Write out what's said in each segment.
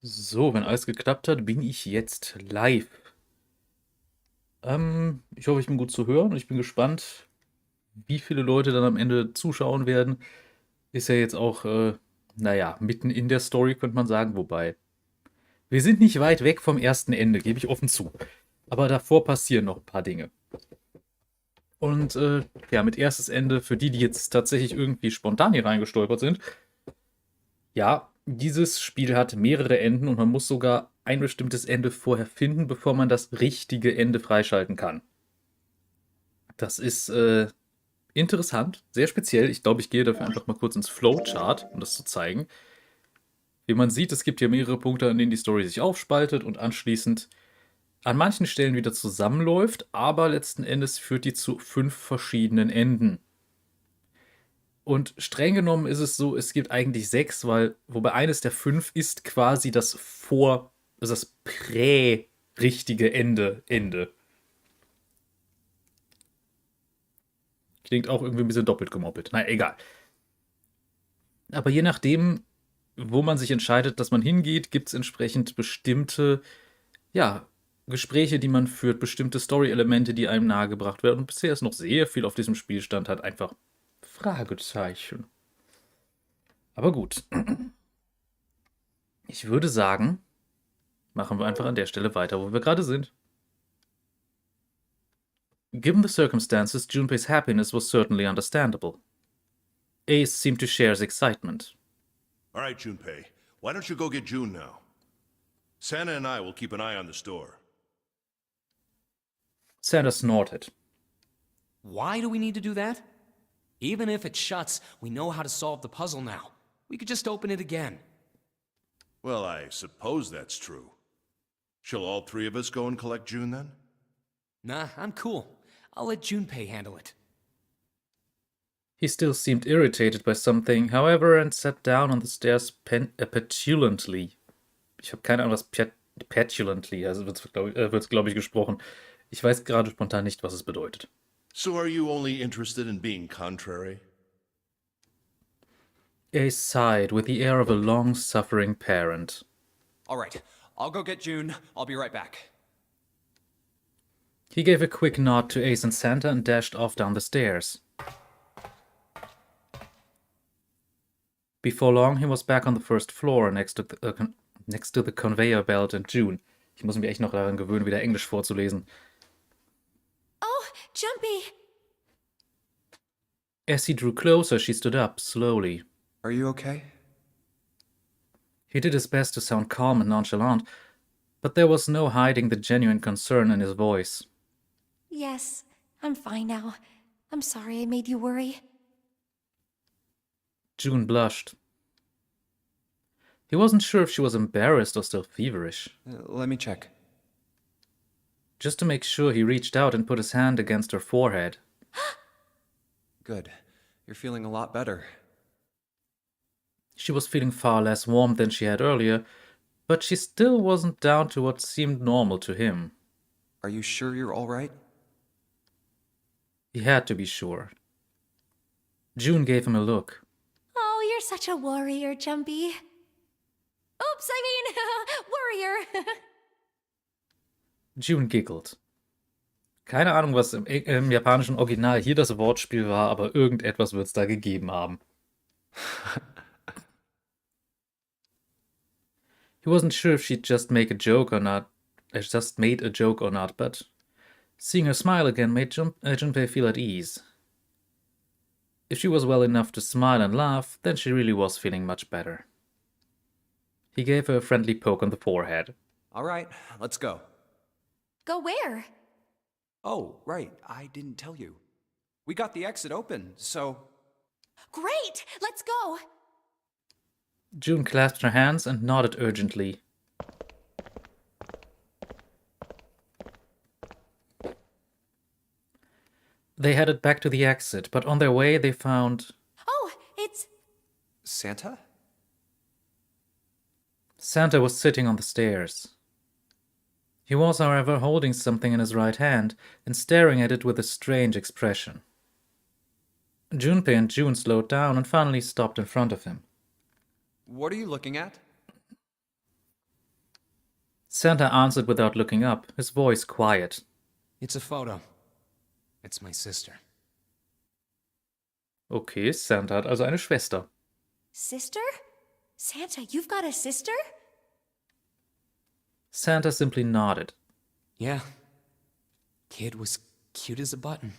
So, wenn alles geklappt hat, bin ich jetzt live. Ich hoffe, ich bin gut zu hören und ich bin gespannt, wie viele Leute dann am Ende zuschauen werden. Ist ja jetzt auch, naja, mitten in der Story, könnte man sagen. Wobei, wir sind nicht weit weg vom ersten Ende, gebe ich offen zu. Aber davor passieren noch ein paar Dinge. Und ja, mit erstes Ende, für die, die jetzt tatsächlich irgendwie spontan hier reingestolpert sind, ja, dieses Spiel hat mehrere Enden und man muss sogar ein bestimmtes Ende vorher finden, bevor man das richtige Ende freischalten kann. Das ist interessant, sehr speziell. Ich glaube, ich gehe dafür einfach mal kurz ins Flowchart, um das zu zeigen. Wie man sieht, es gibt hier mehrere Punkte, an denen die Story sich aufspaltet und anschließend an manchen Stellen wieder zusammenläuft, aber letzten Endes führt die zu 5 verschiedenen Enden. Und streng genommen ist es so, es gibt eigentlich 6, wobei eines der 5 ist quasi also das prä-richtige Ende. Klingt auch irgendwie ein bisschen doppelt gemoppelt. Na, egal. Aber je nachdem, wo man sich entscheidet, dass man hingeht, gibt es entsprechend bestimmte, ja, Gespräche, die man führt, bestimmte Story-Elemente, die einem nahegebracht werden. Und bisher ist noch sehr viel auf diesem Spielstand halt einfach Fragezeichen. Aber gut. Ich würde sagen, machen wir einfach an der Stelle weiter, wo wir gerade sind. Given the circumstances, Junpei's happiness was certainly understandable. Ace seemed to share his excitement. All right, Junpei. Why don't you go get June now? Santa and I will keep an eye on the store. Santa snorted. Why do we need to do that? Even if it shuts, we know how to solve the puzzle now. We could just open it again. Well, I suppose that's true. Shall all three of us go and collect June then? Nah, I'm cool. I'll let Junpei handle it. He still seemed irritated by something, however, and sat down on the stairs petulantly. Ich habe keine Ahnung, was petulantly, also wird's, glaube ich, gesprochen. Ich weiß gerade spontan nicht, was es bedeutet. So are you only interested in being contrary? Ace sighed with the air of a long-suffering parent. All right, I'll go get June. I'll be right back. He gave a quick nod to Ace and Santa and dashed off down the stairs. Before long, he was back on the first floor next to the conveyor belt and June. Ich muss mich echt noch daran gewöhnen, wieder Englisch vorzulesen. Oh, Jumpy! As he drew closer, she stood up, slowly. Are you okay? He did his best to sound calm and nonchalant, but there was no hiding the genuine concern in his voice. Yes, I'm fine now. I'm sorry I made you worry. June blushed. He wasn't sure if she was embarrassed or still feverish. Let me check. Just to make sure, he reached out and put his hand against her forehead. Good. You're feeling a lot better. She was feeling far less warm than she had earlier, but she still wasn't down to what seemed normal to him. Are you sure you're all right? He had to be sure. June gave him a look. Oh, you're such a warrior, Jumpy. Oops, I mean, warrior. June giggled. Keine Ahnung, was im japanischen Original hier das Wortspiel war, aber irgendetwas wird's da gegeben haben. He wasn't sure if she'd just made a joke or not, but seeing her smile again made Junpei feel at ease. If she was well enough to smile and laugh, then she really was feeling much better. He gave her a friendly poke on the forehead. All right, let's go. Go where? Oh, right, I didn't tell you. We got the exit open, so... Great! Let's go! June clasped her hands and nodded urgently. They headed back to the exit, but on their way they found... Oh, it's... Santa? Santa was sitting on the stairs. He was, however, holding something in his right hand and staring at it with a strange expression. Junpei and June slowed down and finally stopped in front of him. What are you looking at? Santa answered without looking up, his voice quiet. It's a photo. It's my sister. Okay, Santa hat also eine Schwester. Sister? Santa, you've got a sister? Santa simply nodded. Yeah. Kid was cute as a button.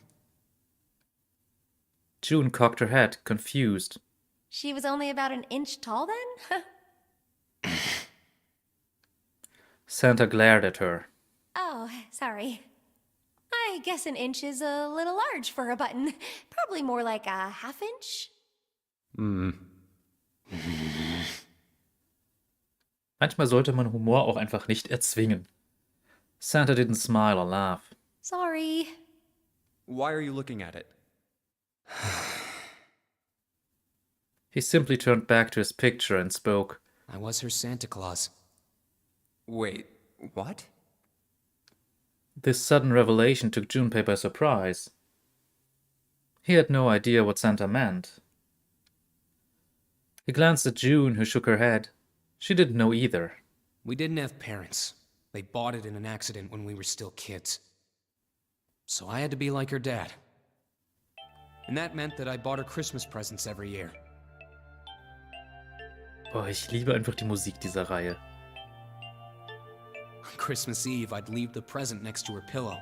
June cocked her head, confused. She was only about an inch tall then? Santa glared at her. Oh, sorry. I guess an inch is a little large for a button. Probably more like a half inch. Manchmal sollte man Humor auch einfach nicht erzwingen. Santa didn't smile or laugh. Sorry. Why are you looking at it? He simply turned back to his picture and spoke. I was her Santa Claus. Wait, what? This sudden revelation took Junpei by surprise. He had no idea what Santa meant. He glanced at June, who shook her head. She didn't know either. We didn't have parents. They bought it in an accident when we were still kids. So I had to be like her dad. And that meant that I bought her Christmas presents every year. Oh, ich liebe einfach die Musik dieser Reihe. On Christmas Eve, I'd leave the present next to her pillow.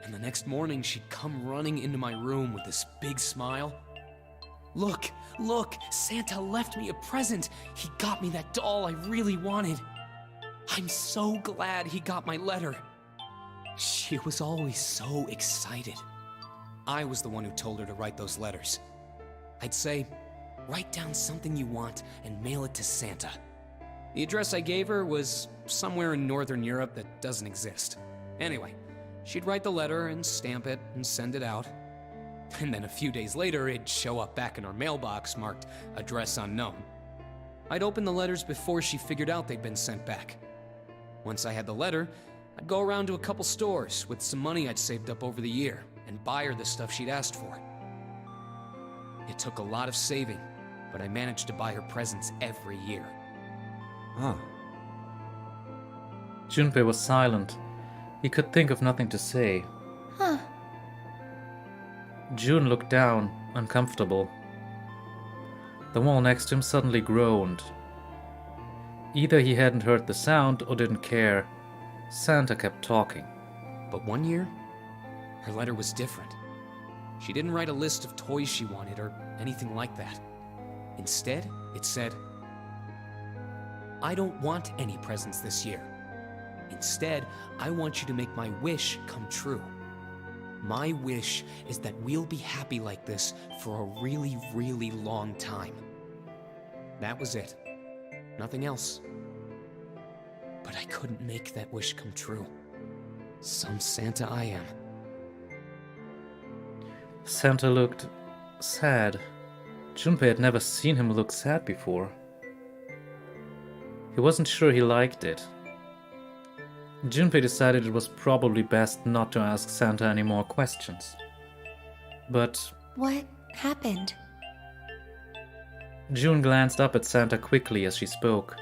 And the next morning, she'd come running into my room with this big smile. Look, look, Santa left me a present. He got me that doll I really wanted. I'm so glad he got my letter. She was always so excited. I was the one who told her to write those letters. I'd say, write down something you want and mail it to Santa. The address I gave her was somewhere in Northern Europe that doesn't exist. Anyway, she'd write the letter and stamp it and send it out. And then a few days later, it'd show up back in our mailbox marked address unknown. I'd open the letters before she figured out they'd been sent back. Once I had the letter, I'd go around to a couple stores with some money I'd saved up over the year and buy her the stuff she'd asked for. It took a lot of saving, but I managed to buy her presents every year. Huh. Junpei was silent. He could think of nothing to say. Huh. June looked down, uncomfortable. The wall next to him suddenly groaned. Either he hadn't heard the sound or didn't care. Santa kept talking. But one year, her letter was different. She didn't write a list of toys she wanted or anything like that. Instead, it said, I don't want any presents this year. Instead, I want you to make my wish come true. My wish is that we'll be happy like this for a really, really long time. That was it. Nothing else. But I couldn't make that wish come true. Some Santa I am. Santa looked sad. Junpei had never seen him look sad before. He wasn't sure he liked it. Junpei decided it was probably best not to ask Santa any more questions. But What happened? June glanced up at Santa quickly as she spoke.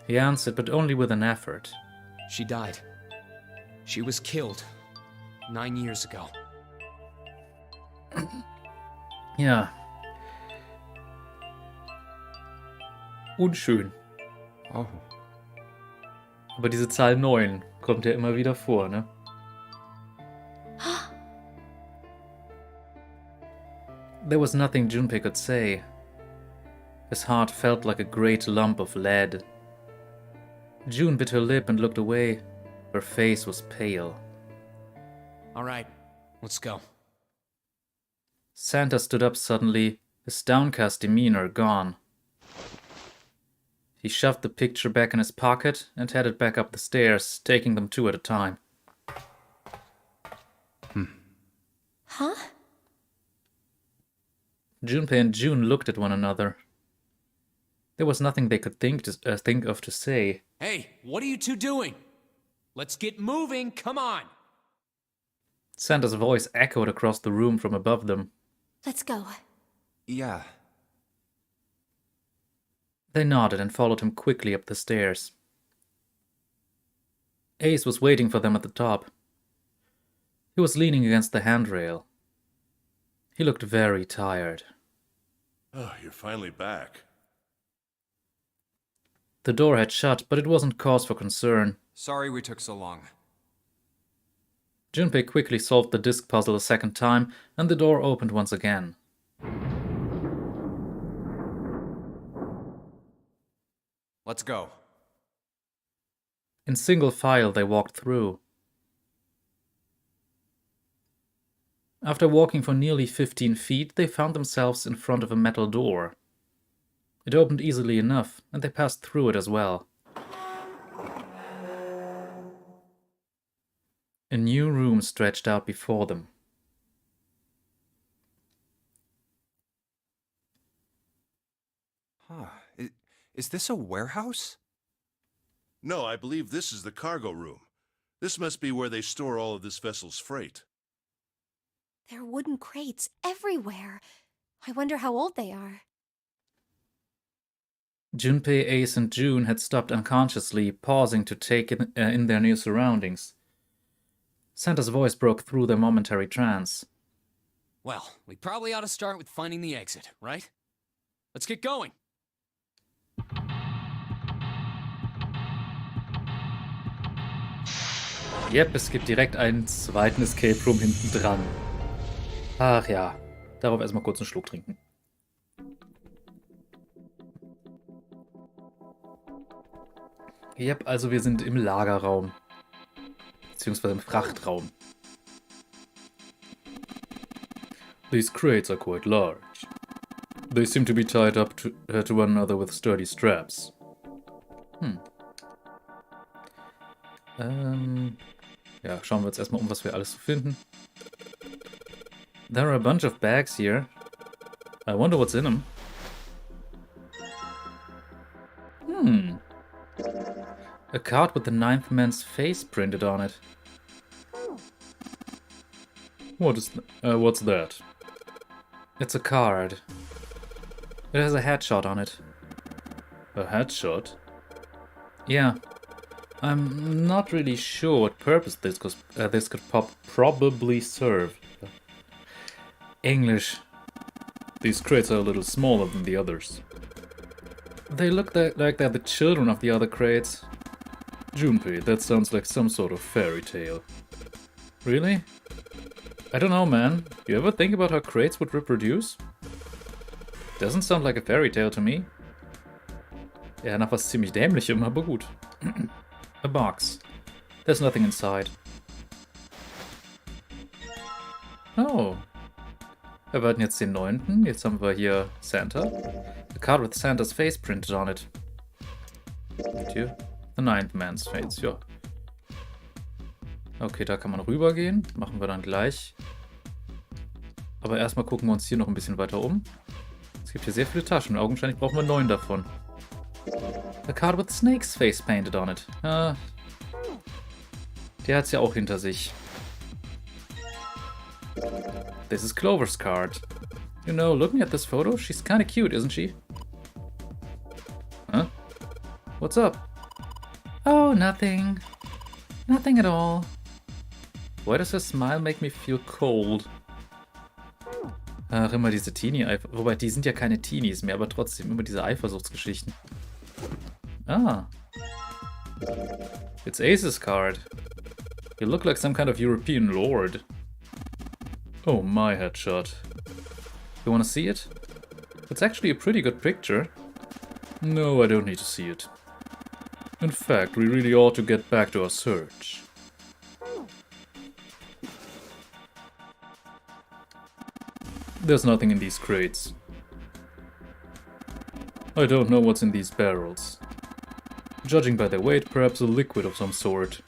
He answered, but only with an effort. She died. She was killed 9 years ago. Ja. Unschön. Oh. Aber diese Zahl 9 kommt ja immer wieder vor, ne? There was nothing Junpei could say. His heart felt like a great lump of lead. June bit her lip and looked away. Her face was pale. All right, let's go. Santa stood up suddenly, his downcast demeanor gone. He shoved the picture back in his pocket and headed back up the stairs, taking them two at a time. Huh? Junpei and June looked at one another. There was nothing they could think of to say. Hey, what are you two doing? Let's get moving, come on! Santa's voice echoed across the room from above them. Let's go. Yeah. They nodded and followed him quickly up the stairs. Ace was waiting for them at the top. He was leaning against the handrail. He looked very tired. Oh, you're finally back. The door had shut, but it wasn't cause for concern. Sorry we took so long. Junpei quickly solved the disc puzzle a second time, and the door opened once again. Let's go. In single file, they walked through. After walking for nearly 15 feet, they found themselves in front of a metal door. It opened easily enough, and they passed through it as well. A new room stretched out before them. Huh. Is this a warehouse? No, I believe this is the cargo room. This must be where they store all of this vessel's freight. There are wooden crates everywhere. I wonder how old they are. Junpei, Ace, and June had stopped unconsciously, pausing to take in their new surroundings. Santa's voice broke through their momentary trance. Well, we probably ought to start with finding the exit, right? Let's get going. Yep, es gibt direkt einen zweiten Escape Room hinten dran. Ach ja, darauf erstmal kurz einen Schluck trinken. Yep, also wir sind im Lagerraum. Beziehungsweise im Frachtraum. These crates are quite large. They seem to be tied up to one another with sturdy straps. Ja, schauen wir jetzt erstmal um, was wir alles so finden. There are a bunch of bags here. I wonder what's in them. A card with the ninth man's face printed on it. What's that? It's a card. It has a headshot on it. A headshot? Yeah. I'm not really sure what purpose this could probably serve. English. These crates are a little smaller than the others. They look like they're the children of the other crates. Junpei, that sounds like some sort of fairy tale. Really? I don't know, man. You ever think about how crates would reproduce? Doesn't sound like a fairy tale to me. Ja, nach was ziemlich dämlichem, aber gut. A box. There's nothing inside. Oh. Wir hatten jetzt den 9. Jetzt haben wir hier Santa. A card with Santa's face printed on it. Und hier the ninth man's face, ja. Okay, da kann man rübergehen. Machen wir dann gleich. Aber erstmal gucken wir uns hier noch ein bisschen weiter um. Es gibt hier sehr viele Taschen. Augenscheinlich brauchen wir 9 davon. A card with Snake's face painted on it. Der hat's ja auch hinter sich. This is Clover's card. You know, looking at this photo, she's kinda cute, isn't she? Huh? What's up? Oh, nothing. Nothing at all. Why does her smile make me feel cold? Ach, immer diese Teenie-Eifer... Wobei, die sind ja keine Teenies mehr, aber trotzdem immer diese Eifersuchtsgeschichten. Ah. It's Ace's card. You look like some kind of European lord. Oh, my headshot. You wanna see it? It's actually a pretty good picture. No, I don't need to see it. In fact, we really ought to get back to our search. There's nothing in these crates. I don't know what's in these barrels. Judging by their weight, perhaps a liquid of some sort.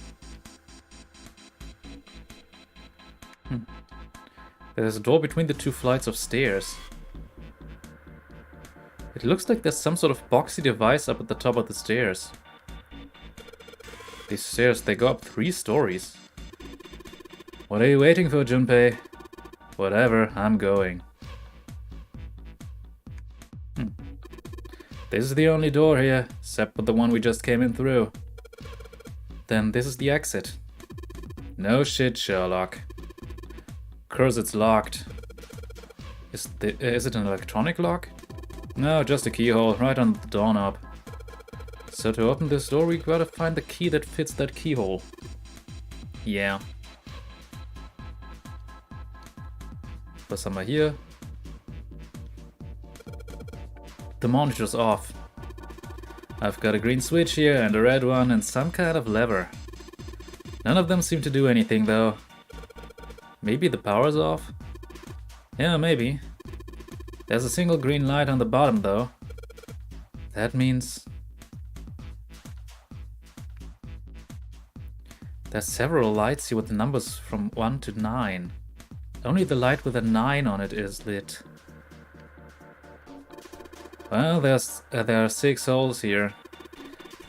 There's a door between the 2 flights of stairs. It looks like there's some sort of boxy device up at the top of the stairs. These stairs, they go up 3 stories. What are you waiting for, Junpei? Whatever, I'm going. This is the only door here, except for the one we just came in through. Then this is the exit. No shit, Sherlock. Curse, it's locked. Is it an electronic lock? No, just a keyhole, right on the doorknob. So to open this door, we gotta find the key that fits that keyhole. Yeah. Was haben wir hier? The monitor's off. I've got a green switch here and a red one and some kind of lever. None of them seem to do anything though. Maybe the power's off? Yeah, maybe. There's a single green light on the bottom though. That means... There's several lights here with the numbers from 1 to 9. Only the light with a 9 on it is lit. Well, there are 6 holes here.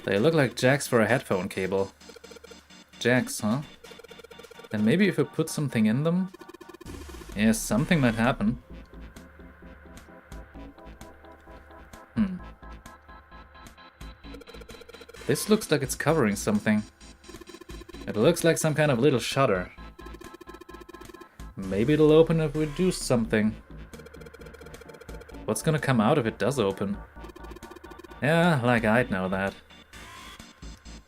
They look like jacks for a headphone cable. Jacks, huh? And maybe if I put something in them? Yes, something might happen. This looks like it's covering something. It looks like some kind of little shutter. Maybe it'll open if we do something. What's gonna come out if it does open? Ja, like I'd know that.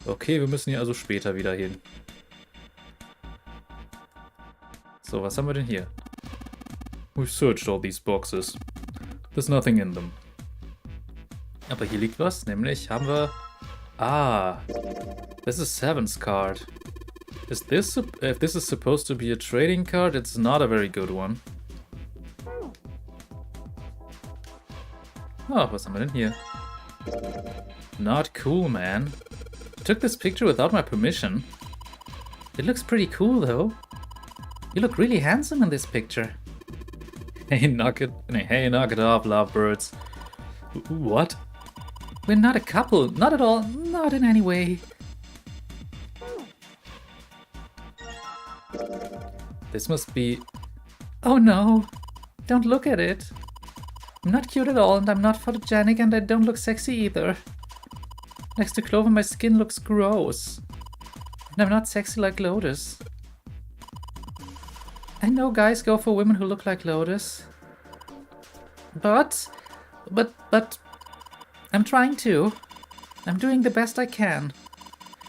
Okay, wir müssen hier also später wieder hin. So, was haben wir denn hier? We've searched all these boxes. There's nothing in them. Aber hier liegt was, nämlich haben wir... Ah, this is Seven's card. Is this... If this is supposed to be a trading card, it's not a very good one. Oh, was haben wir denn hier? Not cool, man. I took this picture without my permission. It looks pretty cool, though. You look really handsome in this picture. Hey, knock it off, lovebirds. What? We're not a couple. Not at all. Not in any way. This must be... Oh no. Don't look at it. I'm not cute at all, and I'm not photogenic, and I don't look sexy either. Next to Clover, my skin looks gross. And I'm not sexy like Lotus. I know guys go for women who look like Lotus. But... I'm trying to. I'm doing the best I can.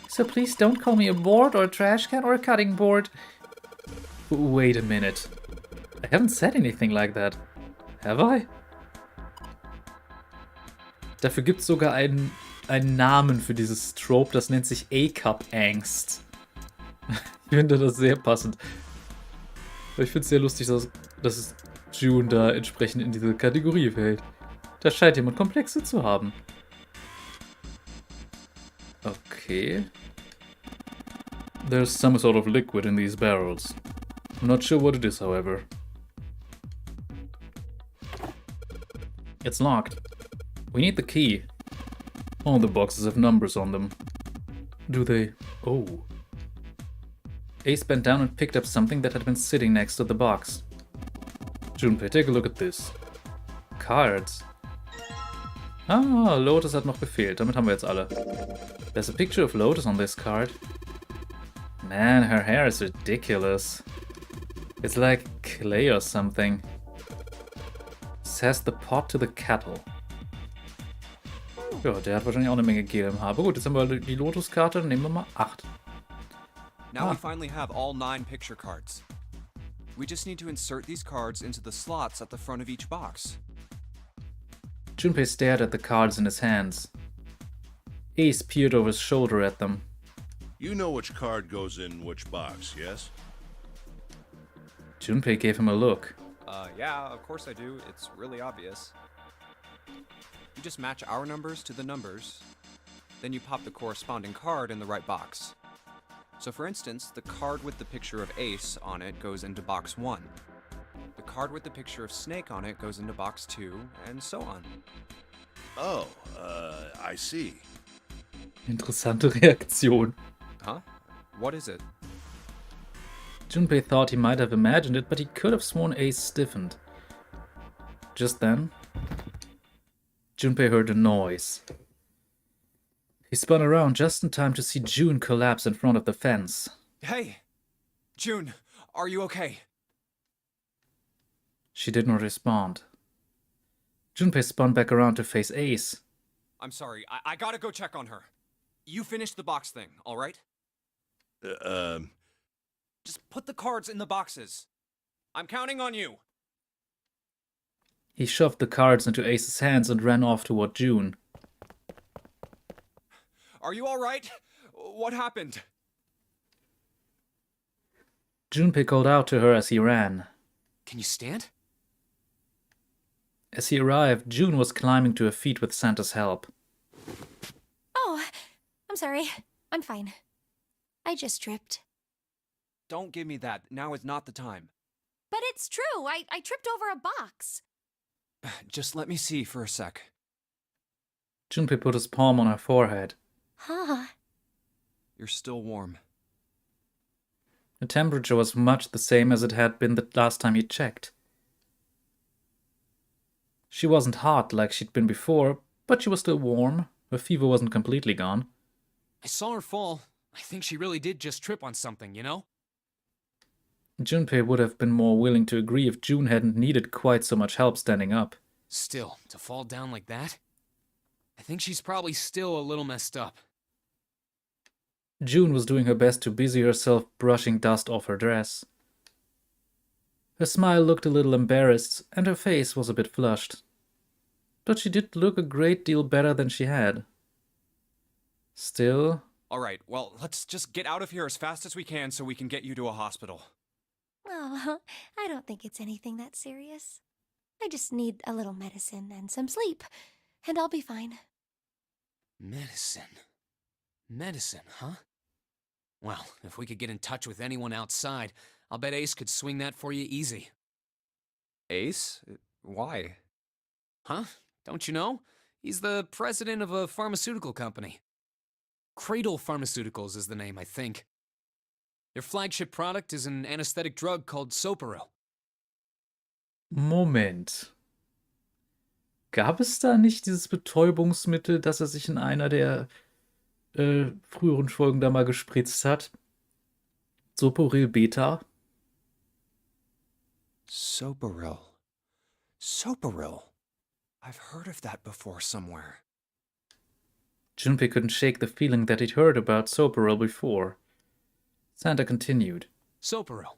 So please don't call me a board or a trash can or a cutting board. Wait a minute. I haven't said anything like that. Have I? Dafür gibt es sogar einen Namen für dieses Trope, das nennt sich A-Cup-Angst. Ich finde das sehr passend. Aber ich finde es sehr lustig, dass June da entsprechend in diese Kategorie fällt. Da scheint jemand Komplexe zu haben. Okay. There's some sort of liquid in these barrels. I'm not sure what it is, however. It's locked. We need the key. All the boxes have numbers on them. Do they? Oh. Ace bent down and picked up something that had been sitting next to the box. Junpei, take a look at this. Cards. Ah, Lotus hat noch gefehlt. Damit haben wir jetzt alle. There's a picture of Lotus on this card. Man, her hair is ridiculous. It's like clay or something. Says the pot to the kettle. Ja, der hat wahrscheinlich auch eine Menge Gel im Haar. Aber gut, jetzt haben wir die Lotus-Karte. Nehmen wir mal 8. Now we finally have all 9 picture cards. We just need to insert these cards into the slots at the front of each box. Junpei stared at the cards in his hands. Ace peered over his shoulder at them. You know which card goes in which box, yes? Junpei gave him a look. Yeah, of course I do. It's really obvious. You just match our numbers to the numbers, then you pop the corresponding card in the right box. So for instance, the card with the picture of Ace on it goes into box 1. The card with the picture of Snake on it goes into box 2, and so on. Oh, I see. Interessante Reaktion. Huh? What is it? Junpei thought he might have imagined it, but he could have sworn Ace stiffened. Just then, Junpei heard a noise. He spun around just in time to see June collapse in front of the fence. Hey! June, are you okay? She did not respond. Junpei spun back around to face Ace. I'm sorry, I gotta go check on her. You finished the box thing, alright? Just put the cards in the boxes. I'm counting on you. He shoved the cards into Ace's hands and ran off toward June. Are you alright? What happened? Junpei called out to her as he ran. Can you stand? As he arrived, June was climbing to her feet with Santa's help. Oh, I'm sorry. I'm fine. I just tripped. Don't give me that. Now is not the time. But it's true. I tripped over a box. Just let me see for a sec. Junpei put his palm on her forehead. Huh. You're still warm. The temperature was much the same as it had been the last time he checked. She wasn't hot like she'd been before, but she was still warm. Her fever wasn't completely gone. I saw her fall. I think she really did just trip on something, you know? Junpei would have been more willing to agree if June hadn't needed quite so much help standing up. Still, to fall down like that? I think she's probably still a little messed up. June was doing her best to busy herself brushing dust off her dress. Her smile looked a little embarrassed, and her face was a bit flushed. But she did look a great deal better than she had. Still... Alright, well, let's just get out of here as fast as we can so we can get you to a hospital. Oh, I don't think it's anything that serious. I just need a little medicine and some sleep, and I'll be fine. Medicine. Medicine, huh? Well, if we could get in touch with anyone outside, I'll bet Ace could swing that for you easy. Ace? Why? Huh? Don't you know? He's the president of a pharmaceutical company. Cradle Pharmaceuticals is the name, I think. Their flagship product is an anesthetic drug called Soparil. Moment. Gab es da nicht dieses Betäubungsmittel, das er sich in einer der früheren Folgen da mal gespritzt hat? Soporil Beta? Soparil. Soparil. I've heard of that before somewhere. Junpei couldn't shake the feeling that he'd heard about Soporil before. Santa continued. Soparil.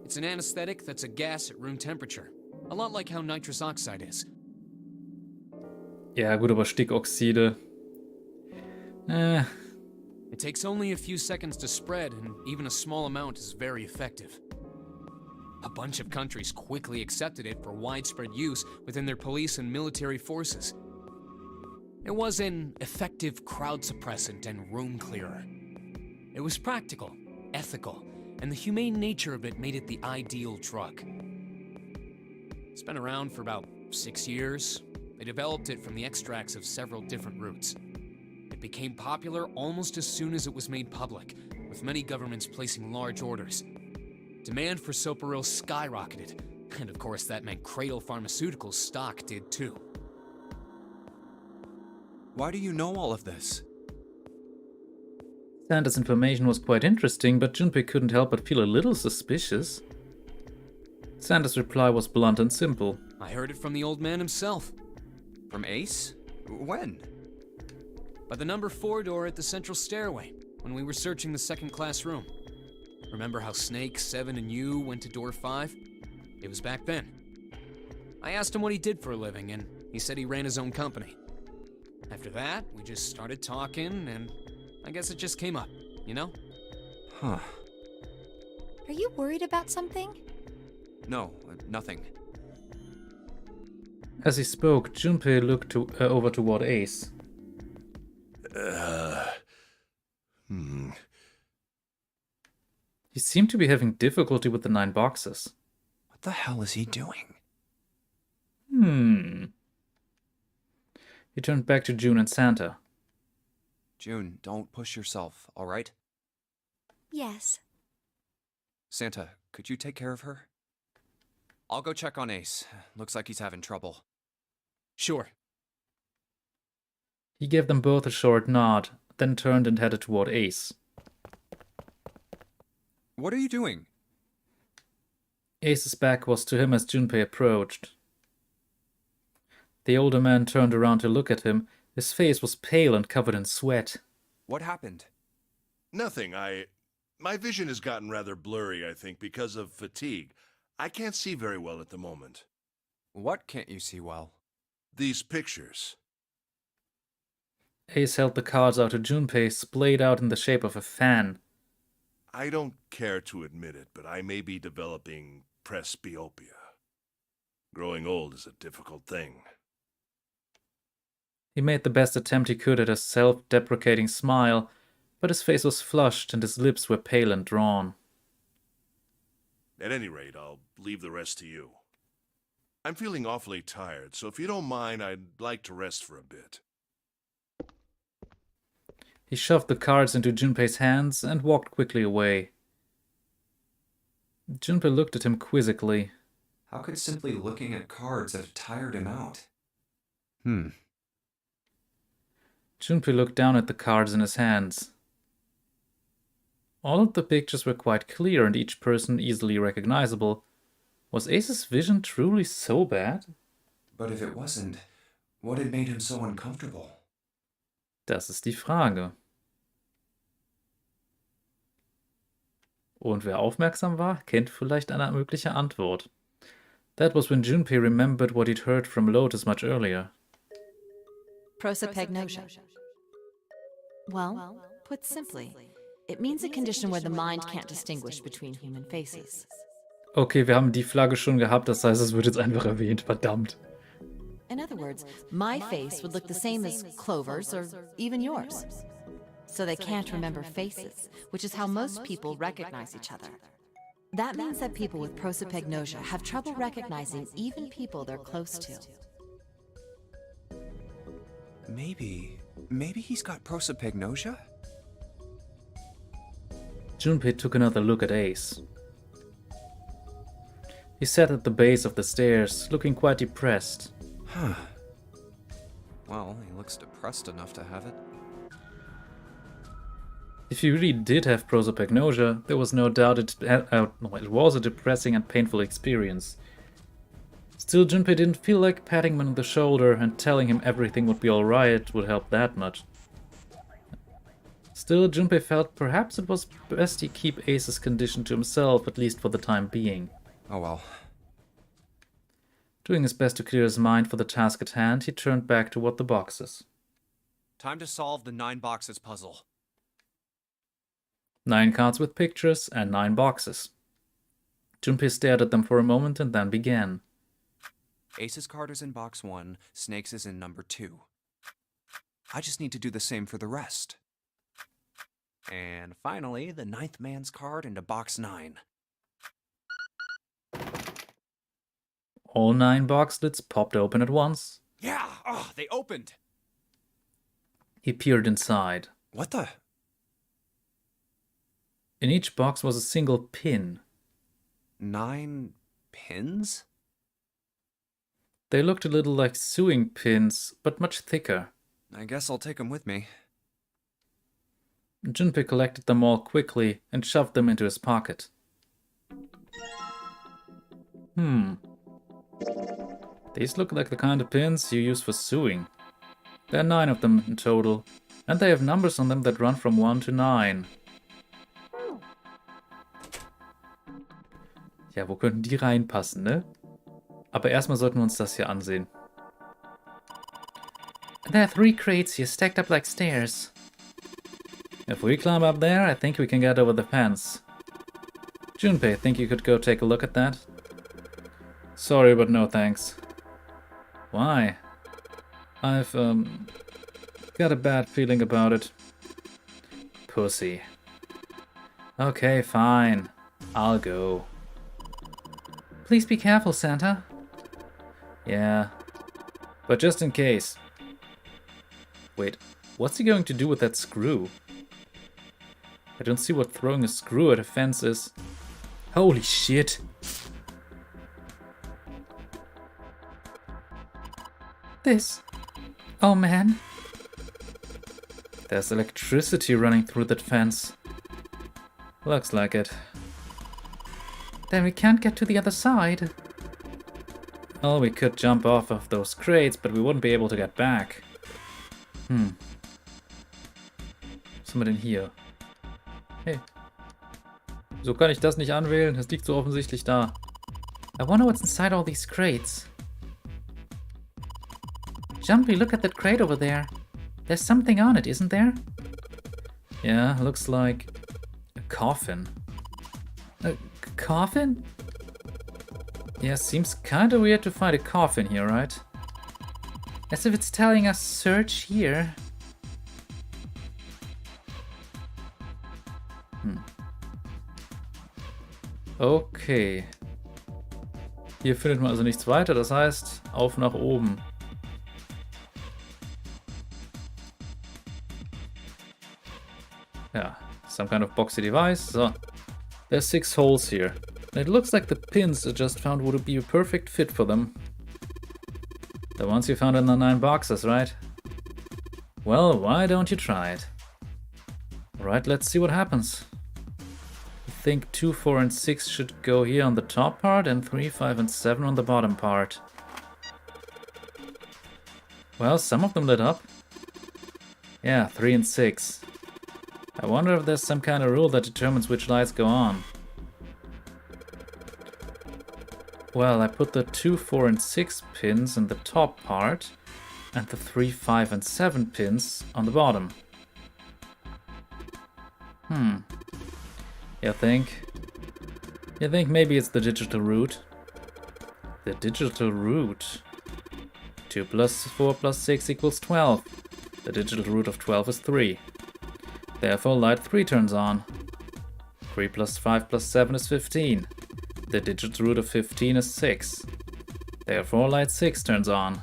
It's an anesthetic that's a gas at room temperature. A lot like how nitrous oxide is. Ja, gut, aber Stickoxide. It takes only a few seconds to spread, and even a small amount is very effective. A bunch of countries quickly accepted it for widespread use within their police and military forces. It was an effective crowd suppressant and room clearer. It was practical, ethical, and the humane nature of it made it the ideal drug. It's been around for about 6 years. They developed it from the extracts of several different roots. It became popular almost as soon as it was made public, with many governments placing large orders. Demand for Soparil skyrocketed, and of course that meant Cradle Pharmaceuticals' stock did too. Why do you know all of this? Santa's information was quite interesting, but Junpei couldn't help but feel a little suspicious. Santa's reply was blunt and simple. I heard it from the old man himself. From Ace? When? By the number 4 door at the central stairway, when we were searching the second-class room. Remember how Snake, 7, and you went to door 5? It was back then. I asked him what he did for a living, and he said he ran his own company. After that, we just started talking, and I guess it just came up, you know? Huh. Are you worried about something? No, nothing. As he spoke, Junpei looked over toward Ace. He seemed to be having difficulty with the 9 boxes. What the hell is he doing? He turned back to June and Santa. June, don't push yourself, alright? Yes. Santa, could you take care of her? I'll go check on Ace. Looks like he's having trouble. Sure. He gave them both a short nod, then turned and headed toward Ace. What are you doing? Ace's back was to him as Junpei approached. The older man turned around to look at him. His face was pale and covered in sweat. What happened? Nothing. My vision has gotten rather blurry, I think, because of fatigue. I can't see very well at the moment. What can't you see well? These pictures. Ace held the cards out to Junpei, splayed out in the shape of a fan. I don't care to admit it, but I may be developing presbyopia. Growing old is a difficult thing. He made the best attempt he could at a self-deprecating smile, but his face was flushed and his lips were pale and drawn. At any rate, I'll leave the rest to you. I'm feeling awfully tired, so if you don't mind, I'd like to rest for a bit. He shoved the cards into Junpei's hands and walked quickly away. Junpei looked at him quizzically. How could simply looking at cards have tired him out? Junpei looked down at the cards in his hands. All of the pictures were quite clear and each person easily recognizable. Was Ace's vision truly so bad? But if it wasn't, what had made him so uncomfortable? Das ist die Frage. Und wer aufmerksam war, kennt vielleicht eine mögliche Antwort. That was when Junpei remembered what he'd heard from Lotus much earlier. Prosopagnosia. Well, put simply, it means a condition where the mind can't distinguish between human faces. Okay, wir haben die Flagge schon gehabt, das heißt, es wird jetzt einfach erwähnt, verdammt. In other words, my face would look the same as Clover's or even yours. So they can't remember faces, which is how most people recognize each other. That means that people with prosopagnosia have trouble recognizing even people they're close to. Maybe he's got prosopagnosia? Junpei took another look at Ace. He sat at the base of the stairs, looking quite depressed. Well, he looks depressed enough to have it. If he really did have prosopagnosia, there was no doubt it was a depressing and painful experience. Still, Junpei didn't feel like patting him on the shoulder and telling him everything would be alright would help that much. Still, Junpei felt perhaps it was best he keep Ace's condition to himself, at least for the time being. Oh well. Doing his best to clear his mind for the task at hand, he turned back toward the boxes. Time to solve the 9 boxes puzzle. 9 cards with pictures and 9 boxes. Junpei stared at them for a moment and then began. Ace's card is in box 1, Snake's is in number 2. I just need to do the same for the rest. And finally, the 9th man's card into box 9. All 9 box lids popped open at once. Yeah! Oh, they opened! He peered inside. What the? In each box was a single pin. 9 pins? They looked a little like sewing pins, but much thicker. I guess I'll take them with me. Junpei collected them all quickly and shoved them into his pocket. These look like the kind of pins you use for sewing. There are 9 of them in total, and they have numbers on them that run from 1 to 9. Ja, wo könnten die reinpassen, ne? Aber erstmal sollten wir uns das hier ansehen. There are 3 crates here stacked up like stairs. If we climb up there, I think we can get over the fence. Junpei, think you could go take a look at that? Sorry, but no thanks. Why? I've, got a bad feeling about it. Pussy. Okay, fine. I'll go. Please be careful, Santa. Yeah. But just in case. Wait, what's he going to do with that screw? I don't see what throwing a screw at a fence is. Holy shit. This. Oh man. There's electricity running through that fence. Looks like it. Then we can't get to the other side. Well, we could jump off of those crates, but we wouldn't be able to get back. Was haben wir denn hier? Hey. Wieso kann ich das nicht anwählen? Es liegt so offensichtlich da. I wonder what's inside all these crates. Jumpy, look at that crate over there. There's something on it, isn't there? Yeah, looks like a coffin. A coffin? Yeah, seems kinda weird to find a coffin here, right? As if it's telling us search here. Okay. Hier findet man also nichts weiter, das heißt, auf nach oben. Yeah, some kind of boxy device. So, there's 6 holes here. And it looks like the pins I just found would be a perfect fit for them. The ones you found in the 9 boxes, right? Well, why don't you try it? Alright, let's see what happens. I think 2, 4, and 6 should go here on the top part, and 3, 5, and 7 on the bottom part. Well, some of them lit up. Yeah, 3 and 6. I wonder if there's some kind of rule that determines which lights go on. Well, I put the 2, 4, and 6 pins in the top part, and the 3, 5, and 7 pins on the bottom. You think maybe it's the digital root? The digital root? 2 plus 4 plus 6 equals 12. The digital root of 12 is 3. Therefore, light 3 turns on. 3 plus 5 plus 7 is 15. The digital root of 15 is 6. Therefore, light 6 turns on.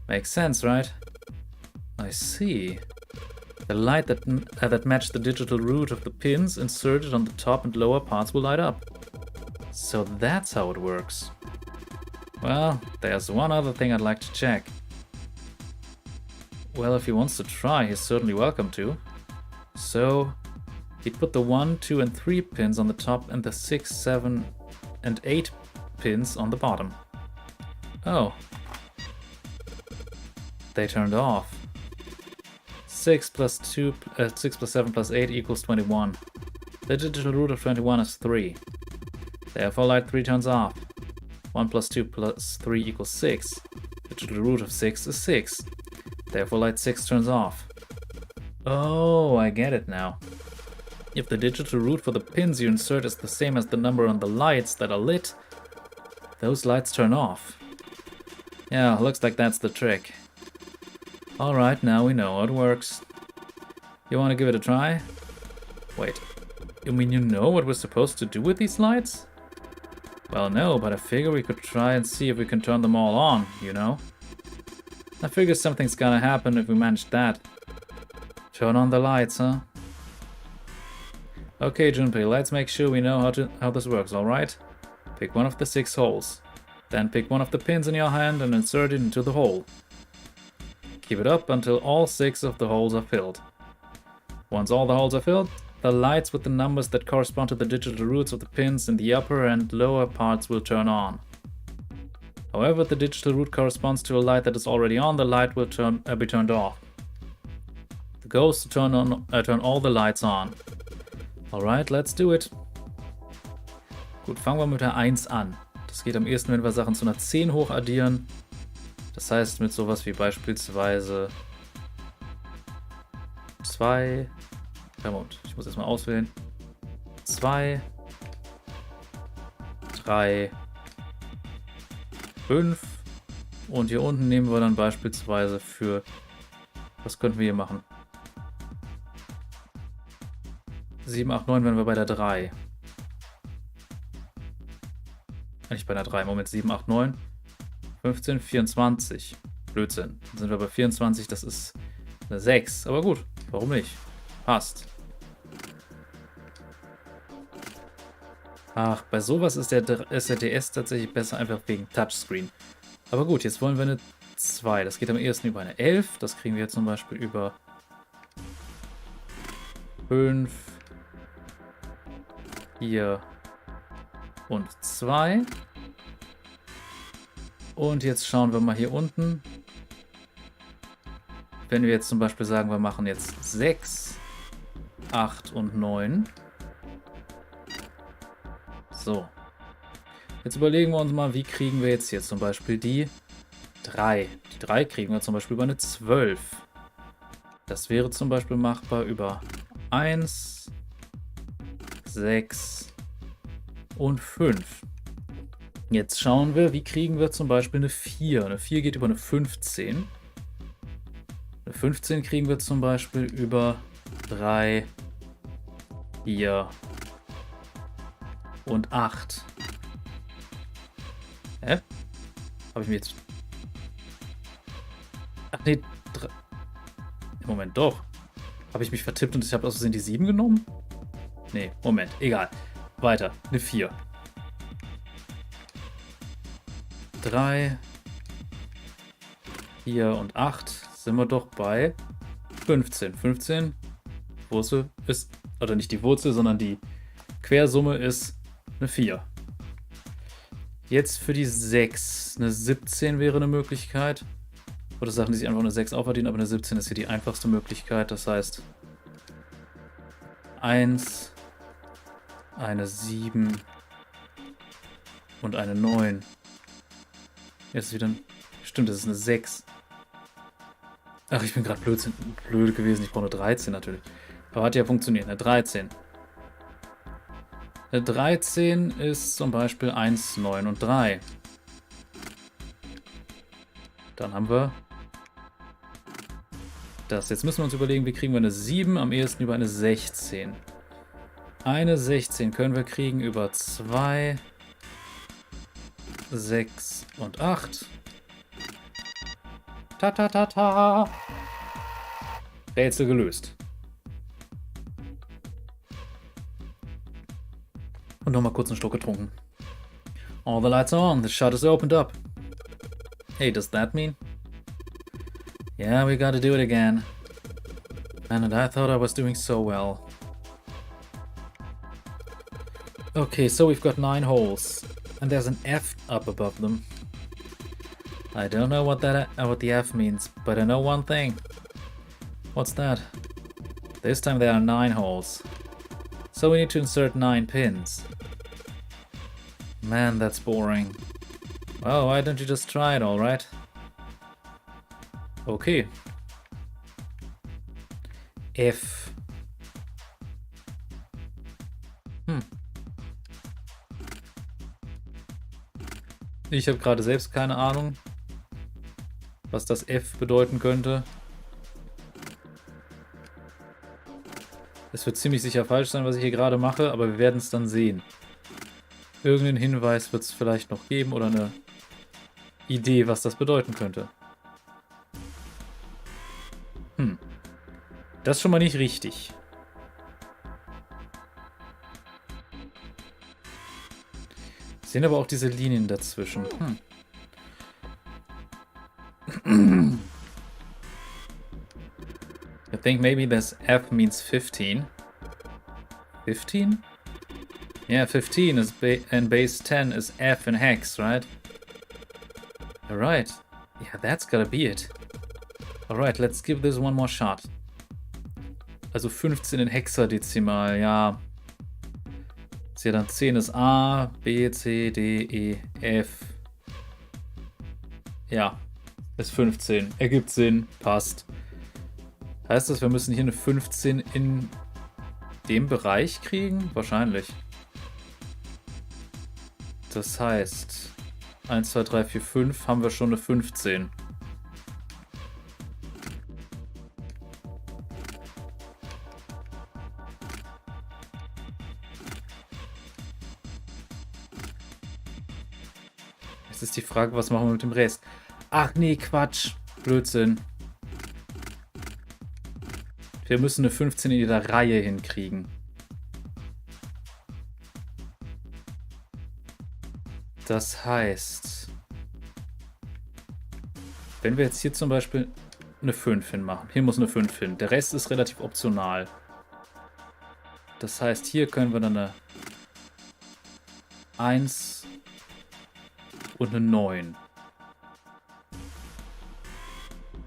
Makes sense, right? I see. The light that matched the digital root of the pins inserted on the top and lower parts will light up. So that's how it works. Well, there's one other thing I'd like to check. Well, if he wants to try, he's certainly welcome to. So, he put the 1, 2, and 3 pins on the top and the 6, 7, and 8 pins on the bottom. Oh. They turned off. 6 plus 7 plus 8 equals 21. The digital root of 21 is 3. Therefore, light 3 turns off. 1 plus 2 plus 3 equals 6. The digital root of 6 is 6. Therefore, light 6 turns off. Oh, I get it now. If the digital root for the pins you insert is the same as the number on the lights that are lit, those lights turn off. Yeah, looks like that's the trick. Alright, now we know how it works. You want to give it a try? Wait, you mean you know what we're supposed to do with these lights? Well, no, but I figure we could try and see if we can turn them all on, you know? I figure something's gonna happen if we manage that. Turn on the lights, huh? Okay, Junpei, let's make sure we know how this works, alright? Pick one of the 6 holes. Then pick one of the pins in your hand and insert it into the hole. Keep it up until all 6 of the holes are filled. Once all the holes are filled, the lights with the numbers that correspond to the digital roots of the pins in the upper and lower parts will turn on. However, the digital root corresponds to a light that is already on, the light will be turned off. The goal is to turn all the lights on. Alright, let's do it. Gut, fangen wir mit der 1 an. Das geht am ehesten, wenn wir Sachen zu einer 10 hoch addieren. Das heißt mit sowas wie beispielsweise 2. Moment, ich muss erstmal auswählen. 2, 3, 5. Und hier unten nehmen wir dann beispielsweise für... Was könnten wir hier machen? 7, 8, 9 wären wir bei der 3. Nicht bei der 3, Moment, 7, 8, 9. 15, 24. Blödsinn. Dann sind wir bei 24, das ist eine 6. Aber gut, warum nicht? Passt. Ach, bei sowas ist der DS tatsächlich besser, einfach wegen Touchscreen. Aber gut, jetzt wollen wir eine 2. Das geht am ehesten über eine 11. Das kriegen wir jetzt zum Beispiel über 5, 4 und 2. Und jetzt schauen wir mal hier unten. Wenn wir jetzt zum Beispiel sagen, wir machen jetzt 6, 8 und 9. So. Jetzt überlegen wir uns mal, wie kriegen wir jetzt hier zum Beispiel die 3. Die 3 kriegen wir zum Beispiel über eine 12. Das wäre zum Beispiel machbar über 1, 6 und 5. Jetzt schauen wir, wie kriegen wir zum Beispiel eine 4. Eine 4 geht über eine 15. Eine 15 kriegen wir zum Beispiel über 3, 4 und 8. Hä? Habe ich mir jetzt... Ach nee, Moment, doch. Habe ich mich vertippt und ich habe aus Versehen die 7 genommen? Nee, Moment, egal. Weiter, eine 4. 3, 4 und 8 sind wir doch bei 15. 15, Wurzel ist, oder nicht die Wurzel, sondern die Quersumme ist eine 4. Jetzt für die 6. Eine 17 wäre eine Möglichkeit. Oder Sachen, die sich einfach eine 6 aufverdienen, aber eine 17 ist hier die einfachste Möglichkeit. Das heißt 1, eine 7 und eine 9. Jetzt ist wieder ein... Stimmt, das ist eine 6. Ach, ich bin gerade blöd gewesen. Ich brauche eine 13 natürlich. Aber hat ja funktioniert. Eine 13. Eine 13 ist zum Beispiel 1, 9 und 3. Dann haben wir das. Jetzt müssen wir uns überlegen, wie kriegen wir eine 7 am ehesten über eine 16. Eine 16 können wir kriegen über 2, 6 und 8. Ta ta ta ta. Rätsel gelöst. Und nochmal kurz einen Schluck getrunken. All the lights are on. The shutters opened up. Hey, does that mean? Yeah, we gotta do it again. And I thought I was doing so well. Okay, so we've got 9 holes. And there's an F up above them. I don't know what the F means, but I know one thing. What's that? This time there are 9 holes. So we need to insert 9 pins. Man, that's boring. Well, why don't you just try it, alright? Okay. F. Ich habe gerade selbst keine Ahnung, was das F bedeuten könnte. Es wird ziemlich sicher falsch sein, was ich hier gerade mache, aber wir werden es dann sehen. Irgendeinen Hinweis wird es vielleicht noch geben oder eine Idee, was das bedeuten könnte. Das ist schon mal nicht richtig. Sehen aber auch diese Linien dazwischen. I think maybe this F means 15. 15? Yeah, 15 is and base 10 is F in hex, right? Alright. Yeah, that's gotta be it. Alright, let's give this one more shot. Also 15 in Hexadezimal, ja. Ist ja dann 10 ist A, B, C, D, E, F. Ja, ist 15. Ergibt Sinn, passt. Heißt das, wir müssen hier eine 15 in dem Bereich kriegen? Wahrscheinlich. Das heißt, 1, 2, 3, 4, 5 haben wir schon eine 15. Jetzt ist die Frage, was machen wir mit dem Rest? Ach nee, Quatsch. Blödsinn. Wir müssen eine 15 in jeder Reihe hinkriegen. Das heißt, wenn wir jetzt hier zum Beispiel eine 5 hinmachen, hier muss eine 5 hin, der Rest ist relativ optional. Das heißt, hier können wir dann eine 1 und eine 9.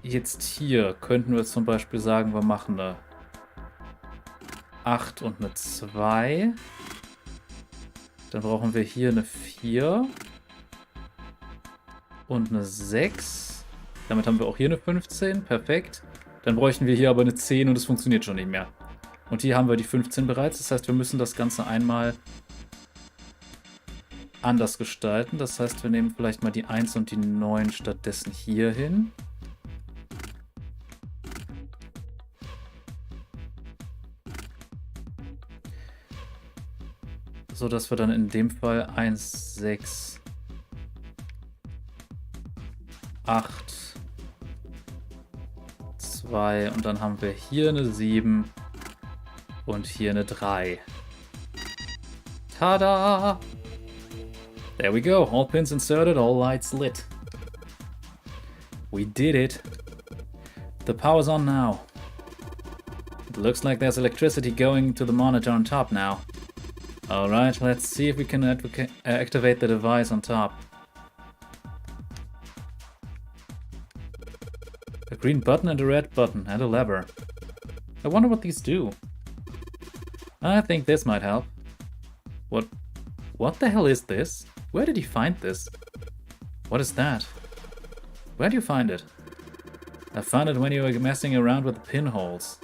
Jetzt hier könnten wir zum Beispiel sagen, wir machen eine 8 und eine 2. Dann brauchen wir hier eine 4 und eine 6. Damit haben wir auch hier eine 15. Perfekt. Dann bräuchten wir hier aber eine 10 und es funktioniert schon nicht mehr. Und hier haben wir die 15 bereits. Das heißt, wir müssen das Ganze einmal anders gestalten. Das heißt, wir nehmen vielleicht mal die 1 und die 9 stattdessen hier hin. So dass wir dann in dem Fall 1, 6, 8, 2 und dann haben wir hier eine 7 und hier eine 3. Tada! There we go. All pins inserted, all lights lit. We did it. The power's on now. It looks like there's electricity going to the monitor on top now. Alright, let's see if we can activate the device on top. A green button and a red button and a lever. I wonder what these do. I think this might help. What the hell is this? Where did he find this? What is that? Where do you find it? I found it when you were messing around with the pinholes.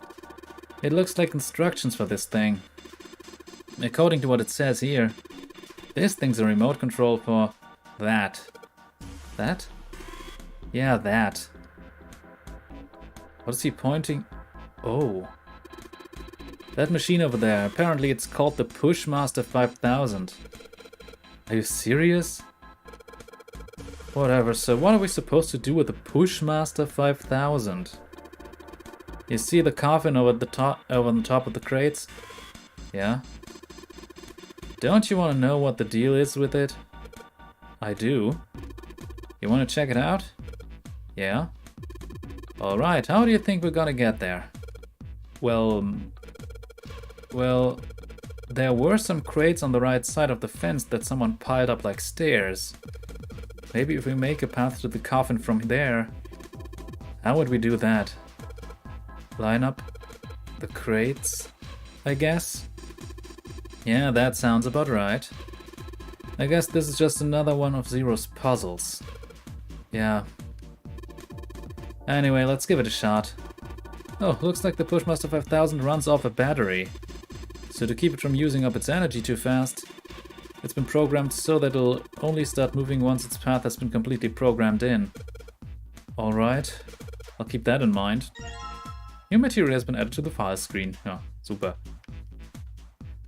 It looks like instructions for this thing. According to what it says here, this thing's a remote control for that. That? Yeah, that. What is he pointing? Oh. That machine over there, apparently it's called the Pushmaster 5000. Are you serious? Whatever, so what are we supposed to do with the Pushmaster 5000? You see the coffin over on the top of the crates? Yeah? Don't you want to know what the deal is with it? I do. You want to check it out? Yeah? Alright, how do you think we're gonna get there? Well, there were some crates on the right side of the fence that someone piled up like stairs. Maybe if we make a path to the coffin from there. How would we do that? Line up the crates, I guess? Yeah, that sounds about right. I guess this is just another one of Zero's puzzles. Yeah. Anyway, let's give it a shot. Oh, looks like the Pushmaster 5000 runs off a battery. So to keep it from using up its energy too fast, it's been programmed so that it'll only start moving once its path has been completely programmed in. Alright, I'll keep that in mind. New material has been added to the file screen. Ja, super.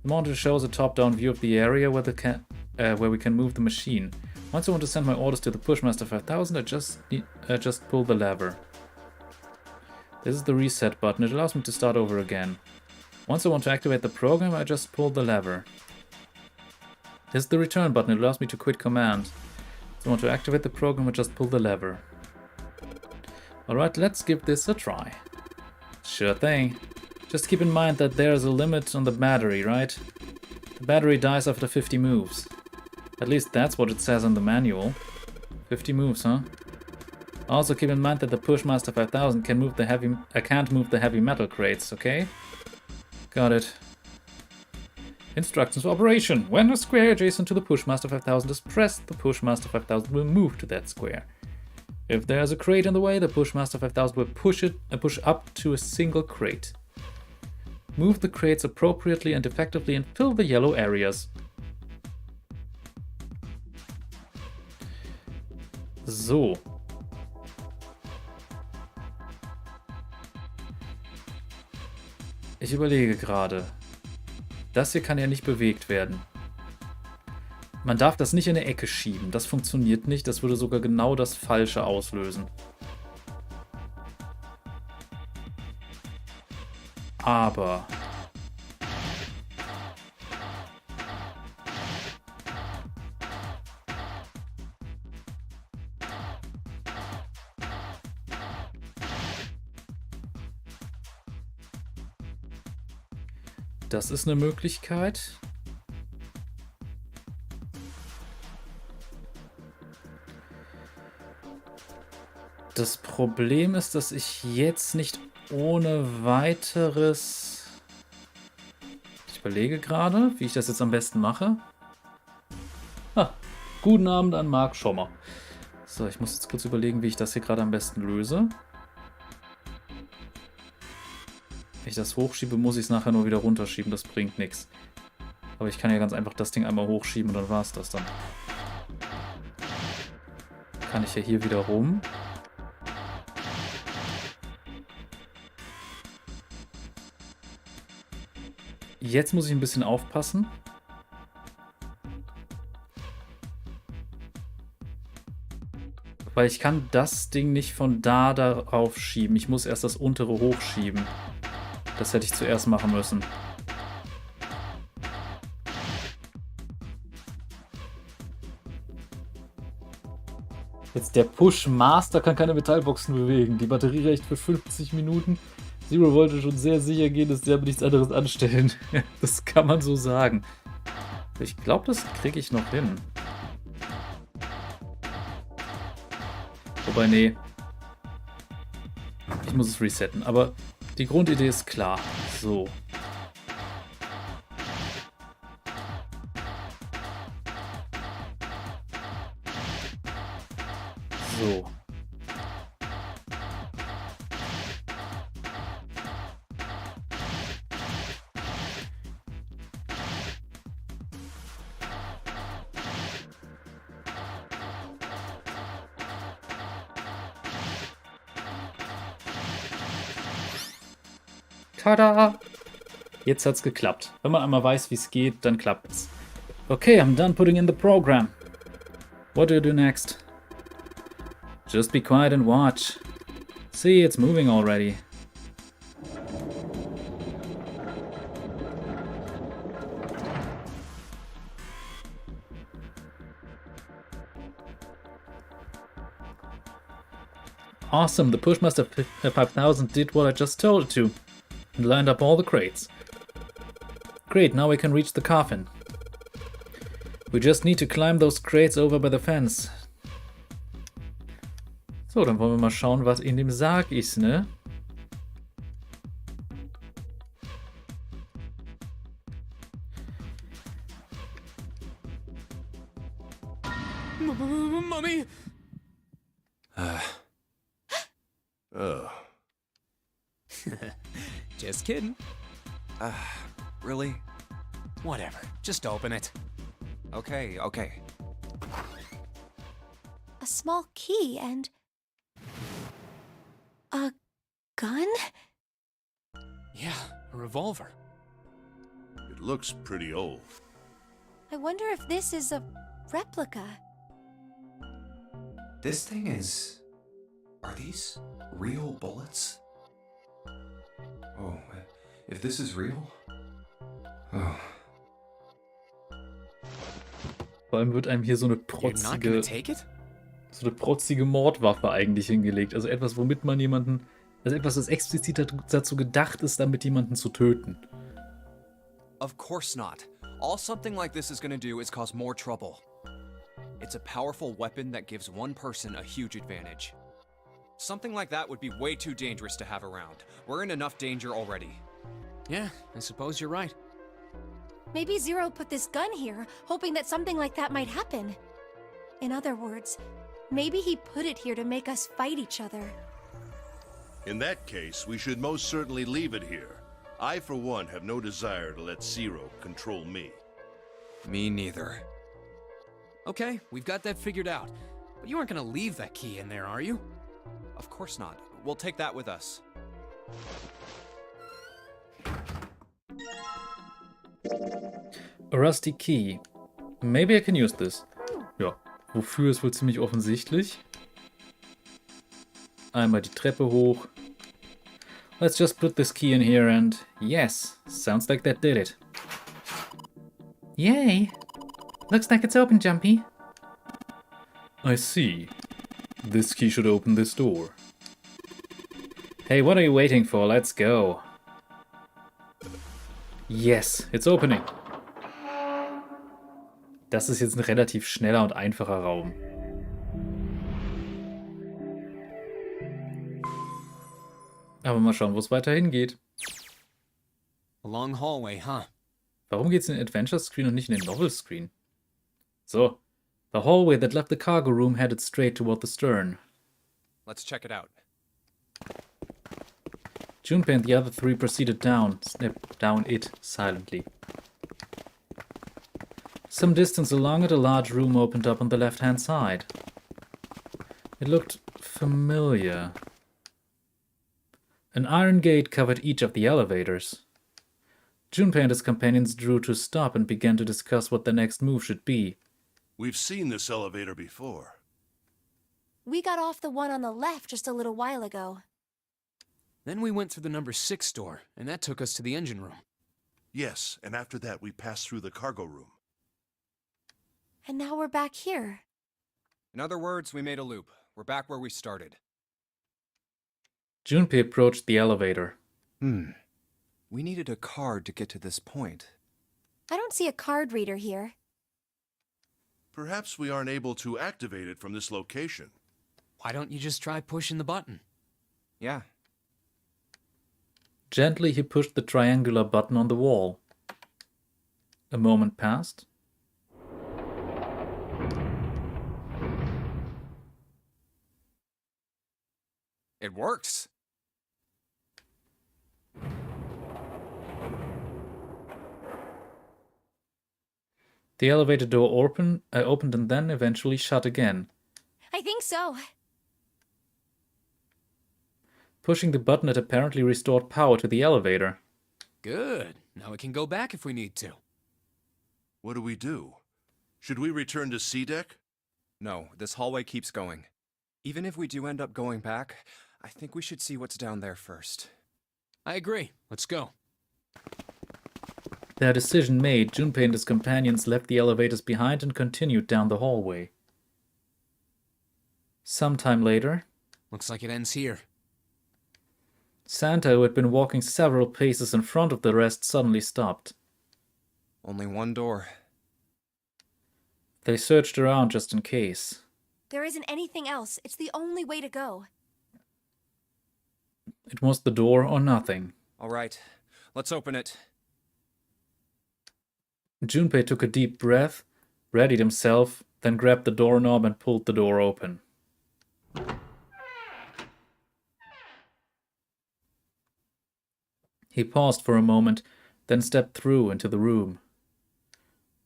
The monitor shows a top-down view of the area where we can move the machine. Once I want to send my orders to the Pushmaster 5000, I just pull the lever. This is the reset button. It allows me to start over again. Once I want to activate the program, I just pull the lever. This is the return button. It allows me to quit command. So I want to activate the program, I just pull the lever. Alright, let's give this a try. Sure thing. Just keep in mind that there's a limit on the battery, right? The battery dies after 50 moves. At least that's what it says in the manual. 50 moves, huh? Also keep in mind that the Pushmaster 5000 can't move the heavy metal crates, okay? Got it. Instructions for operation. When a square adjacent to the Pushmaster 5000 is pressed, the Pushmaster 5000 will move to that square. If there's a crate in the way, the Pushmaster 5000 will push up to a single crate. Move the crates appropriately and effectively and fill the yellow areas. So. Ich überlege gerade. Das hier kann ja nicht bewegt werden. Man darf das nicht in eine Ecke schieben. Das funktioniert nicht. Das würde sogar genau das Falsche auslösen. Aber... Das ist eine Möglichkeit. Das Problem ist, dass ich jetzt nicht ohne weiteres... Ich überlege gerade, wie ich das jetzt am besten mache. Guten Abend an Marc Schommer. So, ich muss jetzt kurz überlegen, wie ich das hier gerade am besten löse. Wenn ich das hochschiebe, muss ich es nachher nur wieder runterschieben. Das bringt nichts. Aber ich kann ja ganz einfach das Ding einmal hochschieben und dann war es das dann. Kann ich ja hier wieder rum. Jetzt muss ich ein bisschen aufpassen. Weil ich kann das Ding nicht von da darauf schieben. Ich muss erst das untere hochschieben. Das hätte ich zuerst machen müssen. Jetzt der Push Master kann keine Metallboxen bewegen. Die Batterie reicht für 50 Minuten. Zero wollte schon sehr sicher gehen, dass die aber nichts anderes anstellen. Das kann man so sagen. Ich glaube, das kriege ich noch hin. Wobei, nee. Ich muss es resetten. Aber die Grundidee ist klar. So. So. Tada! Jetzt hat's geklappt. Wenn man einmal weiß, wie es geht, dann klappt es. Okay, I'm done putting in the program. What do you do next? Just be quiet and watch. See, it's moving already. Awesome, the Pushmaster 5000 did what I just told it to. And lined up all the crates. Great, now we can reach the coffin. We just need to climb those crates over by the fence. So, dann wollen wir mal schauen, was in dem Sarg ist, ne? Mummy! Just kidding. Really? Whatever. Just open it. Okay. A small key and... a gun? Yeah, a revolver. It looks pretty old. I wonder if this is a replica. This thing is... Are these real bullets? Oh, if this is real... Oh. Vor allem wird einem hier so eine You're not gonna protzige, take it? so eine protzige Mordwaffe eigentlich hingelegt. Also etwas, womit man jemanden... Also etwas, das explizit dazu gedacht ist, damit jemanden zu töten. Of course not. All something like this is gonna do is cause more trouble. It's a powerful weapon that gives one person a huge advantage. Something like that would be way too dangerous to have around. We're in enough danger already. Yeah, I suppose you're right. Maybe Zero put this gun here, hoping that something like that might happen. In other words, maybe he put it here to make us fight each other. In that case, we should most certainly leave it here. I, for one, have no desire to let Zero control me. Me neither. Okay, we've got that figured out. But you aren't gonna leave that key in there, are you? Of course not. We'll take that with us. A rusty key. Maybe I can use this. Ja, wofür ist wohl ziemlich offensichtlich. Einmal die Treppe hoch. Let's just put this key in here and... Yes, sounds like that did it. Yay! Looks like it's open, Jumpy. I see. This key should open this door. Hey, what are you waiting for? Let's go. Yes, it's opening. Das ist jetzt ein relativ schneller und einfacher Raum. Aber mal schauen, wo es weiterhin geht. A long hallway, huh? Warum geht's in den Adventure Screen und nicht in den Novel Screen? So. The hallway that left the cargo room headed straight toward the stern. Let's check it out. Junpei and the other three proceeded down it silently. Some distance along it, a large room opened up on the left-hand side. It looked familiar. An iron gate covered each of the elevators. Junpei and his companions drew to a stop and began to discuss what their next move should be. We've seen this elevator before. We got off the one on the left just a little while ago. Then we went through the number 6 door, and that took us to the engine room. Yes, and after that we passed through the cargo room. And now we're back here. In other words, we made a loop. We're back where we started. Junpei approached the elevator. We needed a card to get to this point. I don't see a card reader here. Perhaps we aren't able to activate it from this location. Why don't you just try pushing the button? Yeah. Gently, he pushed the triangular button on the wall. A moment passed. It works. The elevator door opened and then eventually shut again. I think so. Pushing the button, it apparently restored power to the elevator. Good. Now we can go back if we need to. What do we do? Should we return to C deck? No, this hallway keeps going. Even if we do end up going back, I think we should see what's down there first. I agree. Let's go. Their decision made, Junpei and his companions left the elevators behind and continued down the hallway. Sometime later, Looks like it ends here. Santa, who had been walking several paces in front of the rest, suddenly stopped. Only one door. They searched around just in case. There isn't anything else. It's the only way to go. It was the door or nothing. All right, let's open it. Junpei took a deep breath, readied himself, then grabbed the doorknob and pulled the door open. He paused for a moment, then stepped through into the room.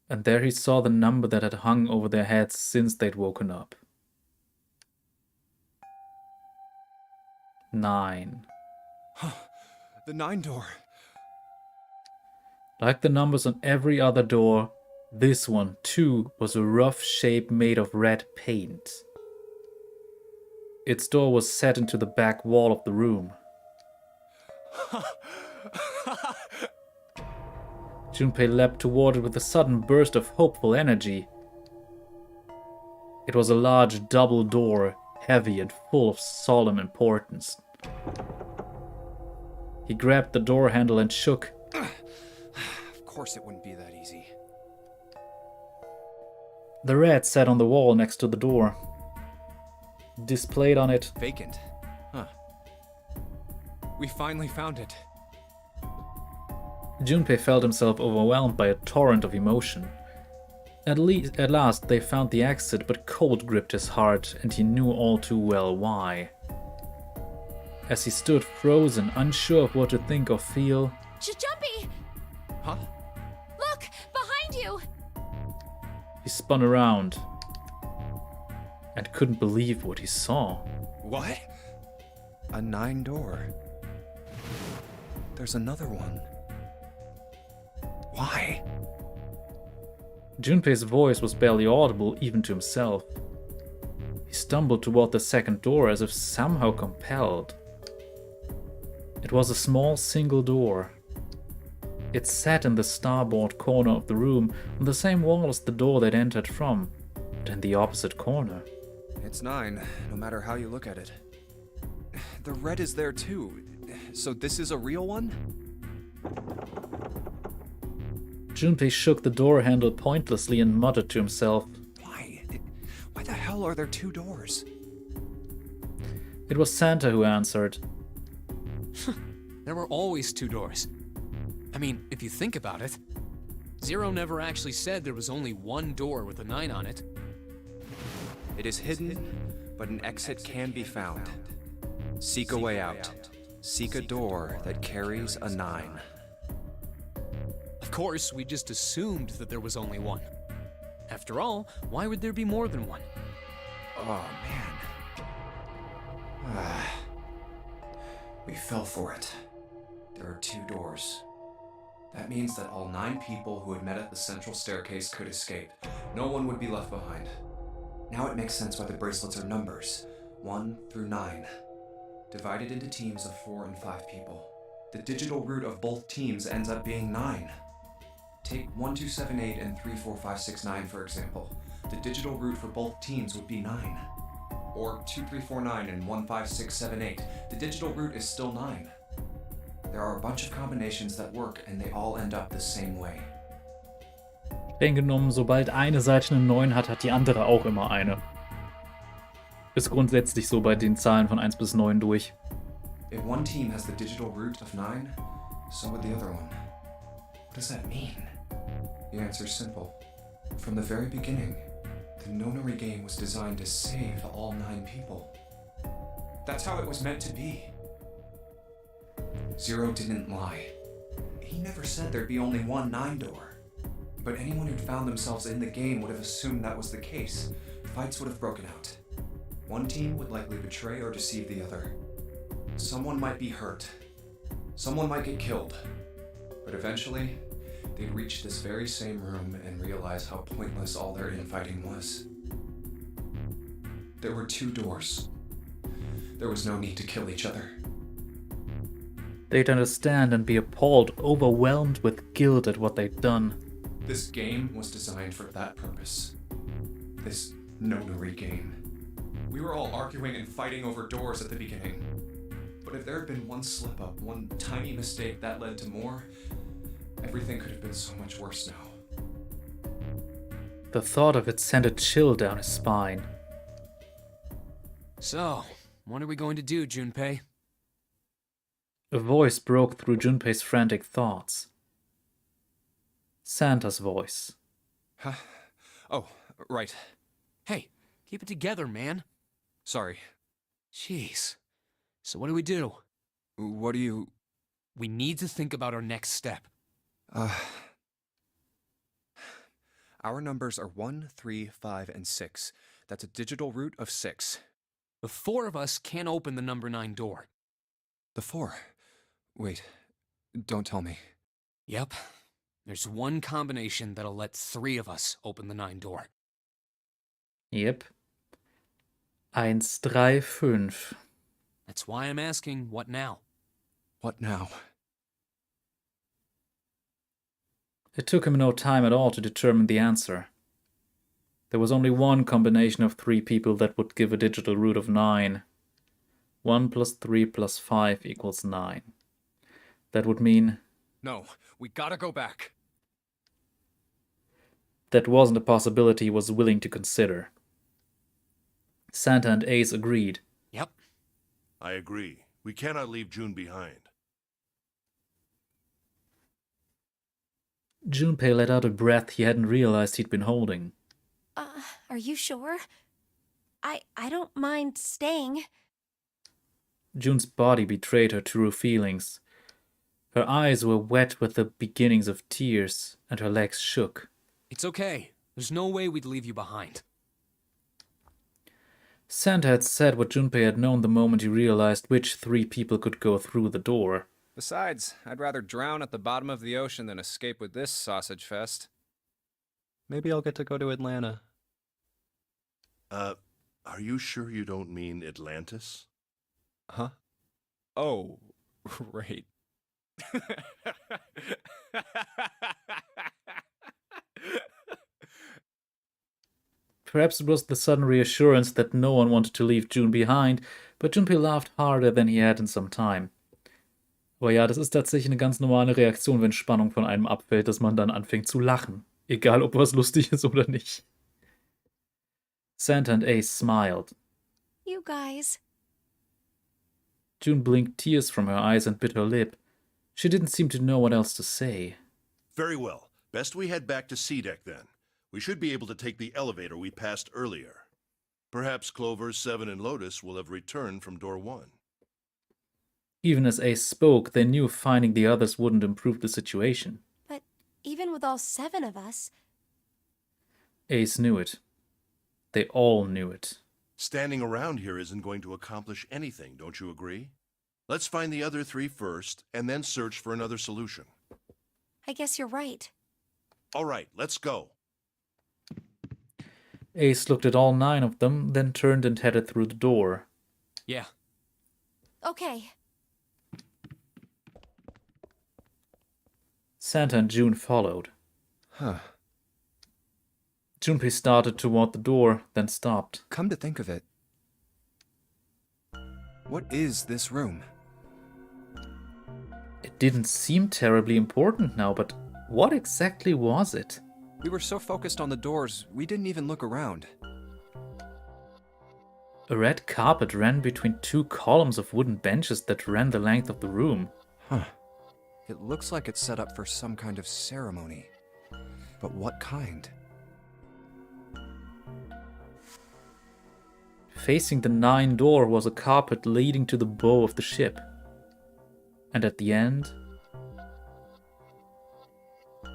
And there he saw the number that had hung over their heads since they'd woken up. 9. The 9 door. Like the numbers on every other door, this one, too, was a rough shape made of red paint. Its door was set into the back wall of the room. Junpei leapt toward it with a sudden burst of hopeful energy. It was a large double door, heavy and full of solemn importance. He grabbed the door handle and shook. Of course it wouldn't be that easy. The rat sat on the wall next to the door. Displayed on it, Vacant. Huh. We finally found it. Junpei felt himself overwhelmed by a torrent of emotion. At last they found the exit, but cold gripped his heart, and he knew all too well why. As he stood frozen, unsure of what to think or feel, Jumpy! Huh? Look! Behind you! he spun around and couldn't believe what he saw. What? A 9 door. There's another one. Why? Junpei's voice was barely audible even to himself. He stumbled toward the second door as if somehow compelled. It was a small single door. It sat in the starboard corner of the room, on the same wall as the door they'd entered from, but in the opposite corner. It's 9, no matter how you look at it. The red is there too. So this is a real one? Junpei shook the door handle pointlessly and muttered to himself. Why the hell are there 2 doors? It was Santa who answered. There were always 2 doors. I mean, if you think about it, Zero never actually said there was only one door with a 9 on it. It is hidden, but an exit can be found. Seek a way out. Seek a door that carries a 9. Of course, we just assumed that there was only one. After all, why would there be more than one? Oh, man. We fell for it. There are 2 doors. That means that all 9 people who had met at the central staircase could escape. No one would be left behind. Now it makes sense why the bracelets are numbers, 1 through 9, divided into teams of 4 and 5 people. The digital root of both teams ends up being 9. Take 1, 2, 7, 8 and 3, 4, 5, 6, 9 for example. The digital root for both teams would be 9. Or 2, 3, 4, 9 and 1, 5, 6, 7, 8. The digital root is still 9. There are a bunch of combinations that work and they all end up the same way. Streng genommen, sobald eine Seite eine 9 hat, hat die andere auch immer eine. Ist grundsätzlich so bei den Zahlen von 1 bis 9 durch. If one team has the digital root of 9, so would the other one. What does that mean? The answer's simple. From the very beginning, the Nonary game was designed to save all 9 people. That's how it was meant to be. Zero didn't lie. He never said there'd be only one 9 door. But anyone who'd found themselves in the game would have assumed that was the case. Fights would have broken out. One team would likely betray or deceive the other. Someone might be hurt. Someone might get killed. But eventually, they'd reach this very same room and realize how pointless all their infighting was. There were 2 doors. There was no need to kill each other. They'd understand and be appalled, overwhelmed with guilt at what they'd done. This game was designed for that purpose. This Nonary game. We were all arguing and fighting over doors at the beginning. But if there had been one slip-up, one tiny mistake that led to more, everything could have been so much worse now. The thought of it sent a chill down his spine. So, what are we going to do, Junpei? A voice broke through Junpei's frantic thoughts. Santa's voice. Huh? Oh, right. Hey, keep it together, man. Sorry. Jeez. So what do we do? What do you... We need to think about our next step. Our numbers are 1, 3, 5, and 6. That's a digital root of 6. The 4 of us can't open the number 9 door. The 4? Wait, don't tell me. Yep. There's one combination that'll let 3 of us open the 9 door. Yep. 1, 3, 5. That's why I'm asking, what now? What now? It took him no time at all to determine the answer. There was only one combination of 3 people that would give a digital root of 9. 1 plus 3 plus 5 equals 9. That would mean... No, we gotta go back. That wasn't a possibility he was willing to consider. Santa and Ace agreed. Yep. I agree. We cannot leave June behind. Junpei let out a breath he hadn't realized he'd been holding. Are you sure? I don't mind staying. June's body betrayed her true feelings. Her eyes were wet with the beginnings of tears, and her legs shook. It's okay. There's no way we'd leave you behind. Santa had said what Junpei had known the moment he realized which 3 people could go through the door. Besides, I'd rather drown at the bottom of the ocean than escape with this sausage fest. Maybe I'll get to go to Atlanta. Are you sure you don't mean Atlantis? Huh? Oh, right. Perhaps it was the sudden reassurance that no one wanted to leave June behind, but Junpei laughed harder than he had in some time. Aber ja, das ist tatsächlich eine ganz normale Reaktion, wenn Spannung von einem abfällt, dass man dann anfängt zu lachen. Egal, ob was lustig ist oder nicht. Santa and Ace smiled. You guys. June blinked tears from her eyes and bit her lip. She didn't seem to know what else to say. Very well. Best we head back to C-Deck then. We should be able to take the elevator we passed earlier. Perhaps Clover, Seven, and Lotus will have returned from door 1. Even as Ace spoke, they knew finding the others wouldn't improve the situation. But even with all 7 of us, Ace knew it. They all knew it. Standing around here isn't going to accomplish anything, don't you agree? Let's find the other 3 first, and then search for another solution. I guess you're right. All right, let's go. Ace looked at all 9 of them, then turned and headed through the door. Yeah. Okay. Santa and June followed. Huh. Junpei started toward the door, then stopped. Come to think of it, what is this room? It didn't seem terribly important now, but what exactly was it? We were so focused on the doors, we didn't even look around. A red carpet ran between 2 columns of wooden benches that ran the length of the room. Huh. It looks like it's set up for some kind of ceremony. But what kind? Facing the 9 door was a carpet leading to the bow of the ship. And at the end...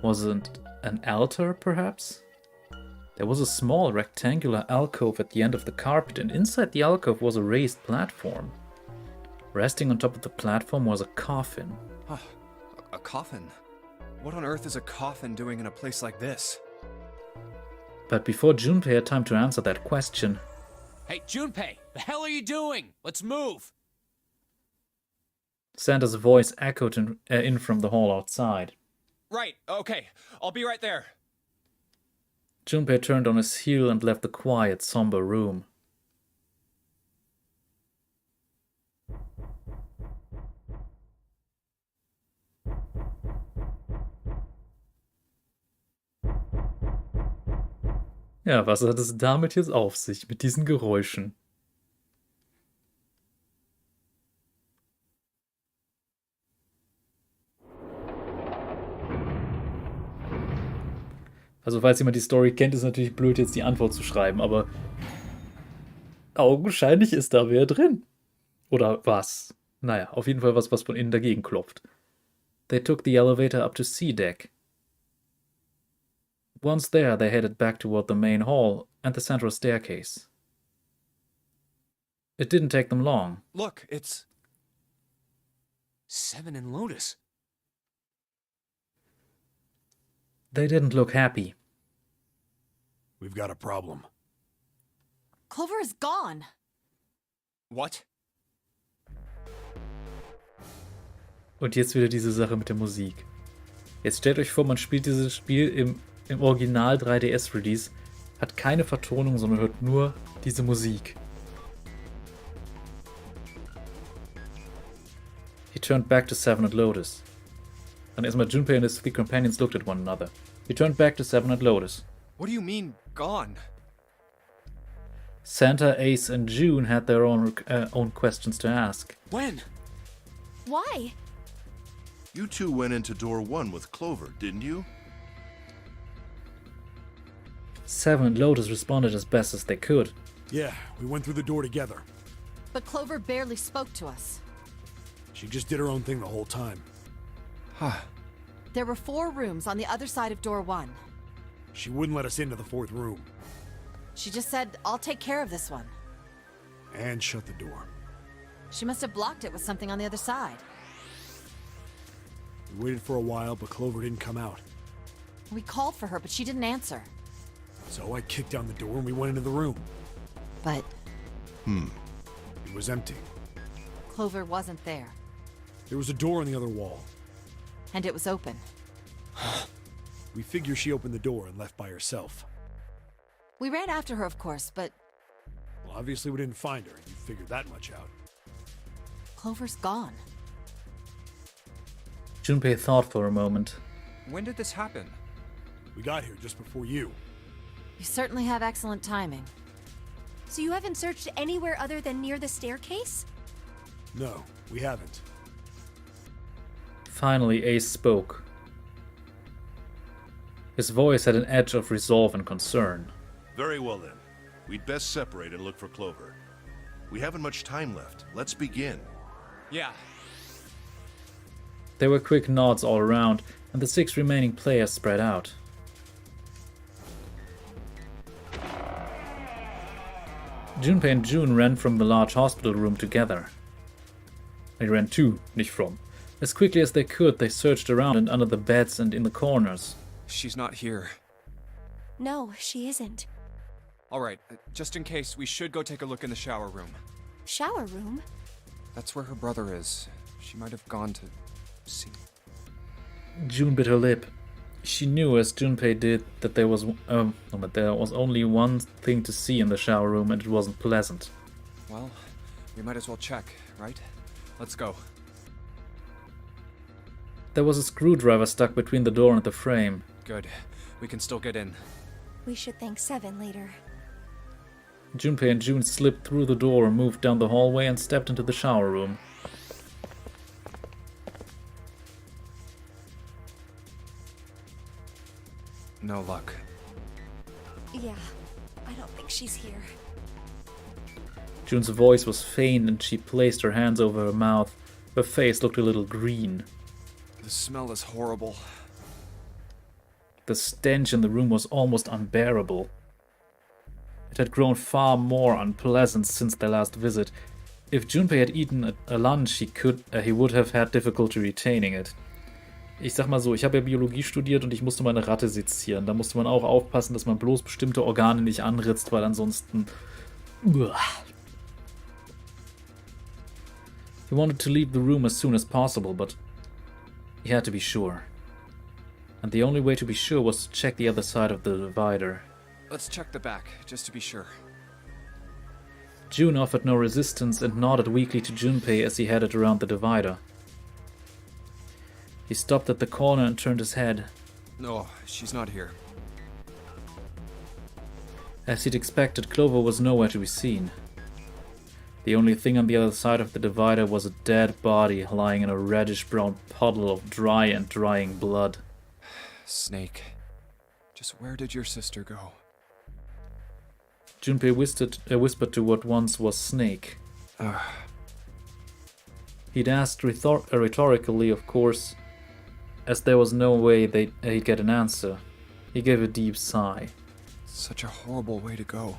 wasn't an altar, perhaps? There was a small rectangular alcove at the end of the carpet, and inside the alcove was a raised platform. Resting on top of the platform was a coffin. Huh. A coffin? What on earth is a coffin doing in a place like this? But before Junpei had time to answer that question... Hey, Junpei, the hell are you doing? Let's move. Santa's voice echoed in from the hall outside. Right, okay. I'll be right there. Junpei turned on his heel and left the quiet, somber room. Ja, was hat es damit jetzt auf sich, mit diesen Geräuschen? Also, falls jemand die Story kennt, ist natürlich blöd, jetzt die Antwort zu schreiben, aber augenscheinlich ist da wer drin. Oder was? Naja, auf jeden Fall was von innen dagegen klopft. They took the elevator up to C-Deck. Once there, they headed back toward the main hall and the central staircase. It didn't take them long. Look, it's... Seven and Lotus. They didn't look happy. We've got a problem. Clover is gone. What? Und jetzt wieder diese Sache mit der Musik. Jetzt stellt euch vor, man spielt dieses Spiel im Original 3DS-Release, hat keine Vertonung, sondern hört nur diese Musik. He turned back to Seven and Lotus. Dann erstmal Junpei and his 3 companions looked at one another. He turned back to Seven and Lotus. What do you mean, gone? Santa, Ace, and June had their own questions to ask. When? Why? You 2 went into door 1 with Clover, didn't you? Seven and Lotus responded as best as they could. Yeah, we went through the door together. But Clover barely spoke to us. She just did her own thing the whole time. Huh. There were 4 rooms on the other side of door 1. She wouldn't let us into the 4th room. She just said, I'll take care of this one. And shut the door. She must have blocked it with something on the other side. We waited for a while, but Clover didn't come out. We called for her, but she didn't answer. So I kicked down the door and we went into the room. But It was empty. Clover wasn't there. There was a door on the other wall. And it was open. We figure she opened the door and left by herself. We ran after her, of course, but Well, obviously we didn't find her. You figured that much out. Clover's gone. Junpei thought for a moment. When did this happen? We got here just before you. You certainly have excellent timing. So you haven't searched anywhere other than near the staircase? No, we haven't. Finally, Ace spoke. His voice had an edge of resolve and concern. Very well then. We'd best separate and look for Clover. We haven't much time left. Let's begin. Yeah. There were quick nods all around, and the 6 remaining players spread out. Junpei and June ran from the large hospital room together. They ran to, nicht from. As quickly as they could, they searched around and under the beds and in the corners. She's not here. No, she isn't. Alright, just in case, we should go take a look in the shower room. Shower room? That's where her brother is. She might have gone to see. June bit her lip. She knew, as Junpei did, that there was only one thing to see in the shower room, and it wasn't pleasant. Well, we might as well check, right? Let's go. There was a screwdriver stuck between the door and the frame. Good. We can still get in. We should thank Seven later. Junpei and June slipped through the door, moved down the hallway, and stepped into the shower room. No luck. Yeah, I don't think she's here. June's voice was faint, and she placed her hands over her mouth. Her face looked a little green. The smell is horrible. The stench in the room was almost unbearable. It had grown far more unpleasant since their last visit. If Junpei had eaten a lunch, he would have had difficulty retaining it. Ich sag mal so, ich habe ja Biologie studiert und ich musste mal eine Ratte sezieren. Da musste man auch aufpassen, dass man bloß bestimmte Organe nicht anritzt, weil ansonsten... Uah. He wanted to leave the room as soon as possible, but he had to be sure. And the only way to be sure was to check the other side of the divider. Let's check the back, just to be sure. June offered no resistance and nodded weakly to Junpei as he headed around the divider. He stopped at the corner and turned his head. No, she's not here. As he'd expected, Clover was nowhere to be seen. The only thing on the other side of the divider was a dead body lying in a reddish-brown puddle of dry and drying blood. Snake. Just where did your sister go? Junpei whispered to what once was Snake. He'd asked rhetorically, of course, as there was no way he'd get an answer. He gave a deep sigh. Such a horrible way to go.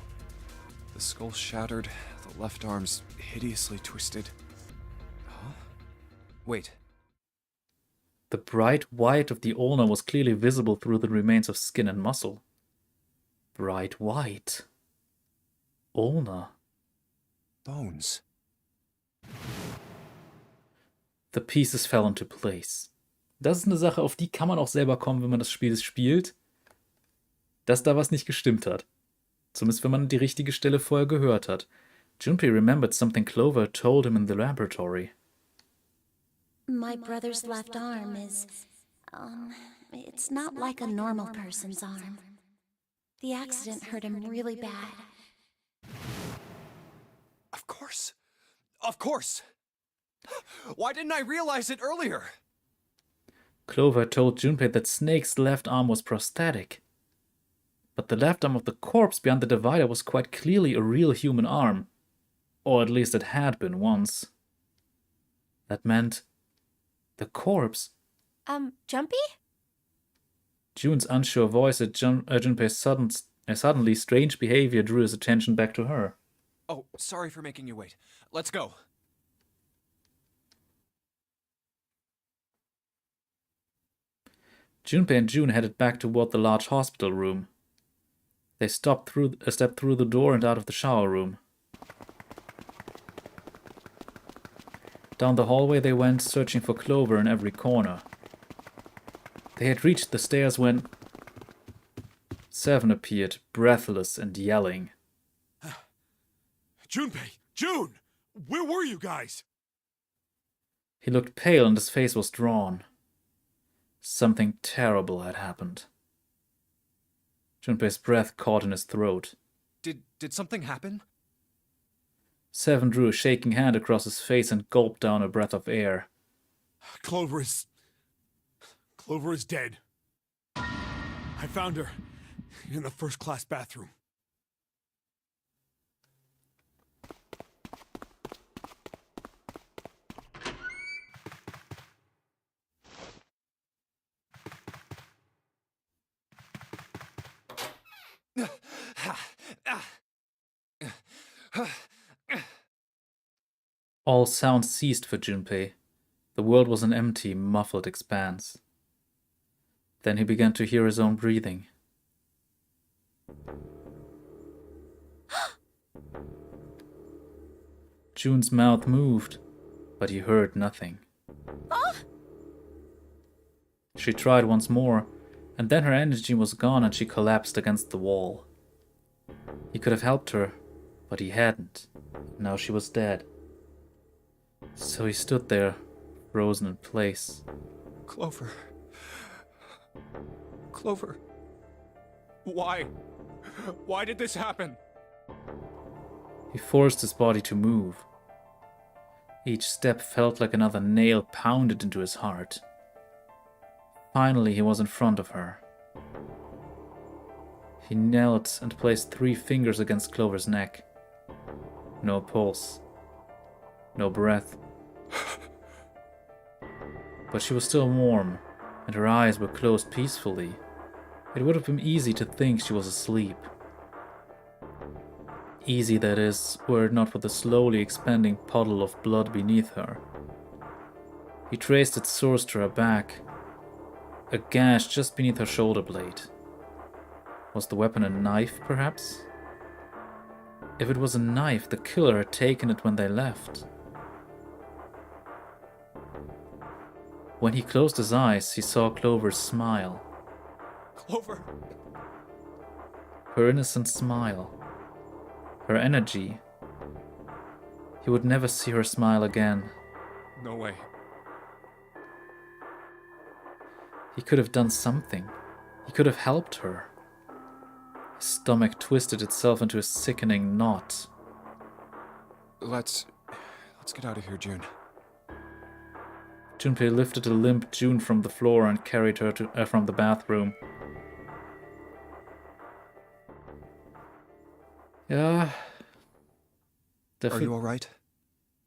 The skull shattered, the left arm's hideously twisted. Huh? Wait. The bright white of the ulna was clearly visible through the remains of skin and muscle. Bright white. Ulna. Bones. The pieces fell into place. Das ist eine Sache, auf die kann man auch selber kommen, wenn man das Spiel spielt, dass da was nicht gestimmt hat. Zumindest wenn man die richtige Stelle vorher gehört hat. Junpei remembered something Clover told him in the laboratory. My brother's left arm is, it's not like a normal person's arm. The accident hurt him really bad. Of course. Of course. Why didn't I realize it earlier? Clover told Junpei that Snake's left arm was prosthetic. But the left arm of the corpse behind the divider was quite clearly a real human arm. Or at least it had been once. That meant... the corpse. Jumpy? June's unsure voice at Junpei's suddenly strange behavior drew his attention back to her. Oh, sorry for making you wait. Let's go. Junpei and June headed back toward the large hospital room. They stepped through the door and out of the shower room. Down the hallway they went, searching for Clover in every corner. They had reached the stairs when Seven appeared, breathless and yelling. Junpei! June! Where were you guys? He looked pale and his face was drawn. Something terrible had happened. Junpei's breath caught in his throat. Did something happen? Seven drew a shaking hand across his face and gulped down a breath of air. Clover is dead. I found her in the first-class bathroom. All sound ceased for Junpei. The world was an empty, muffled expanse. Then he began to hear his own breathing. June's mouth moved, but he heard nothing. She tried once more, and then her energy was gone and she collapsed against the wall. He could have helped her, but he hadn't. Now she was dead. So he stood there, frozen in place. Clover. Clover. Why? Why did this happen? He forced his body to move. Each step felt like another nail pounded into his heart. Finally, he was in front of her. He knelt and placed 3 fingers against Clover's neck. No pulse. No breath. But she was still warm, and her eyes were closed peacefully. It would have been easy to think she was asleep. Easy, that is, were it not for the slowly expanding puddle of blood beneath her. He traced its source to her back, a gash just beneath her shoulder blade. Was the weapon a knife, perhaps? If it was a knife, the killer had taken it when they left. When he closed his eyes, he saw Clover's smile. Clover. Her innocent smile. Her energy. He would never see her smile again. No way. He could have done something. He could have helped her. His stomach twisted itself into a sickening knot. Let's get out of here, June. Junpei lifted a limp June from the floor and carried her from the bathroom. Ja. Are you alright?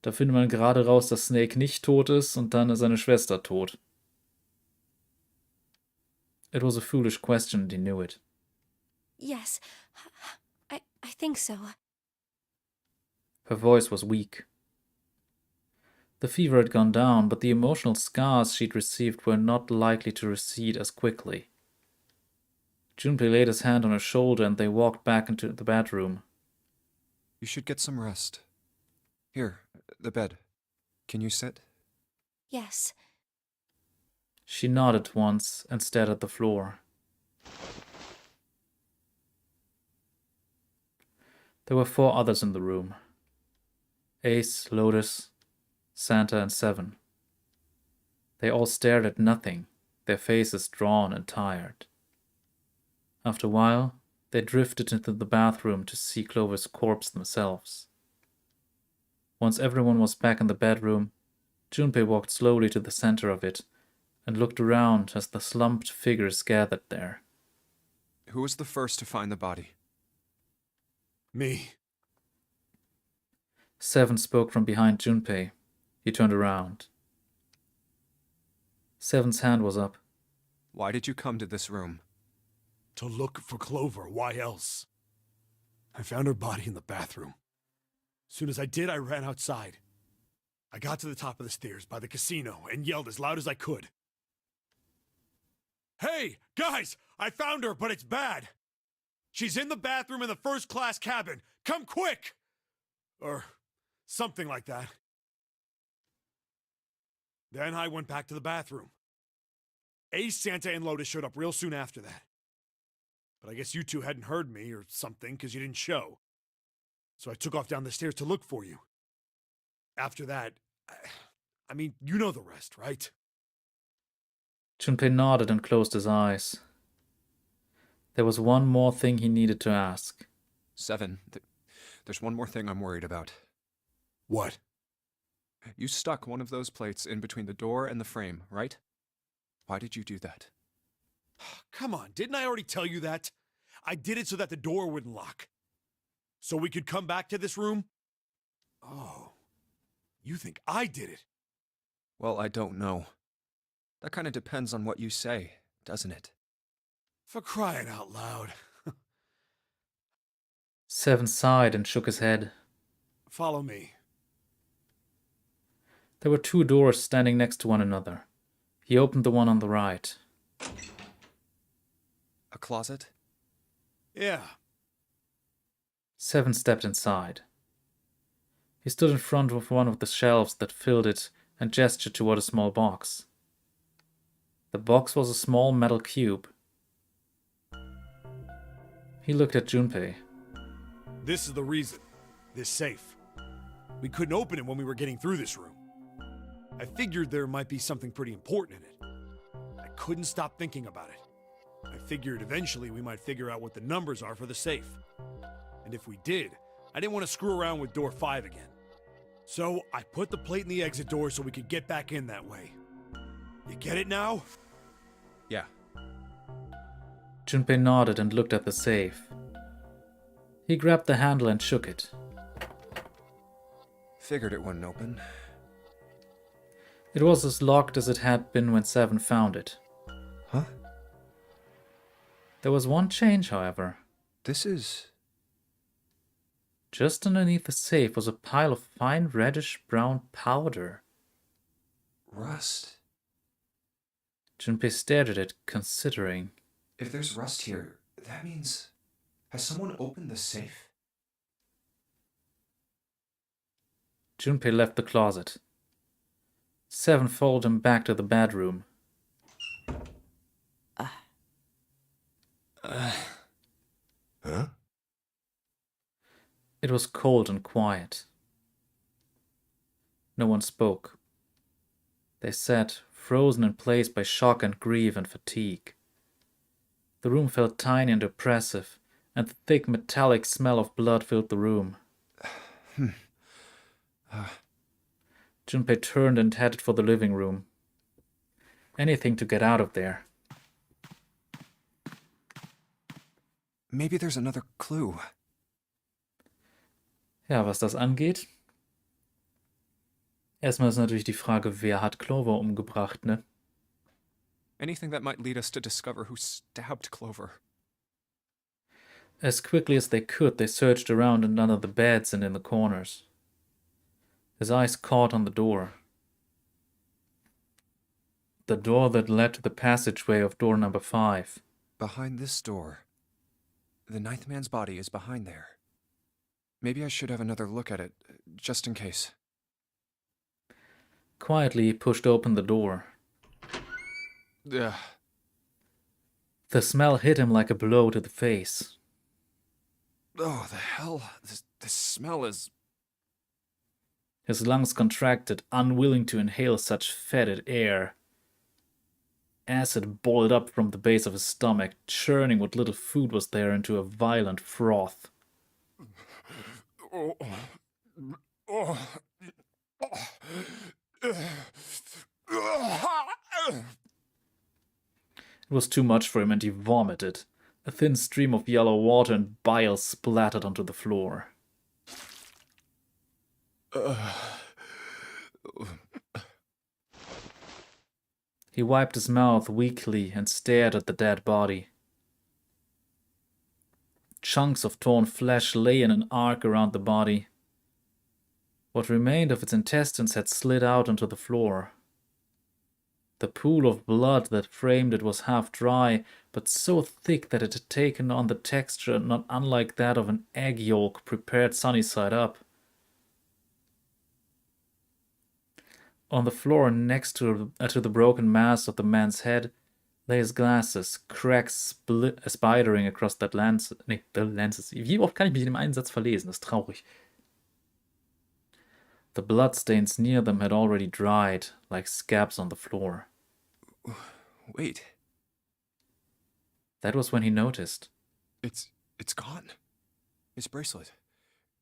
Da findet man gerade raus, dass Snake nicht tot ist und dann ist seine Schwester tot. It was a foolish question and he knew it. Yes, I think so. Her voice was weak. The fever had gone down, but the emotional scars she'd received were not likely to recede as quickly. Junpei laid his hand on her shoulder and they walked back into the bedroom. You should get some rest. Here, the bed. Can you sit? Yes. She nodded once and stared at the floor. There were 4 others in the room. Ace, Lotus, Santa, and Seven. They all stared at nothing, their faces drawn and tired. After a while, they drifted into the bathroom to see Clover's corpse themselves. Once everyone was back in the bedroom, Junpei walked slowly to the center of it and looked around as the slumped figures gathered there. Who was the first to find the body? Me. Seven spoke from behind Junpei. He turned around. Seven's hand was up. Why did you come to this room? To look for Clover. Why else? I found her body in the bathroom. As soon as I did, I ran outside. I got to the top of the stairs by the casino and yelled as loud as I could. Hey, guys! I found her, but it's bad! She's in the bathroom in the first-class cabin! Come quick! Or something like that. Then I went back to the bathroom. Ace, Santa, and Lotus showed up real soon after that. But I guess you two hadn't heard me or something because you didn't show. So I took off down the stairs to look for you. After that, I mean, you know the rest, right? Junpei nodded and closed his eyes. There was one more thing he needed to ask. 7. There's one more thing I'm worried about. What? You stuck one of those plates in between the door and the frame, right? Why did you do that? Come on, didn't I already tell you that? I did it so that the door wouldn't lock. So we could come back to this room? Oh, you think I did it? Well, I don't know. That kind of depends on what you say, doesn't it? For crying out loud. 7 sighed and shook his head. Follow me. There were 2 doors standing next to one another. He opened the one on the right. A closet? Yeah. 7 stepped inside. He stood in front of one of the shelves that filled it and gestured toward a small box. The box was a small metal cube. He looked at Junpei. This is the reason. This safe. We couldn't open it when we were getting through this room. I figured there might be something pretty important in it. I couldn't stop thinking about it. I figured eventually we might figure out what the numbers are for the safe. And if we did, I didn't want to screw around with door 5 again. So I put the plate in the exit door so we could get back in that way. You get it now? Yeah. Junpei nodded and looked at the safe. He grabbed the handle and shook it. Figured it wouldn't open. It was as locked as it had been when 7 found it. Huh? There was one change, however. This is... Just underneath the safe was a pile of fine reddish-brown powder. Rust. Junpei stared at it, considering. If there's rust here, that means... Has someone opened the safe? Junpei left the closet. 7 followed him back to the bedroom. Huh? It was cold and quiet. No one spoke. They sat, frozen in place by shock and grief and fatigue. The room felt tiny and oppressive, and the thick metallic smell of blood filled the room. Junpei turned and headed for the living room. Anything to get out of there. Maybe there's another clue. Ja, was das angeht. Erstmal ist natürlich die Frage, wer hat Clover umgebracht, ne? Anything that might lead us to discover who stabbed Clover. As quickly as they could, they searched around and under the beds and in the corners. His eyes caught on the door. The door that led to the passageway of door number 5. Behind this door. The 9th man's body is behind there. Maybe I should have another look at it, just in case. Quietly, he pushed open the door. Ugh. The smell hit him like a blow to the face. Oh, the hell? This smell is... His lungs contracted, unwilling to inhale such fetid air. Acid boiled up from the base of his stomach, churning what little food was there into a violent froth. Oh. Oh. It was too much for him and he vomited. A thin stream of yellow water and bile splattered onto the floor. He wiped his mouth weakly and stared at the dead body. Chunks of torn flesh lay in an arc around the body. What remained of its intestines had slid out onto the floor. The pool of blood that framed it was half dry, but so thick that it had taken on the texture not unlike that of an egg yolk prepared sunny side up. On the floor next to the broken mass of the man's head lay his glasses, cracks spidering across the lenses. Wie oft kann ich mich in dem einen Satz verlesen? Das ist traurig. The bloodstains near them had already dried, like scabs on the floor. Wait, That was when he noticed. it's gone. His bracelet.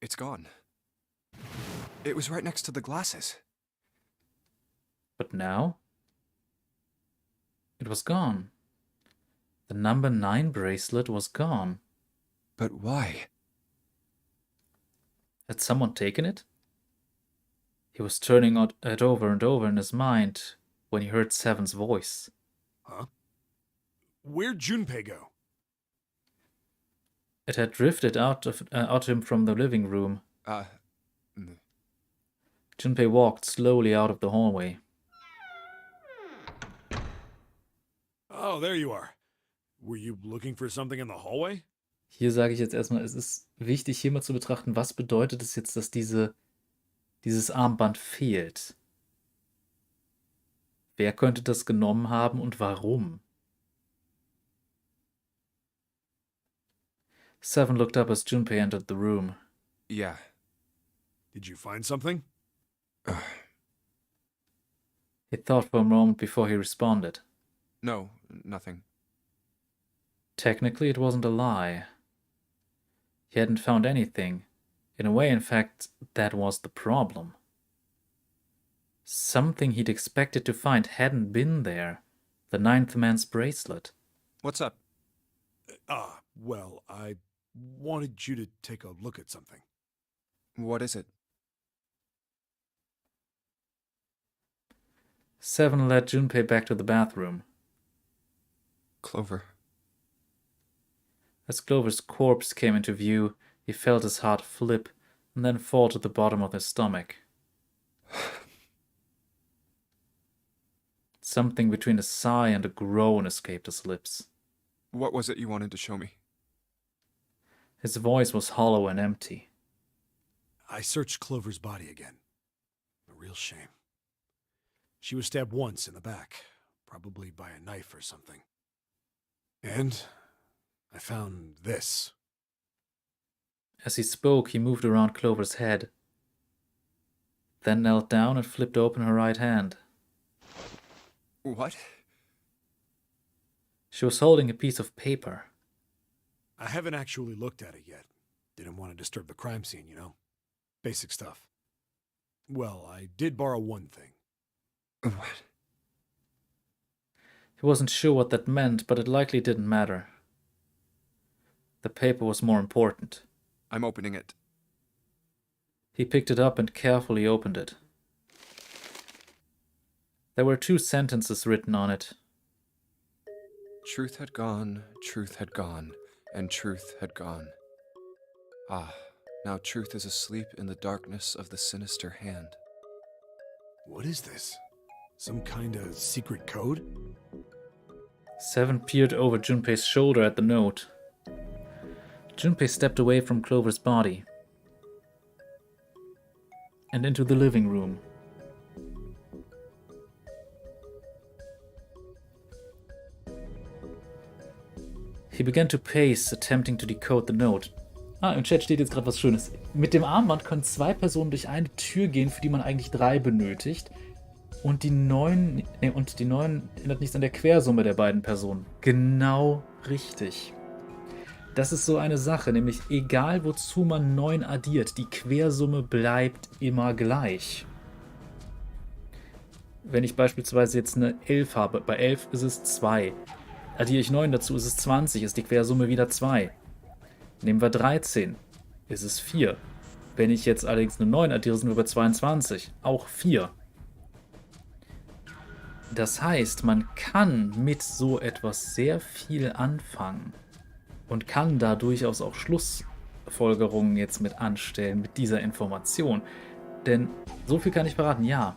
It's gone. It was right next to the glasses. But now it was gone. The number 9 bracelet was gone. But why? Had someone taken it? He was turning it over and over in his mind when he heard Seven's voice. Huh? Where'd Junpei go? It had drifted out to him from the living room. Junpei walked slowly out of the hallway. Oh, there you are. Were you looking for something in the hallway? Hier sage ich jetzt erstmal, es ist wichtig, hier mal zu betrachten, was bedeutet es jetzt, dass dieses Armband fehlt. Wer könnte das genommen haben und warum? Seven looked up as Junpei entered the room. Yeah. Did you find something? He thought for a moment before he responded. No, nothing. Technically, it wasn't a lie. He hadn't found anything. In a way, in fact, that was the problem. Something he'd expected to find hadn't been there. The 9th man's bracelet. What's up? Well, I wanted you to take a look at something. What is it? Seven led Junpei back to the bathroom. Clover. As Clover's corpse came into view, he felt his heart flip and then fall to the bottom of his stomach. Something between a sigh and a groan escaped his lips. What was it you wanted to show me? His voice was hollow and empty. I searched Clover's body again. A real shame. She was stabbed once in the back, probably by a knife or something. And I found this. As he spoke, he moved around Clover's head, then knelt down and flipped open her right hand. What? She was holding a piece of paper. I haven't actually looked at it yet. Didn't want to disturb the crime scene, you know? Basic stuff. Well, I did borrow one thing. What? He wasn't sure what that meant, but it likely didn't matter. The paper was more important. I'm opening it. He picked it up and carefully opened it. There were 2 sentences written on it. Truth had gone, and truth had gone. Ah, now truth is asleep in the darkness of the sinister hand. What is this? Some kind of secret code? Seven peered over Junpei's shoulder at the note. Junpei stepped away from Clover's body and into the living room. He began to pace, attempting to decode the note. Im Chat steht jetzt gerade was Schönes. Mit dem Armband können 2 Personen durch eine Tür gehen, für die man eigentlich 3 benötigt. Und die 9 ändert nichts an der Quersumme der beiden Personen. Genau richtig. Das ist so eine Sache, nämlich egal wozu man 9 addiert, die Quersumme bleibt immer gleich. Wenn ich beispielsweise jetzt eine 11 habe, bei 11 ist es 2. Addiere ich 9 dazu, ist es 20, ist die Quersumme wieder 2. Nehmen wir 13, ist es 4. Wenn ich jetzt allerdings eine 9 addiere, sind wir bei 22, auch 4. Das heißt, man kann mit so etwas sehr viel anfangen und kann da durchaus auch Schlussfolgerungen jetzt mit anstellen, mit dieser Information. Denn so viel kann ich verraten, ja.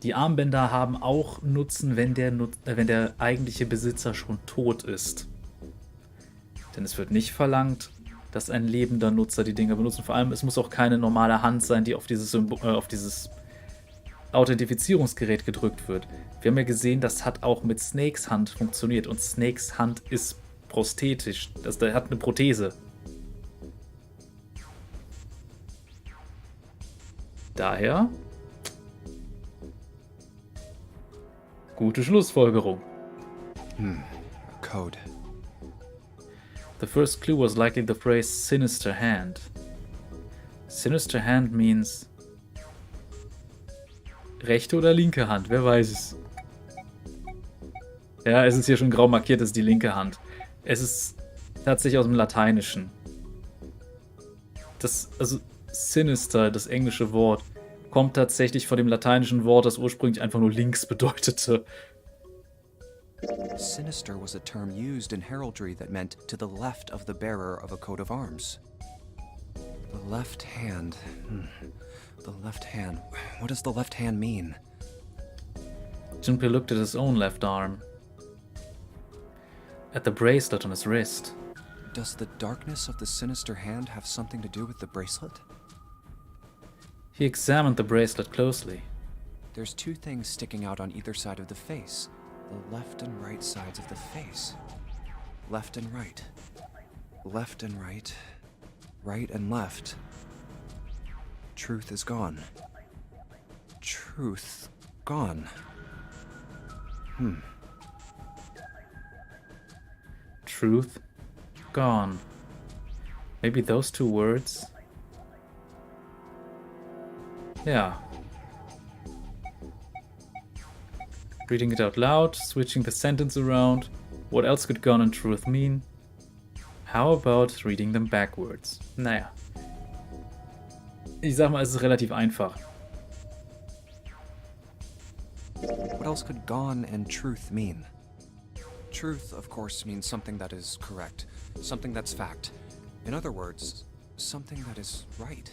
Die Armbänder haben auch Nutzen, wenn der eigentliche Besitzer schon tot ist. Denn es wird nicht verlangt, dass ein lebender Nutzer die Dinger benutzt. Vor allem, es muss auch keine normale Hand sein, die auf dieses Authentifizierungsgerät gedrückt wird. Wir haben ja gesehen, das hat auch mit Snakes Hand funktioniert. Und Snakes Hand ist prosthetisch. Der hat eine Prothese. Daher gute Schlussfolgerung. A code. The first clue was likely the phrase sinister hand. Sinister hand means rechte oder linke Hand, wer weiß es. Ja, es ist hier schon grau markiert, das ist die linke Hand. Es ist tatsächlich aus dem Lateinischen. Also sinister, das englische Wort, kommt tatsächlich von dem lateinischen Wort, das ursprünglich einfach nur links bedeutete. Sinister was a term used in heraldry that meant to the left of the bearer of a coat of arms. The left hand. The left hand. What does the left hand mean? Junpei looked at his own left arm. At the bracelet on his wrist. Does the darkness of the sinister hand have something to do with the bracelet? He examined the bracelet closely. There's two things sticking out on either side of the face. The left and right sides of the face. Left and right. Left and right. Right and left. Truth is gone. Truth gone. Truth gone. Maybe those two words? Yeah. Reading it out loud, switching the sentence around. What else could gone and truth mean? How about reading them backwards? Naja. Ich sag mal, es ist relativ einfach. What else could gone and truth mean? Truth, of course, means something that is correct, something that's fact. In other words, something that is right.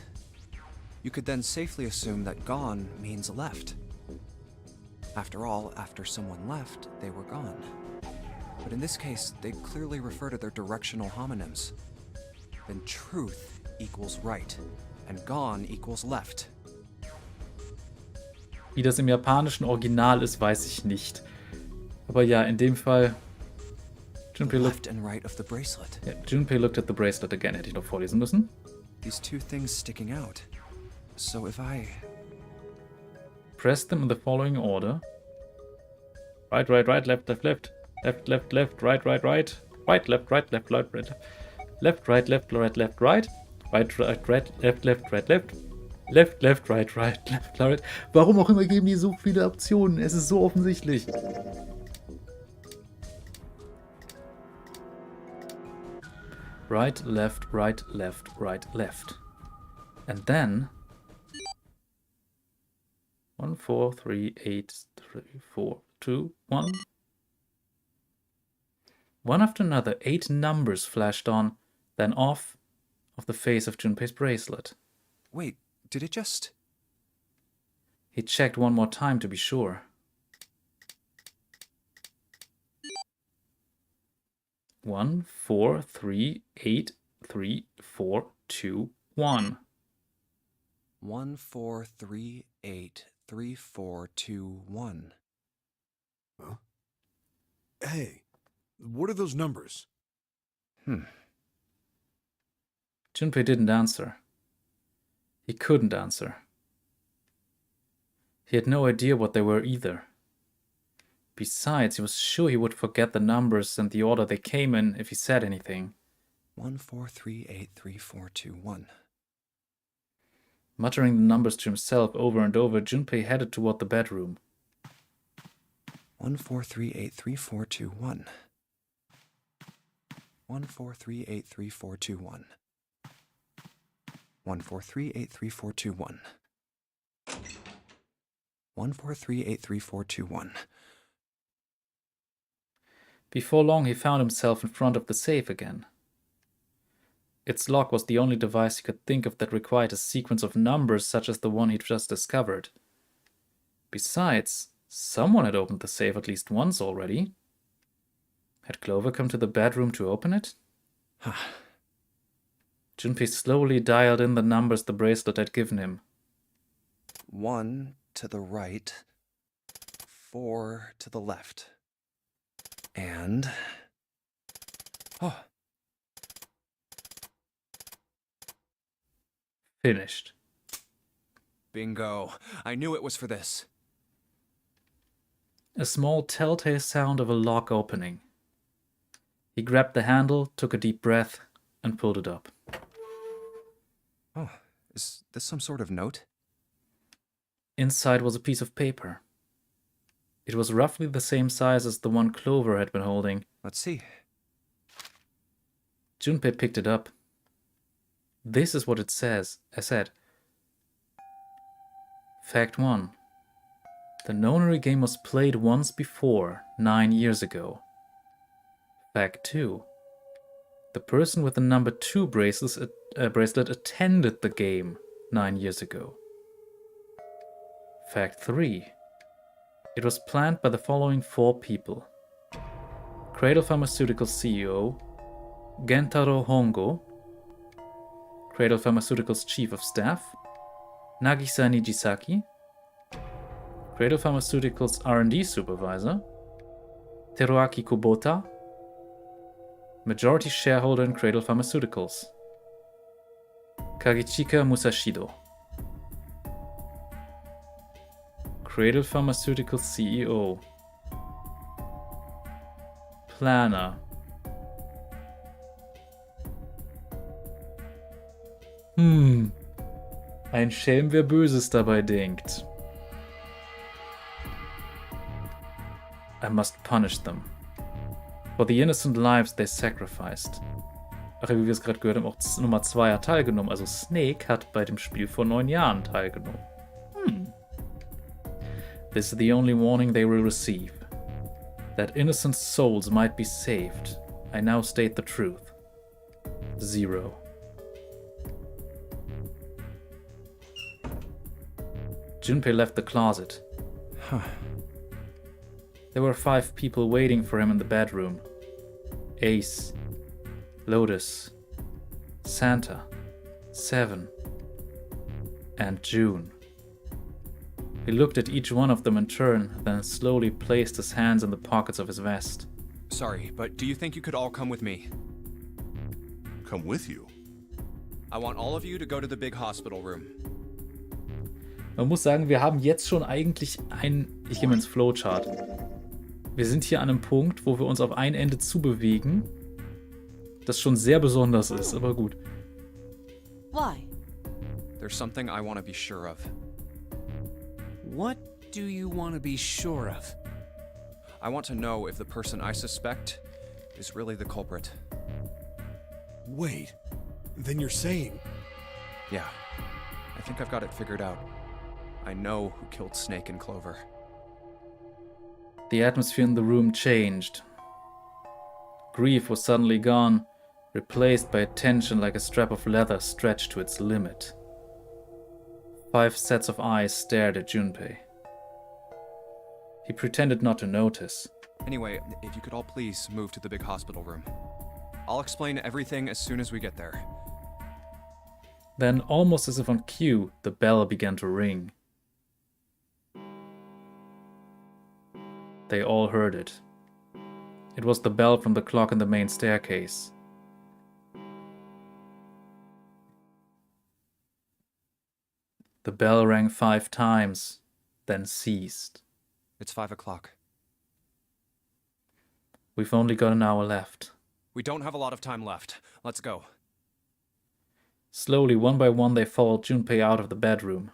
You could then safely assume that gone means left. After all, after someone left, they were gone. But in this case, they clearly refer to their directional homonyms. Then truth equals right, and gone equals left. Wie das im japanischen Original ist, weiß ich nicht. Aber ja, in dem Fall... Junpei Left and right of the bracelet. Ja, Junpei looked at the bracelet again. Hätte ich noch vorlesen müssen. These two things sticking out. So if I... Press them in the following order. Right, right, right, left, left, left. Left, left, left, right, right, right. Right, left, right, left, right, right. Left, right, left, right, left, right. Right, right, right, left, left, right, left. Left, left, right, right, left, right. Warum auch immer geben die so viele Optionen? Es ist so offensichtlich. Right, left, right, left, right, left. And then 1, 4, 3, 8, 3, 4, 2, 1. One after another, 8 numbers flashed on, then off of the face of Junpei's bracelet. Wait, did it just... He checked one more time to be sure. 1, 4, 3, 8, 3, 4, 2, 1. 1, 4, 3, 8, 3, 4, 2, 1. Huh? Hey, what are those numbers? Junpei didn't answer. He couldn't answer. He had no idea what they were either. Besides, he was sure he would forget the numbers and the order they came in if he said anything. 1, 4, 3, 8, 3, 4, 2, 1. Muttering the numbers to himself over and over, Junpei headed toward the bedroom. 1, 4, 3, 8, 3, 4, 2, 1. 1, 4, 3, 8, 3, 4, 2, 1. 1, 4, 3, 8, 3, 4, 2, 1. 1, 4, 3, 8, 3, 4, 2, 1. Before long, he found himself in front of the safe again. Its lock was the only device he could think of that required a sequence of numbers such as the one he'd just discovered. Besides, someone had opened the safe at least once already. Had Clover come to the bedroom to open it? Junpei slowly dialed in the numbers the bracelet had given him. 1 to the right, 4 to the left. And... Oh, Finished. bingo. I knew it was for this. A small telltale sound of a lock opening. He grabbed the handle, took a deep breath, and pulled it up. Oh, is this some sort of note? Inside was a piece of paper. It was roughly the same size as the one Clover had been holding. Let's see. Junpei picked it up. This is what it says. I said. Fact 1. The Nonary game was played once before, 9 years ago. Fact 2. The person with the number 2 bracelet attended the game 9 years ago. Fact 3. It was planned by the following 4 people. Cradle Pharmaceuticals CEO, Gentaro Hongo, Cradle Pharmaceuticals Chief of Staff, Nagisa Nijisaki, Cradle Pharmaceuticals R&D Supervisor, Teruaki Kubota, Majority Shareholder in Cradle Pharmaceuticals, Kagichika Musashido. Cradle Pharmaceuticals CEO. Planner. Ein Schelm, wer Böses dabei denkt. I must punish them. For the innocent lives they sacrificed. Ach, wie wir es gerade gehört haben, auch Nummer 2 hat teilgenommen. Also Snake hat bei dem Spiel vor 9 Jahren teilgenommen. This is the only warning they will receive. That innocent souls might be saved. I now state the truth. 0. Junpei left the closet. There were 5 people waiting for him in the bedroom. Ace, Lotus, Santa, 7, and June. He looked at each one of them in turn, then slowly placed his hands in the pockets of his vest. Sorry, but do you think you could all come with me? Come with you. I want all of you to go to the big hospital room. Man muss sagen, wir haben jetzt schon eigentlich ich gehe mal ins Flowchart. Wir sind hier an einem Punkt, wo wir uns auf ein Ende zubewegen, das schon sehr besonders ist, aber gut. Why? There's something I want to be sure of. What do you want to be sure of? I want to know if the person I suspect is really the culprit. Wait, then you're saying... Yeah, I think I've got it figured out. I know who killed Snake and Clover. The atmosphere in the room changed. Grief was suddenly gone, replaced by tension like a strap of leather stretched to its limit. 5 sets of eyes stared at Junpei. He pretended not to notice. Anyway, if you could all please move to the big hospital room. I'll explain everything as soon as we get there. Then, almost as if on cue, the bell began to ring. They all heard it. It was the bell from the clock in the main staircase. The bell rang 5 times, then ceased. It's 5 o'clock. We've only got an hour left. We don't have a lot of time left. Let's go. Slowly, one by one, they followed Junpei out of the bedroom.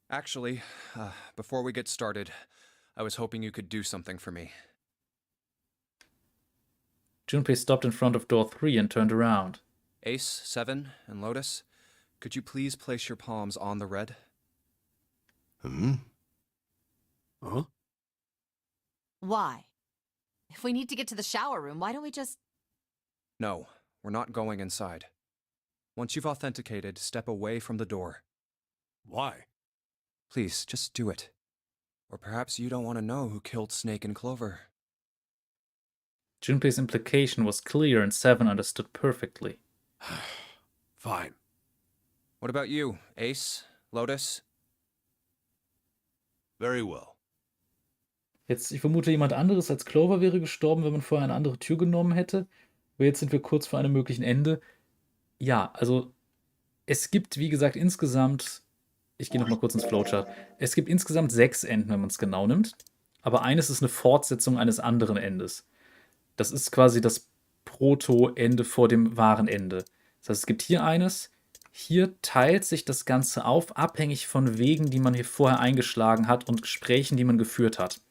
Actually, before we get started, I was hoping you could do something for me. Junpei stopped in front of door 3 and turned around. Ace, 7, and Lotus, could you please place your palms on the red? Huh? Why? If we need to get to the shower room, why don't we just... No, we're not going inside. Once you've authenticated, step away from the door. Why? Please, just do it. Or perhaps you don't want to know who killed Snake and Clover. Junpei's implication was clear and 7 understood perfectly. Fine. What about you, Ace, Lotus? Very well. Jetzt, ich vermute, jemand anderes als Clover wäre gestorben, wenn man vorher eine andere Tür genommen hätte. Aber jetzt sind wir kurz vor einem möglichen Ende. Ja, also Es gibt, wie gesagt, insgesamt, ich gehe noch mal kurz ins Flowchart. Es gibt insgesamt 6 Enden, wenn man es genau nimmt. Aber eines ist eine Fortsetzung eines anderen Endes. Das ist quasi das Proto-Ende vor dem wahren Ende. Das heißt, es gibt hier eines. Hier teilt sich das Ganze auf, abhängig von Wegen, die man hier vorher eingeschlagen hat und Gesprächen, die man geführt hat.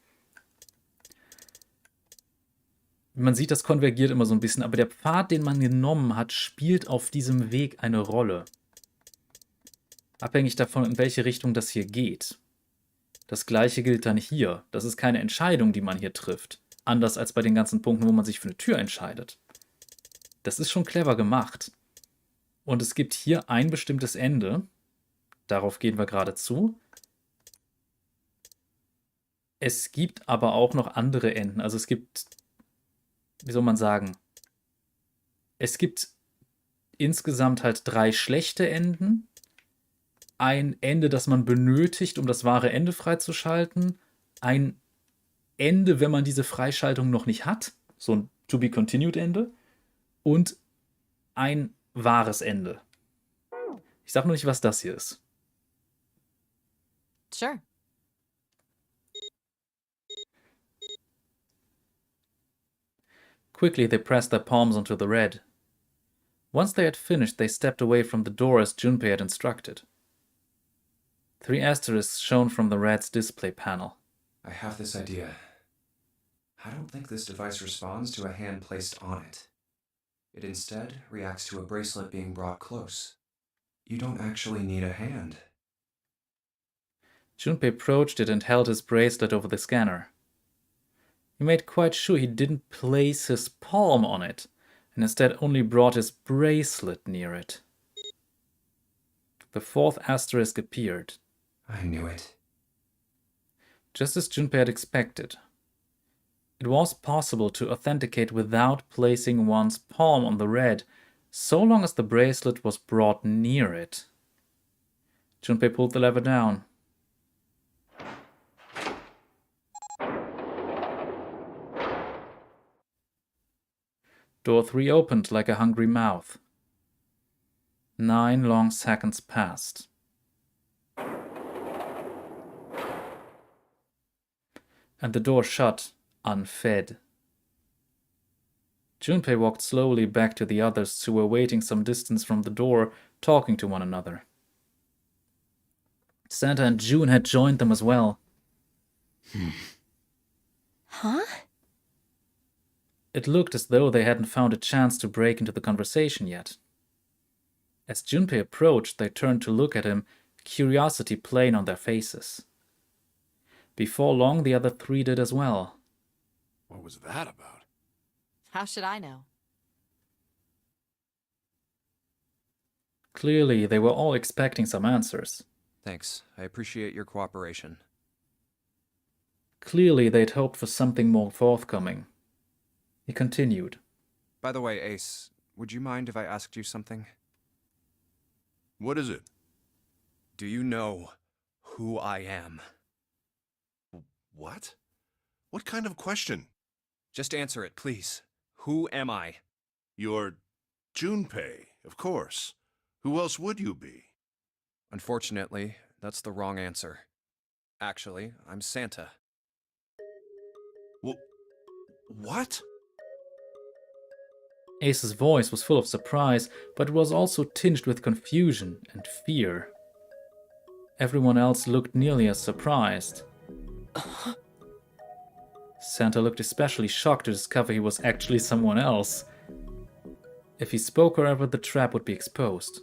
Man sieht, das konvergiert immer so ein bisschen, aber der Pfad, den man genommen hat, spielt auf diesem Weg eine Rolle. Abhängig davon, in welche Richtung das hier geht. Das gleiche gilt dann hier. Das ist keine Entscheidung, die man hier trifft. Anders als bei den ganzen Punkten, wo man sich für eine Tür entscheidet. Das ist schon clever gemacht. Und es gibt hier ein bestimmtes Ende. Darauf gehen wir gerade zu. Es gibt aber auch noch andere Enden. Also es gibt, wie soll man sagen, es gibt insgesamt halt 3 schlechte Enden. Ein Ende, das man benötigt, um das wahre Ende freizuschalten. Ein Ende, wenn man diese Freischaltung noch nicht hat. So ein To-be-continued-Ende. Und ein wahres Ende. Ich sag nur nicht, was das hier ist. Sure. Quickly they pressed their palms onto the red. Once they had finished, they stepped away from the door as Junpei had instructed. 3 asterisks shone from the red's display panel. I have this idea. I don't think this device responds to a hand placed on it. It instead reacts to a bracelet being brought close. You don't actually need a hand. Junpei approached it and held his bracelet over the scanner. He made quite sure he didn't place his palm on it, and instead only brought his bracelet near it. The 4th asterisk appeared. I knew it. Just as Junpei had expected. It was possible to authenticate without placing one's palm on the red, so long as the bracelet was brought near it. Junpei pulled the lever down. Door 3 opened like a hungry mouth. 9 long seconds passed. And the door shut, unfed. Junpei walked slowly back to the others who were waiting some distance from the door, talking to one another. Santa and June had joined them as well. Huh? It looked as though they hadn't found a chance to break into the conversation yet. As Junpei approached, they turned to look at him, curiosity plain on their faces. Before long, the other 3 did as well. What was that about? How should I know? Clearly, they were all expecting some answers. Thanks. I appreciate your cooperation. Clearly, they'd hoped for something more forthcoming. He continued. By the way, Ace, would you mind if I asked you something? What is it? Do you know who I am? What? What kind of question? Just answer it, please. Who am I? You're Junpei, of course. Who else would you be? Unfortunately, that's the wrong answer. Actually, I'm Santa. What? Ace's voice was full of surprise, but it was also tinged with confusion and fear. Everyone else looked nearly as surprised. Santa looked especially shocked to discover he was actually someone else. If he spoke, however, the trap would be exposed.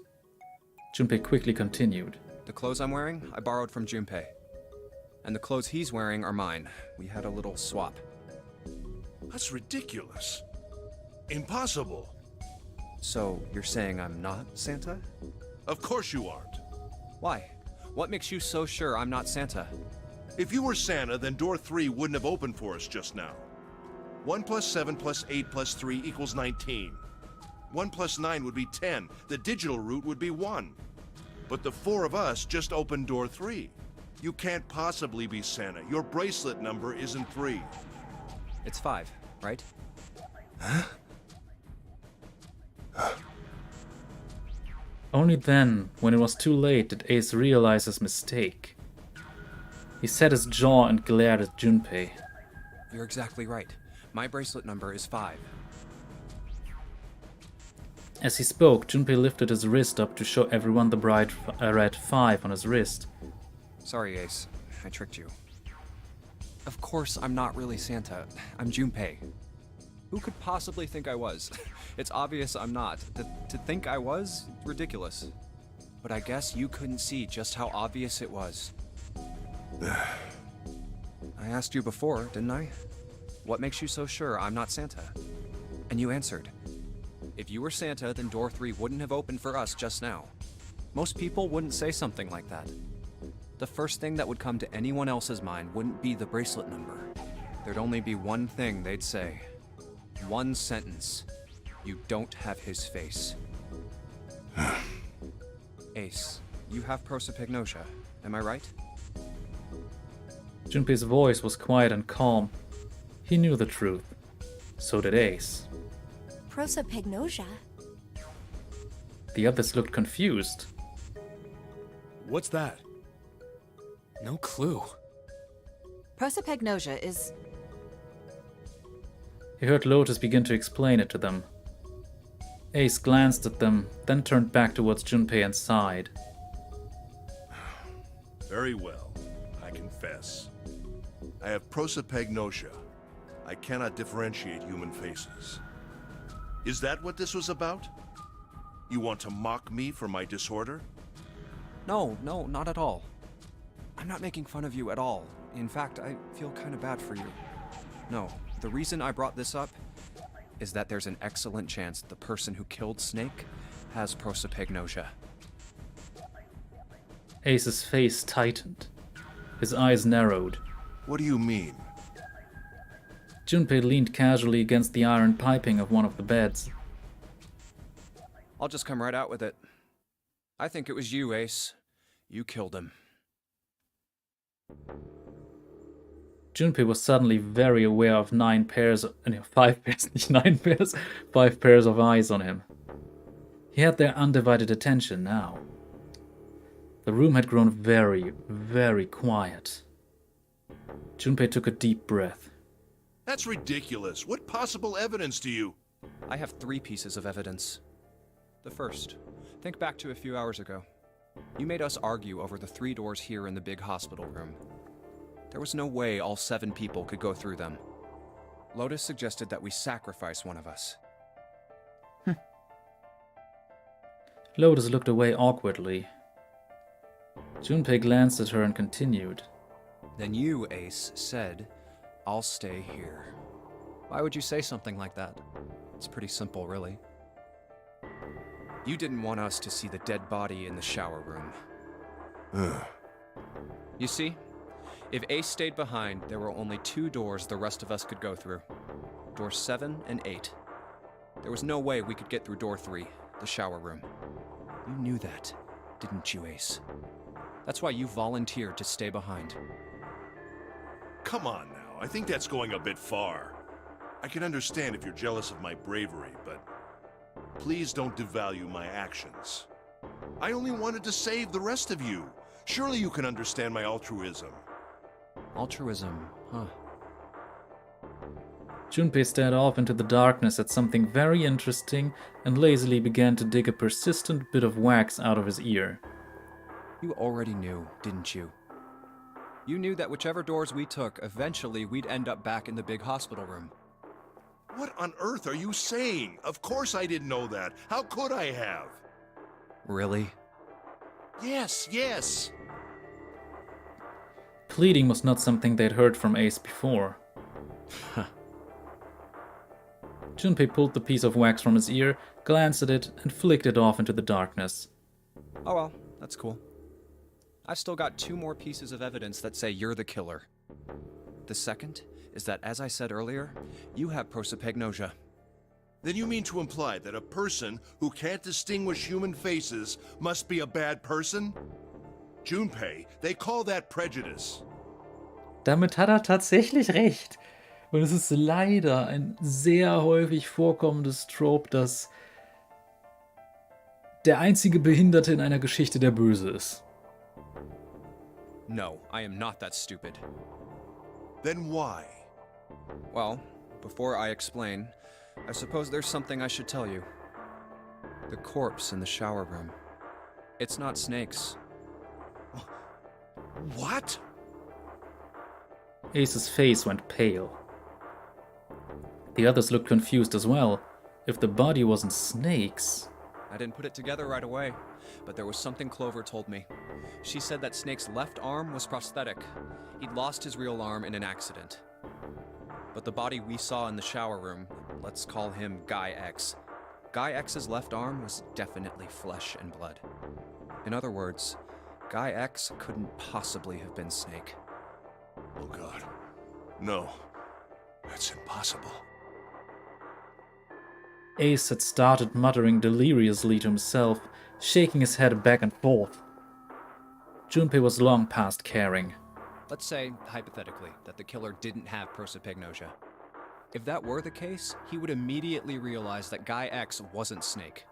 Junpei quickly continued. The clothes I'm wearing, I borrowed from Junpei. And the clothes he's wearing are mine. We had a little swap. That's ridiculous. Impossible. So, you're saying I'm not Santa? Of course you aren't. Why? What makes you so sure I'm not Santa? If you were Santa, then door 3 wouldn't have opened for us just now. 1 plus 7 plus 8 plus 3 equals 19. 1 plus 9 would be 10. The digital route would be 1. But the 4 of us just opened door 3. You can't possibly be Santa. Your bracelet number isn't 3. It's 5, right? Only then, when it was too late, did Ace realize his mistake. He set his jaw and glared at Junpei. You're exactly right. My bracelet number is 5. As he spoke, Junpei lifted his wrist up to show everyone the bright red 5 on his wrist. Sorry, Ace. I tricked you. Of course, I'm not really Santa. I'm Junpei. Who could possibly think I was? It's obvious I'm not. To think I was? Ridiculous. But I guess you couldn't see just how obvious it was. I asked you before, didn't I? What makes you so sure I'm not Santa? And you answered. If you were Santa, then door 3 wouldn't have opened for us just now. Most people wouldn't say something like that. The first thing that would come to anyone else's mind wouldn't be the bracelet number. There'd only be one thing they'd say. One sentence. You don't have his face. Ace, you have prosopagnosia, am I right? Junpei's voice was quiet and calm. He knew the truth. So did Ace. Prosopagnosia? The others looked confused. What's that? No clue. Prosopagnosia is... He heard Lotus begin to explain it to them. Ace glanced at them, then turned back towards Junpei and sighed. Very well, I confess. I have prosopagnosia. I cannot differentiate human faces. Is that what this was about? You want to mock me for my disorder? No, not at all. I'm not making fun of you at all. In fact, I feel kind of bad for you. No, the reason I brought this up is that there's an excellent chance the person who killed Snake has prosopagnosia. Ace's face tightened. His eyes narrowed. What do you mean? Junpei leaned casually against the iron piping of one of the beds. I'll just come right out with it. I think it was you, Ace. You killed him. Junpei was suddenly very aware of 5 pairs of eyes on him. He had their undivided attention now. The room had grown very, very quiet. Junpei took a deep breath. That's ridiculous. What possible evidence do you... I have 3 pieces of evidence. The first, think back to a few hours ago. You made us argue over the 3 doors here in the big hospital room. There was no way all 7 people could go through them. Lotus suggested that we sacrifice one of us. Lotus looked away awkwardly. Junpei glanced at her and continued. Then you, Ace, said, I'll stay here. Why would you say something like that? It's pretty simple, really. You didn't want us to see the dead body in the shower room. You see, if Ace stayed behind, there were only 2 doors the rest of us could go through. Doors 7 and 8. There was no way we could get through door 3, the shower room. You knew that, didn't you, Ace? That's why you volunteered to stay behind. Come on now, I think that's going a bit far. I can understand if you're jealous of my bravery, but please don't devalue my actions. I only wanted to save the rest of you. Surely you can understand my altruism. Altruism, huh? Junpei stared off into the darkness at something very interesting and lazily began to dig a persistent bit of wax out of his ear. You already knew, didn't you? You knew that whichever doors we took, eventually we'd end up back in the big hospital room. What on earth are you saying? Of course I didn't know that. How could I have? Really? Yes. Pleading was not something they'd heard from Ace before. Junpei pulled the piece of wax from his ear, glanced at it, and flicked it off into the darkness. Oh well, that's cool. I've still got 2 more pieces of evidence that say you're the killer. The second is that, as I said earlier, you have prosopagnosia. Then you mean to imply that a person who can't distinguish human faces must be a bad person? Junpei, they call that prejudice. Damit hat er tatsächlich recht. Und es ist leider ein sehr häufig vorkommendes Trope, dass der einzige Behinderte in einer Geschichte, der böse ist. No, I am not that stupid. Then why? Well, before I explain, I suppose there's something I should tell you. The corpse in the shower room. It's not Snake's. What? Ace's face went pale. The others looked confused as well. If the body wasn't Snake's... I didn't put it together right away, but there was something Clover told me. She said that Snake's left arm was prosthetic. He'd lost his real arm in an accident. But the body we saw in the shower room, let's call him Guy X. Guy X's left arm was definitely flesh and blood. In other words, Guy X couldn't possibly have been Snake. Oh God. No. That's impossible. Ace had started muttering deliriously to himself, shaking his head back and forth. Junpei was long past caring. Let's say, hypothetically, that the killer didn't have prosopagnosia. If that were the case, he would immediately realize that Guy X wasn't Snake.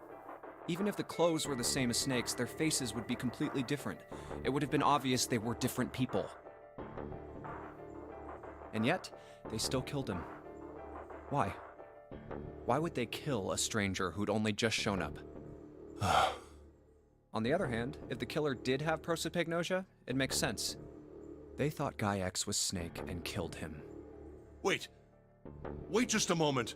Even if the clothes were the same as Snake's, their faces would be completely different. It would have been obvious they were different people. And yet, they still killed him. Why? Why would they kill a stranger who'd only just shown up? On the other hand, if the killer did have prosopagnosia, it makes sense. They thought Guy X was Snake and killed him. Wait. Wait just a moment.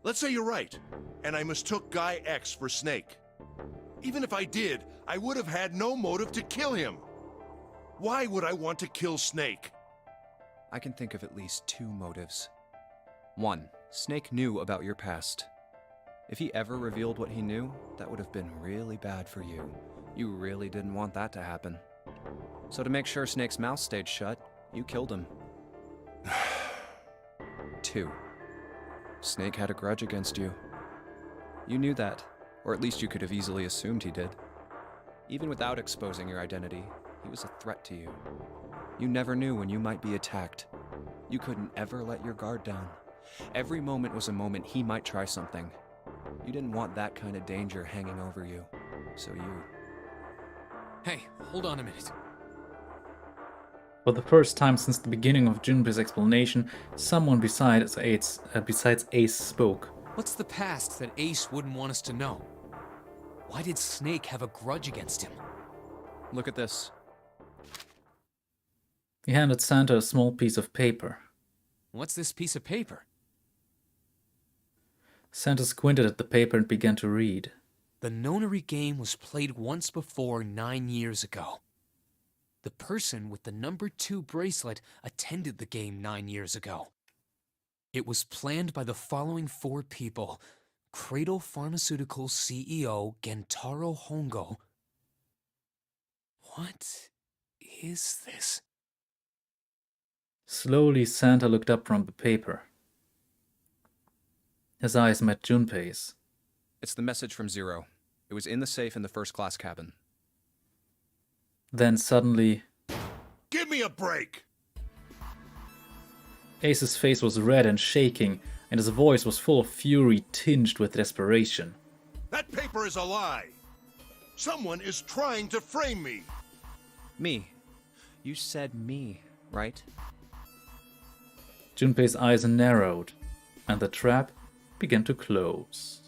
Let's say you're right, and I mistook Guy X for Snake. Even if I did, I would have had no motive to kill him. Why would I want to kill Snake? I can think of at least two motives. One, Snake knew about your past. If he ever revealed what he knew, that would have been really bad for you. You really didn't want that to happen. So to make sure Snake's mouth stayed shut, you killed him. Two, Snake had a grudge against you. You knew that, or at least you could have easily assumed he did. Even without exposing your identity, he was a threat to you. You never knew when you might be attacked. You couldn't ever let your guard down. Every moment was a moment he might try something. You didn't want that kind of danger hanging over you, so you... Hey, hold on a minute. For the first time since the beginning of Junpei's explanation, someone besides Ace spoke. What's the past that Ace wouldn't want us to know? Why did Snake have a grudge against him? Look at this. He handed Santa a small piece of paper. What's this piece of paper? Santa squinted at the paper and began to read. The nonary game was played once before 9 years ago. The person with the number 2 bracelet attended the game 9 years ago. It was planned by the following 4 people: Cradle Pharmaceuticals CEO Gentaro Hongo. What is this? Slowly, Santa looked up from the paper. His eyes met Junpei's. It's the message from Zero. It was in the safe in the first-class cabin. Then suddenly, Give me a break! Ace's face was red and shaking, and his voice was full of fury tinged with desperation. That paper is a lie! Someone is trying to frame me! Me. You said me, right? Junpei's eyes narrowed, and the trap began to close.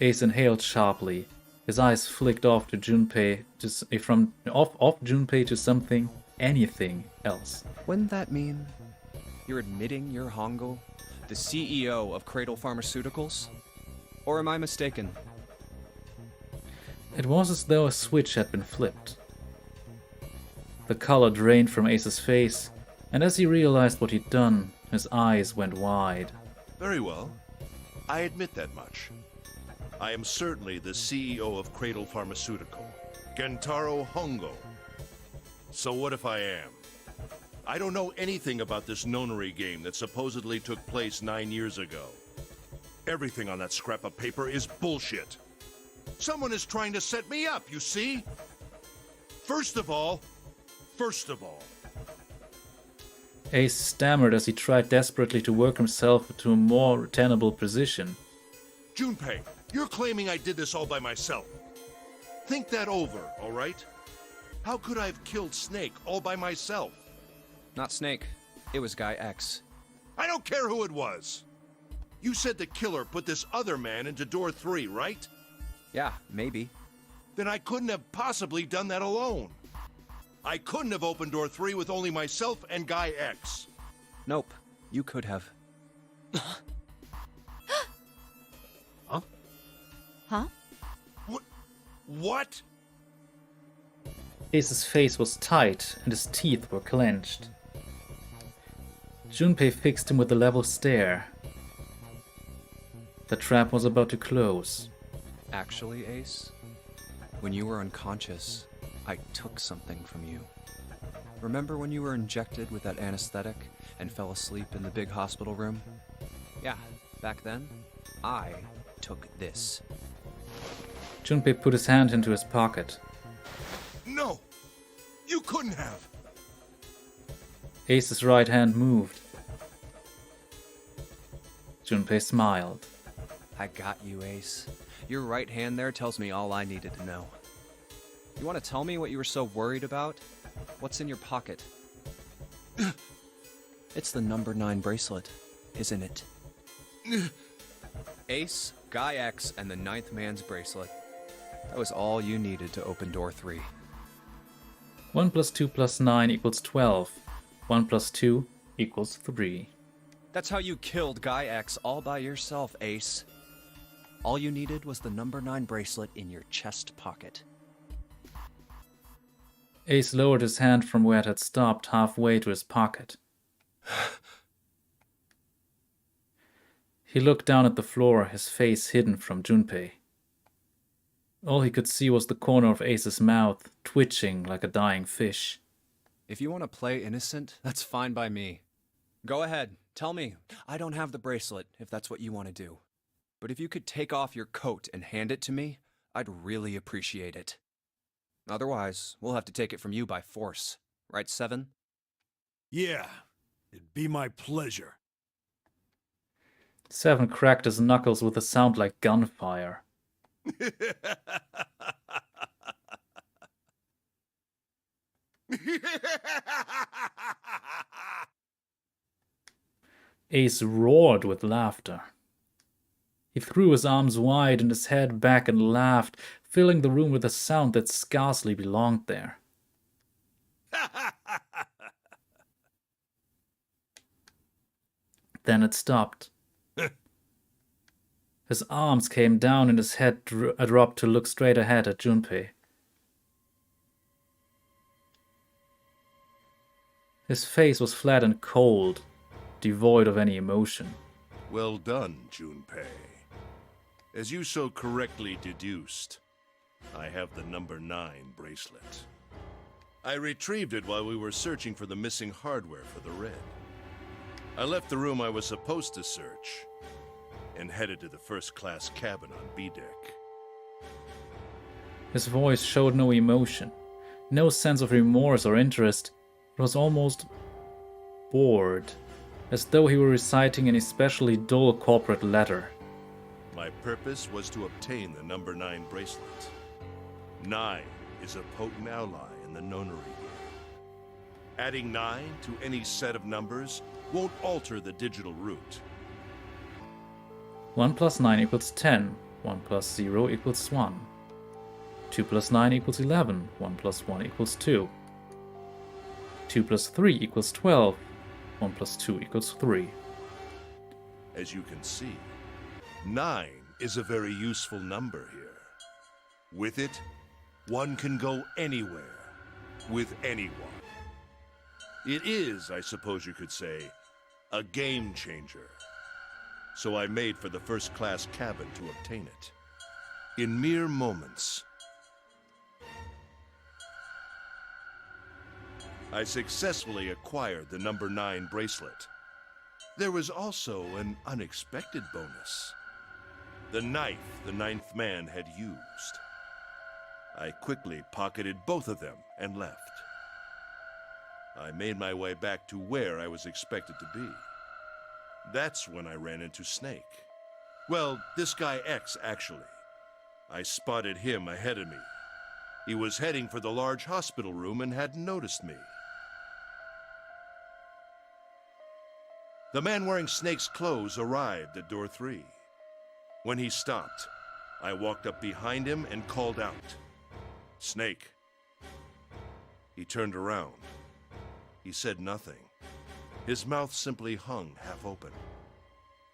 Ace inhaled sharply. His eyes flicked off to Junpei, off Junpei to something, anything else. Wouldn't that mean you're admitting you're Hongo, the CEO of Cradle Pharmaceuticals? Or am I mistaken? It was as though a switch had been flipped. The color drained from Ace's face, and as he realized what he'd done, his eyes went wide. Very well. I admit that much. I am certainly the CEO of Cradle Pharmaceutical, Gentaro Hongo. So what if I am? I don't know anything about this nonary game that supposedly took place 9 years ago. Everything on that scrap of paper is bullshit. Someone is trying to set me up, you see? First of all, Ace stammered as he tried desperately to work himself into a more tenable position. Junpei, You're claiming I did this all by myself. Think that over, all right? How could I have killed Snake all by myself? Not Snake. It was Guy X. I don't care who it was. You said the killer put this other man into door 3, right? Yeah, maybe. Then I couldn't have possibly done that alone. I couldn't have opened door 3 with only myself and Guy X. Nope. You could have. Huh? What? Ace's face was tight and his teeth were clenched. Junpei fixed him with a level stare. The trap was about to close. Actually, Ace, when you were unconscious, I took something from you. Remember when you were injected with that anesthetic and fell asleep in the big hospital room? Yeah, back then, I took this. Junpei put his hand into his pocket. No! You couldn't have! Ace's right hand moved. Junpei smiled. I got you, Ace. Your right hand there tells me all I needed to know. You want to tell me what you were so worried about? What's in your pocket? It's the number 9 bracelet, isn't it? Ace, Guy X, and the 9th man's bracelet. That was all you needed to open door 3. 1 plus 2 plus 9 equals 12. 1 plus 2 equals 3. That's how you killed Guy X all by yourself, Ace. All you needed was the number 9 bracelet in your chest pocket. Ace lowered his hand from where it had stopped halfway to his pocket. He looked down at the floor, his face hidden from Junpei. All he could see was the corner of Ace's mouth, twitching like a dying fish. If you want to play innocent, that's fine by me. Go ahead, tell me. I don't have the bracelet, if that's what you want to do. But if you could take off your coat and hand it to me, I'd really appreciate it. Otherwise, we'll have to take it from you by force. Right, Seven? Yeah, it'd be my pleasure. Seven cracked his knuckles with a sound like gunfire. Ace roared with laughter. He threw his arms wide and his head back and laughed, filling the room with a sound that scarcely belonged there. Then it stopped. His arms came down and his head dropped to look straight ahead at Junpei. His face was flat and cold, devoid of any emotion. Well done, Junpei. As you so correctly deduced, I have the number 9 bracelet. I retrieved it while we were searching for the missing hardware for the Red. I left the room I was supposed to search and headed to the first-class cabin on B deck. His voice showed no emotion, no sense of remorse or interest. It was almost bored, as though he were reciting an especially dull corporate letter. My purpose was to obtain the number 9 bracelet. 9 is a potent ally in the nonary game. Adding 9 to any set of numbers won't alter the digital root. 1 plus 9 equals 10. 1 plus 0 equals 1. 2 plus 9 equals 11. 1 plus 1 equals 2. 2 plus 3 equals 12. 1 plus 2 equals 3. As you can see, 9 is a very useful number here. With it, one can go anywhere, with anyone. It is, I suppose you could say, a game changer. So I made for the first-class cabin to obtain it. In mere moments, I successfully acquired the number 9 bracelet. There was also an unexpected bonus. The knife the 9th man had used. I quickly pocketed both of them and left. I made my way back to where I was expected to be. That's when I ran into Snake. Well, this guy X, actually. I spotted him ahead of me. He was heading for the large hospital room and hadn't noticed me. The man wearing Snake's clothes arrived at door 3. When he stopped, I walked up behind him and called out, "Snake." He turned around. He said nothing. His mouth simply hung half open.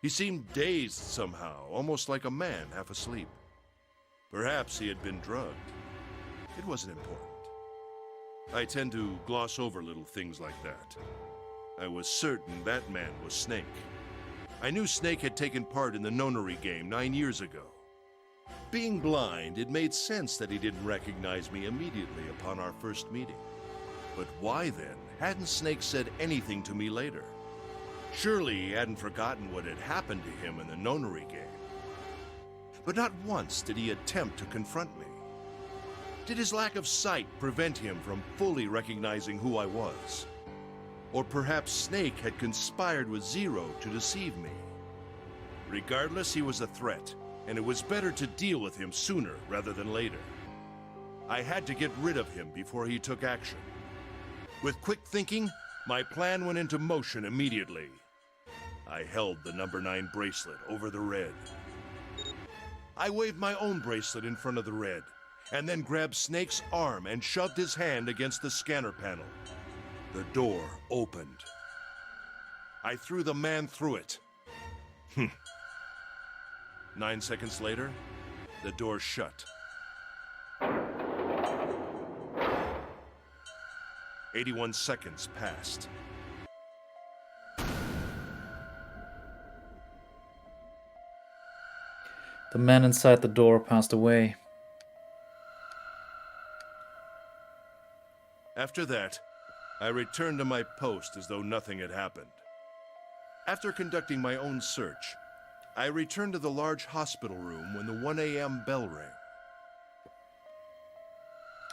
He seemed dazed somehow, almost like a man half asleep. Perhaps he had been drugged. It wasn't important. I tend to gloss over little things like that. I was certain that man was Snake. I knew Snake had taken part in the nonary game 9 years ago. Being blind, it made sense that he didn't recognize me immediately upon our first meeting. But why then hadn't Snake said anything to me later? Surely he hadn't forgotten what had happened to him in the nonary game. But not once did he attempt to confront me. Did his lack of sight prevent him from fully recognizing who I was? Or perhaps Snake had conspired with Zero to deceive me. Regardless, he was a threat, and it was better to deal with him sooner rather than later. I had to get rid of him before he took action. With quick thinking, my plan went into motion immediately. I held the number 9 bracelet over the red. I waved my own bracelet in front of the red, and then grabbed Snake's arm and shoved his hand against the scanner panel. The door opened. I threw the man through it. 9 seconds later, the door shut. 81 seconds passed. The man inside the door passed away. After that, I returned to my post as though nothing had happened. After conducting my own search, I returned to the large hospital room when the 1 a.m. bell rang.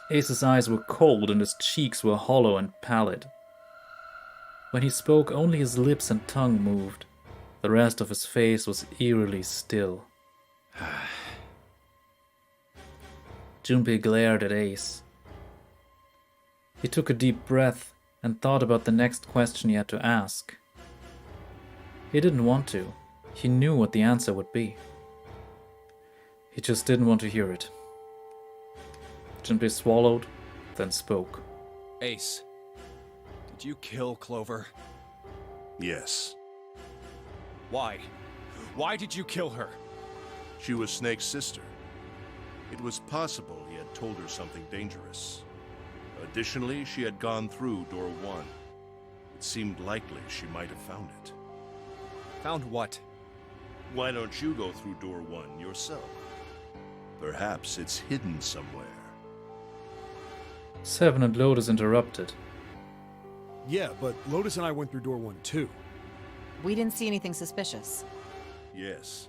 Ace's eyes were cold and his cheeks were hollow and pallid. When he spoke, only his lips and tongue moved. The rest of his face was eerily still. Junpei glared at Ace. He took a deep breath and thought about the next question he had to ask. He didn't want to. He knew what the answer would be. He just didn't want to hear it. Junpei swallowed, then spoke. Ace, did you kill Clover? Yes. Why? Why did you kill her? She was Snake's sister. It was possible he had told her something dangerous. Additionally, she had gone through door 1. It seemed likely she might have found it. Found what? Why don't you go through door 1 yourself? Perhaps it's hidden somewhere. Seven and Lotus interrupted. Yeah, but Lotus and I went through door 1 too. We didn't see anything suspicious. Yes.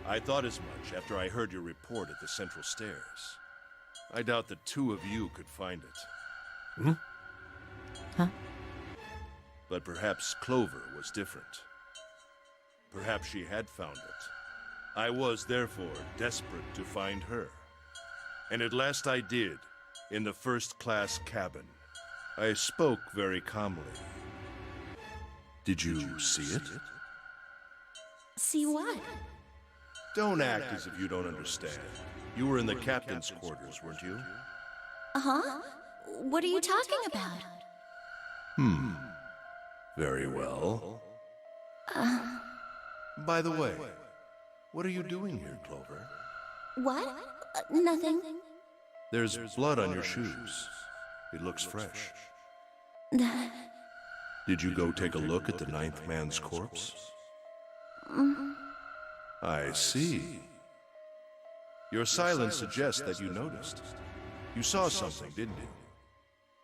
I thought as much after I heard your report at the central stairs. I doubt the two of you could find it. Hmm? Huh? But perhaps Clover was different. Perhaps she had found it. I was, therefore, desperate to find her. And at last I did, in the first-class cabin. I spoke very calmly. Did you see it? See what? Don't act as if you don't understand. You were in the captain's quarters, weren't you? Uh-huh. What are you talking about? Very well. By the way, what are you doing here, Clover? What? Nothing. There's blood on your shoes. It looks fresh. Did you go take a look at the 9th man's corpse? I see. Your silence suggests that you noticed. You saw something, didn't you?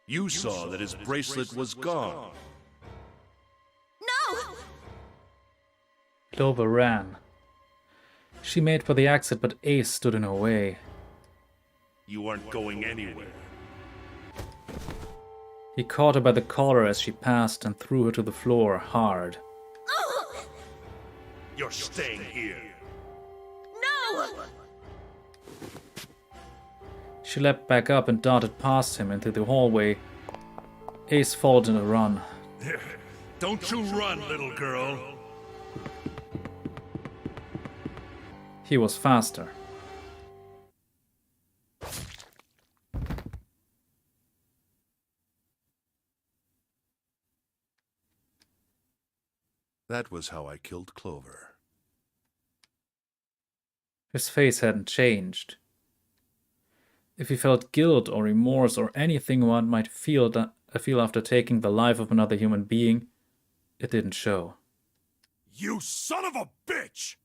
You saw that his bracelet was gone. No! Clover ran. She made for the exit, but Ace stood in her way. You aren't going anywhere. He caught her by the collar as she passed and threw her to the floor hard. You're staying here. She leapt back up and darted past him into the hallway. Ace followed in a run. Don't you run, little girl. He was faster. That was how I killed Clover. His face hadn't changed. If he felt guilt or remorse or anything one might feel after taking the life of another human being, it didn't show. You son of a bitch!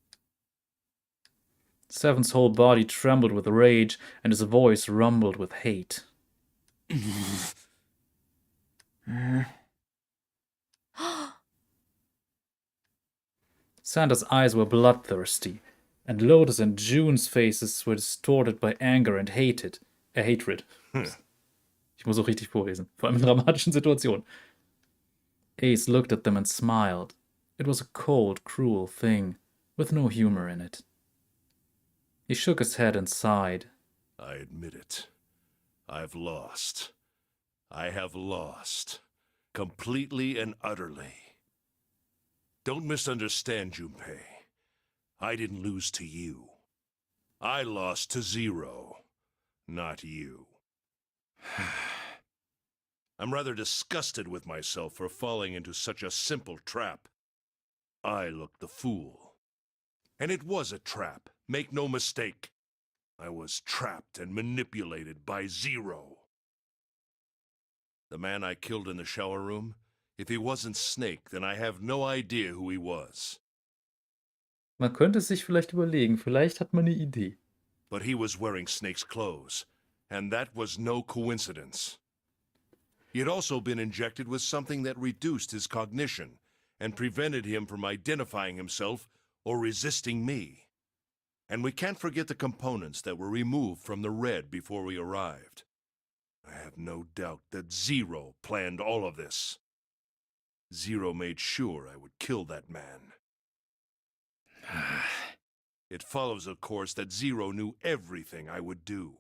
Seven's whole body trembled with rage, and his voice rumbled with hate. Santa's eyes were bloodthirsty, and Lotus and June's faces were distorted by anger and hatred. Ich muss auch richtig vorlesen, vor allem in dramatischen Situationen. Ace looked at them and smiled. It was a cold, cruel thing, with no humor in it. He shook his head and sighed. I admit it. I've lost. I have lost. Completely and utterly. Don't misunderstand, Junpei. I didn't lose to you. I lost to Zero, not you. I'm rather disgusted with myself for falling into such a simple trap. I looked the fool. And it was a trap, make no mistake. I was trapped and manipulated by Zero. The man I killed in the shower room, if he wasn't Snake, then I have no idea who he was. Man könnte es sich vielleicht überlegen, vielleicht hat man eine Idee. But he was wearing Snake's clothes, and that was no coincidence. He had also been injected with something that reduced his cognition and prevented him from identifying himself or resisting me. And we can't forget the components that were removed from the red before we arrived. I have no doubt that Zero planned all of this. Zero made sure I would kill that man. It follows, of course, that Zero knew everything I would do.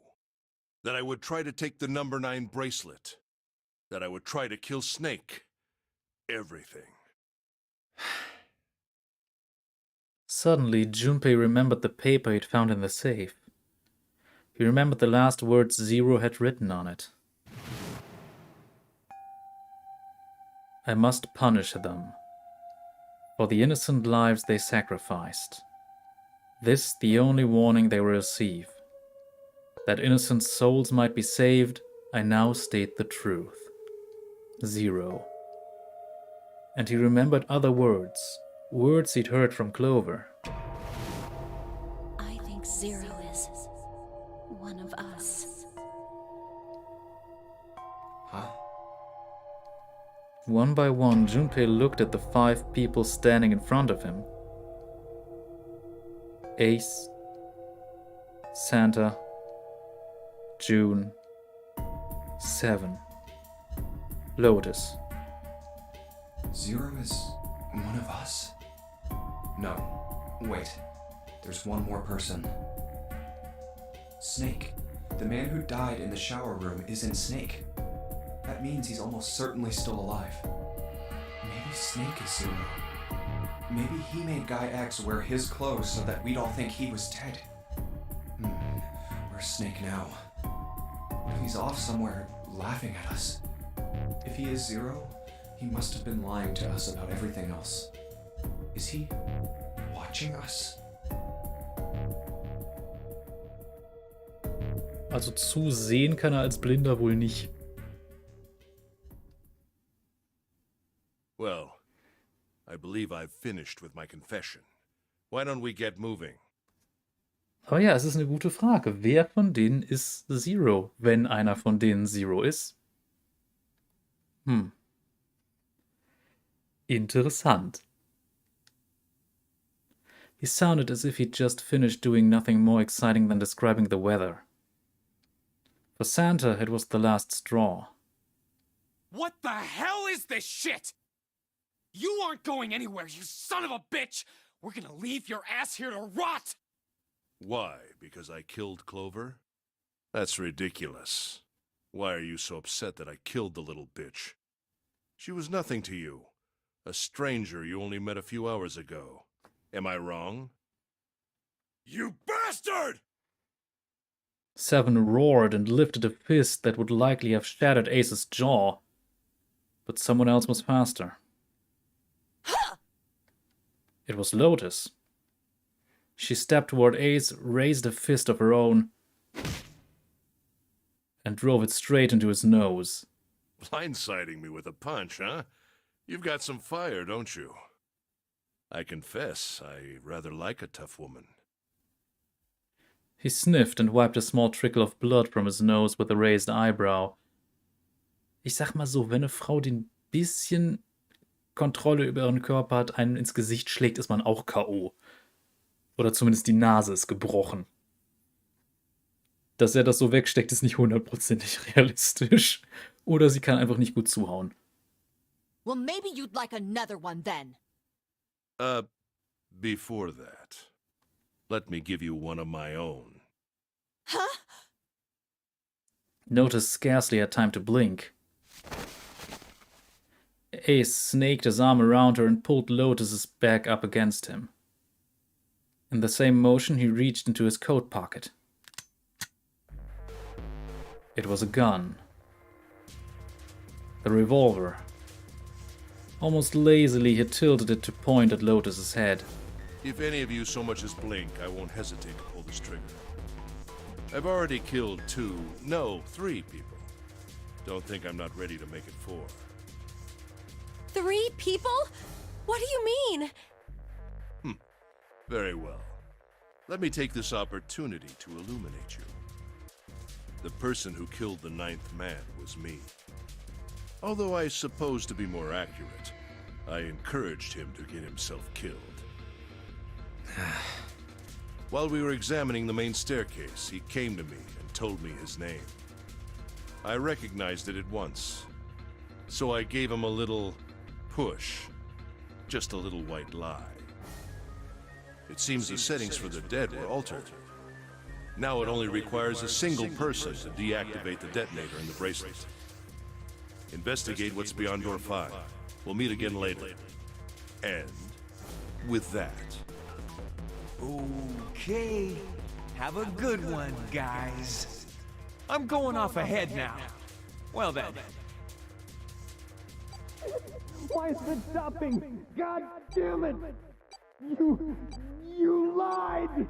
That I would try to take the number 9 bracelet. That I would try to kill Snake. Everything. Suddenly, Junpei remembered the paper he'd found in the safe. He remembered the last words Zero had written on it. I must punish them for the innocent lives they sacrificed. This the only warning they will receive. That innocent souls might be saved, I now state the truth. Zero. And he remembered other words, words he'd heard from Clover. I think Zero is one of us. Huh? One by one, Junpei looked at the 5 people standing in front of him. Ace, Santa, June, Seven, Lotus. Zero is one of us? No. Wait. There's one more person. Snake. The man who died in the shower room isn't Snake. That means he's almost certainly still alive. Maybe Snake is Zero. Maybe he made Guy X wear his clothes so that we'd all think he was dead. Where's Snake now? What if he's off somewhere laughing at us? If he is Zero, he must have been lying to us about everything else. Is he watching us? Also zusehen kann er als Blinder wohl nicht. Well, I believe I've finished with my confession. Why don't we get moving? Aber ja, es ist eine gute Frage. Wer von denen ist Zero, wenn einer von denen Zero ist? Interessant. He sounded as if he'd just finished doing nothing more exciting than describing the weather. For Santa, it was the last straw. What the hell is this shit? You aren't going anywhere, you son of a bitch! We're gonna leave your ass here to rot! Why? Because I killed Clover? That's ridiculous. Why are you so upset that I killed the little bitch? She was nothing to you. A stranger you only met a few hours ago. Am I wrong? You bastard! Seven roared and lifted a fist that would likely have shattered Ace's jaw. But someone else was faster. It was Lotus. She stepped toward Ace, raised a fist of her own, and drove it straight into his nose. Blindsiding me with a punch, huh? You've got some fire, don't you? I confess, I rather like a tough woman. He sniffed and wiped a small trickle of blood from his nose with a raised eyebrow. Ich sag mal so, wenn eine Frau den bisschen Kontrolle über ihren Körper hat, einen ins Gesicht schlägt, ist man auch K.O. Oder zumindest die Nase ist gebrochen. Dass er das so wegsteckt, ist nicht 100% realistisch. Oder sie kann einfach nicht gut zuhauen. Well, maybe you'd like another one then. Before that, let me give you one of my own. Huh? Notice scarcely had time to blink. Ace snaked his arm around her and pulled Lotus's back up against him. In the same motion, he reached into his coat pocket. It was a gun. A revolver. Almost lazily, he tilted it to point at Lotus's head. If any of you so much as blink, I won't hesitate to pull this trigger. I've already killed 3 people. Don't think I'm not ready to make it 4. 3 people? What do you mean? Very well. Let me take this opportunity to illuminate you. The person who killed the 9th man was me. Although I suppose, to be more accurate, I encouraged him to get himself killed. While we were examining the main staircase, he came to me and told me his name. I recognized it at once, so I gave him a little push. Just a little white lie. It seems the settings for the dead were altered. Now it only requires a single person to deactivate the detonator in the bracelet. Investigate what's beyond door 5. We'll meet again later. And with that... Okay. Have a good one, guys. I'm going off ahead now. Well then. Why is it stopping? God damn it! You lied!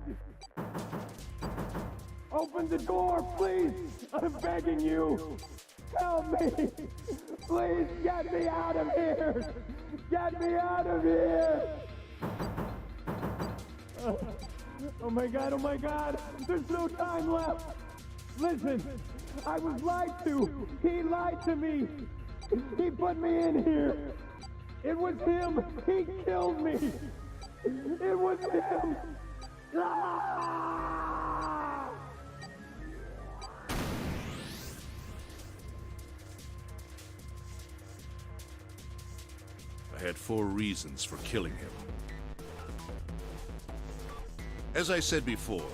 Open the door, please! I'm begging you! Help me! Please get me out of here! Get me out of here! Oh my god, there's no time left! Listen, I was lied to! He lied to me! He put me in here! It was him! He killed me! It was him! Ah! I had 4 reasons for killing him. As I said before,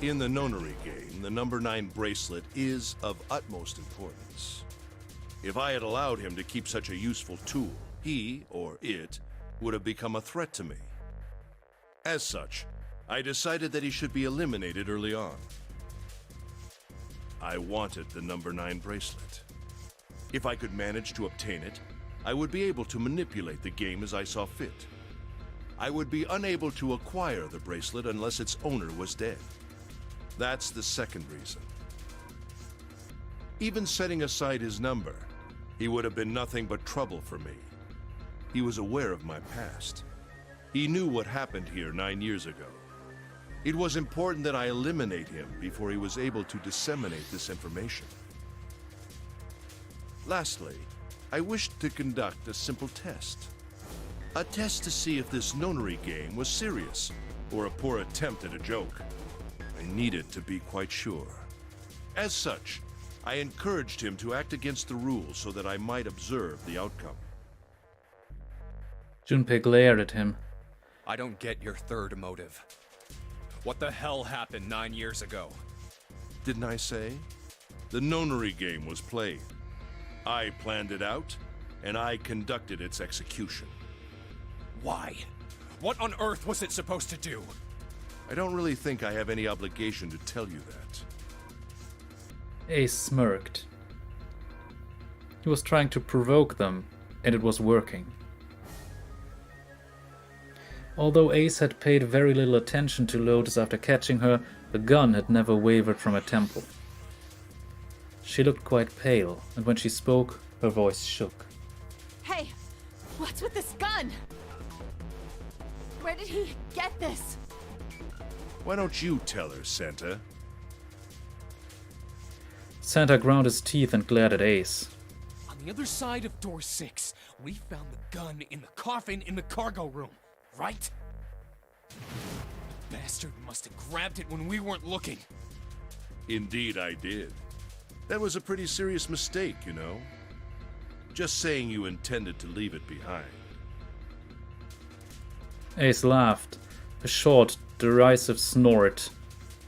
in the nonary game, the number 9 bracelet is of utmost importance. If I had allowed him to keep such a useful tool, he, or it, would have become a threat to me. As such, I decided that he should be eliminated early on. I wanted the number 9 bracelet. If I could manage to obtain it, I would be able to manipulate the game as I saw fit. I would be unable to acquire the bracelet unless its owner was dead. That's the second reason. Even setting aside his number, he would have been nothing but trouble for me. He was aware of my past. He knew what happened here 9 years ago. It was important that I eliminate him before he was able to disseminate this information. Lastly, I wished to conduct a simple test. A test to see if this nonary game was serious, or a poor attempt at a joke. I needed to be quite sure. As such, I encouraged him to act against the rules so that I might observe the outcome. Junpei glared at him. I don't get your third motive. What the hell happened 9 years ago? Didn't I say? The nonary game was played. I planned it out, and I conducted its execution. Why? What on earth was it supposed to do? I don't really think I have any obligation to tell you that. Ace smirked. He was trying to provoke them, and it was working. Although Ace had paid very little attention to Lotus after catching her, the gun had never wavered from her temple. She looked quite pale, and when she spoke, her voice shook. Hey, what's with this gun? Where did he get this? Why don't you tell her, Santa? Santa ground his teeth and glared at Ace. On the other side of door 6, we found the gun in the coffin in the cargo room, right? The bastard must have grabbed it when we weren't looking. Indeed I did. That was a pretty serious mistake, you know. Just saying you intended to leave it behind. Ace laughed, a short, derisive snort,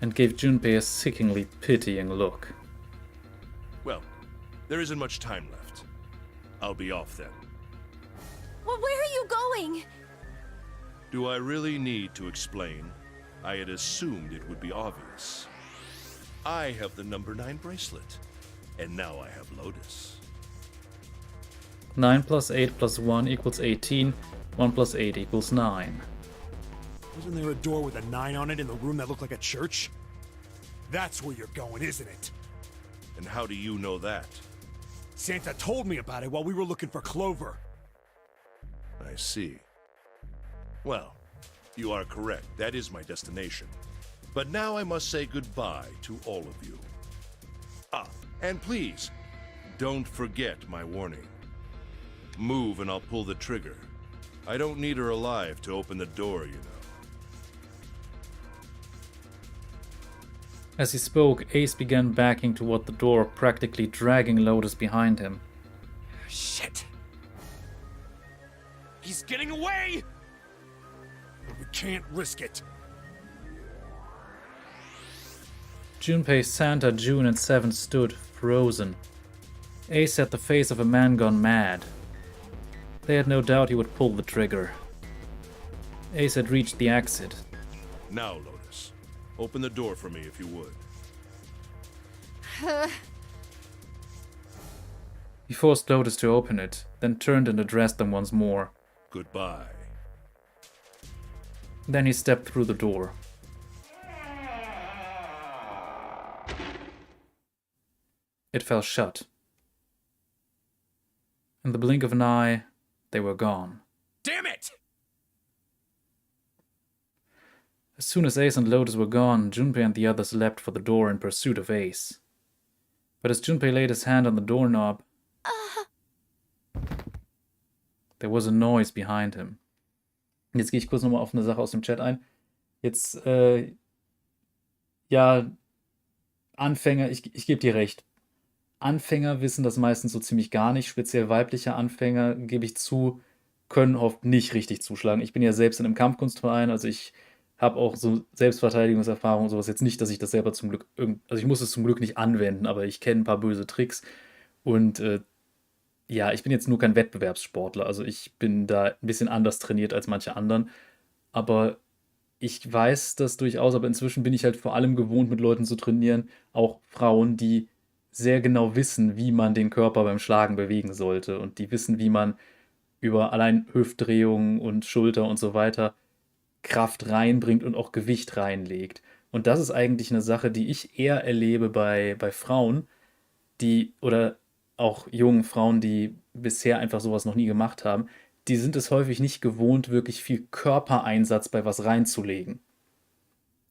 and gave Junpei a sickeningly pitying look. Well, there isn't much time left. I'll be off then. Well, where are you going? Do I really need to explain? I had assumed it would be obvious. I have the number 9 bracelet, and now I have Lotus. 9 plus 8 plus 1 equals 18. 1 plus 8 equals 9. Wasn't there a door with a 9 on it in the room that looked like a church? That's where you're going, isn't it? And how do you know that? Santa told me about it while we were looking for Clover. I see. Well, you are correct. That is my destination. But now I must say goodbye to all of you. Ah, and please, don't forget my warning. Move and I'll pull the trigger. I don't need her alive to open the door, you know. As he spoke, Ace began backing toward the door, practically dragging Lotus behind him. Shit! He's getting away! We can't risk it. Junpei, Santa, June, and Seven stood, frozen. Ace had the face of a man gone mad. They had no doubt he would pull the trigger. Ace had reached the exit. Now, Lotus, open the door for me if you would. He forced Lotus to open it, then turned and addressed them once more. Goodbye. Then he stepped through the door. It fell shut. In the blink of an eye, they were gone. Damn it! As soon as Ace and Lotus were gone, Junpei and the others leapt for the door in pursuit of Ace. But as Junpei laid his hand on the doorknob, there was a noise behind him. Jetzt gehe ich kurz nochmal auf eine Sache aus dem Chat ein. Jetzt, ja, Anfänger, ich gebe dir recht. Anfänger wissen das meistens so ziemlich gar nicht. Speziell weibliche Anfänger, gebe ich zu, können oft nicht richtig zuschlagen. Ich bin ja selbst in einem Kampfkunstverein, also ich habe auch so Selbstverteidigungserfahrung und sowas. Jetzt nicht, dass ich das selber zum Glück, also ich muss es zum Glück nicht anwenden, aber ich kenne ein paar böse Tricks. Und ja, ich bin jetzt nur kein Wettbewerbssportler, also ich bin da ein bisschen anders trainiert als manche anderen. Aber ich weiß das durchaus, aber inzwischen bin ich halt vor allem gewohnt, mit Leuten zu trainieren, auch Frauen, die sehr genau wissen, wie man den Körper beim Schlagen bewegen sollte. Und die wissen, wie man über allein Hüftdrehungen und Schulter und so weiter Kraft reinbringt und auch Gewicht reinlegt. Und das ist eigentlich eine Sache, die ich eher erlebe bei Frauen, die oder auch jungen Frauen, die bisher einfach sowas noch nie gemacht haben. Die sind es häufig nicht gewohnt, wirklich viel Körpereinsatz bei was reinzulegen.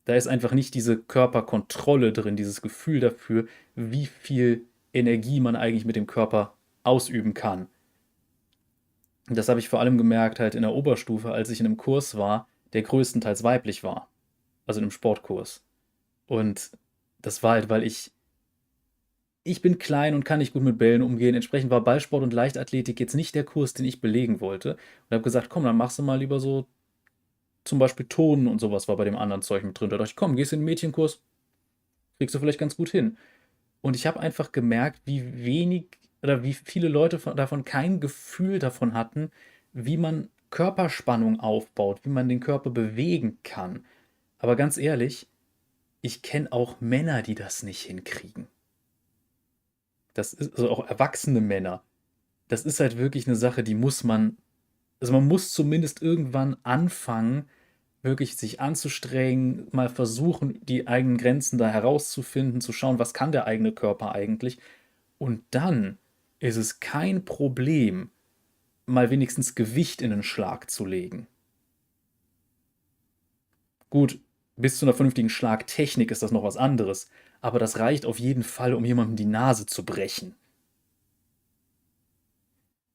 Da ist einfach nicht diese Körperkontrolle drin, dieses Gefühl dafür, wie viel Energie man eigentlich mit dem Körper ausüben kann. Und das habe ich vor allem gemerkt halt in der Oberstufe, als ich in einem Kurs war, der größtenteils weiblich war. Also in einem Sportkurs. Und das war halt, weil ich bin klein und kann nicht gut mit Bällen umgehen. Entsprechend war Ballsport und Leichtathletik jetzt nicht der Kurs, den ich belegen wollte. Und habe gesagt, komm, dann machst du mal lieber so zum Beispiel Turnen und sowas war bei dem anderen Zeug mit drin. Da dachte ich, komm, gehst in den Mädchenkurs, kriegst du vielleicht ganz gut hin. Und ich habe einfach gemerkt, wie wenig oder wie viele Leute davon kein Gefühl davon hatten, wie man Körperspannung aufbaut, wie man den Körper bewegen kann. Aber ganz ehrlich, ich kenne auch Männer, die das nicht hinkriegen. Das ist also auch erwachsene Männer. Das ist halt wirklich eine Sache, die muss man, also man muss zumindest irgendwann anfangen, wirklich sich anzustrengen, mal versuchen, die eigenen Grenzen da herauszufinden, zu schauen, was kann der eigene Körper eigentlich. Und dann ist es kein Problem, mal wenigstens Gewicht in den Schlag zu legen. Gut, bis zu einer vernünftigen Schlagtechnik ist das noch was anderes, aber das reicht auf jeden Fall, um jemandem die Nase zu brechen.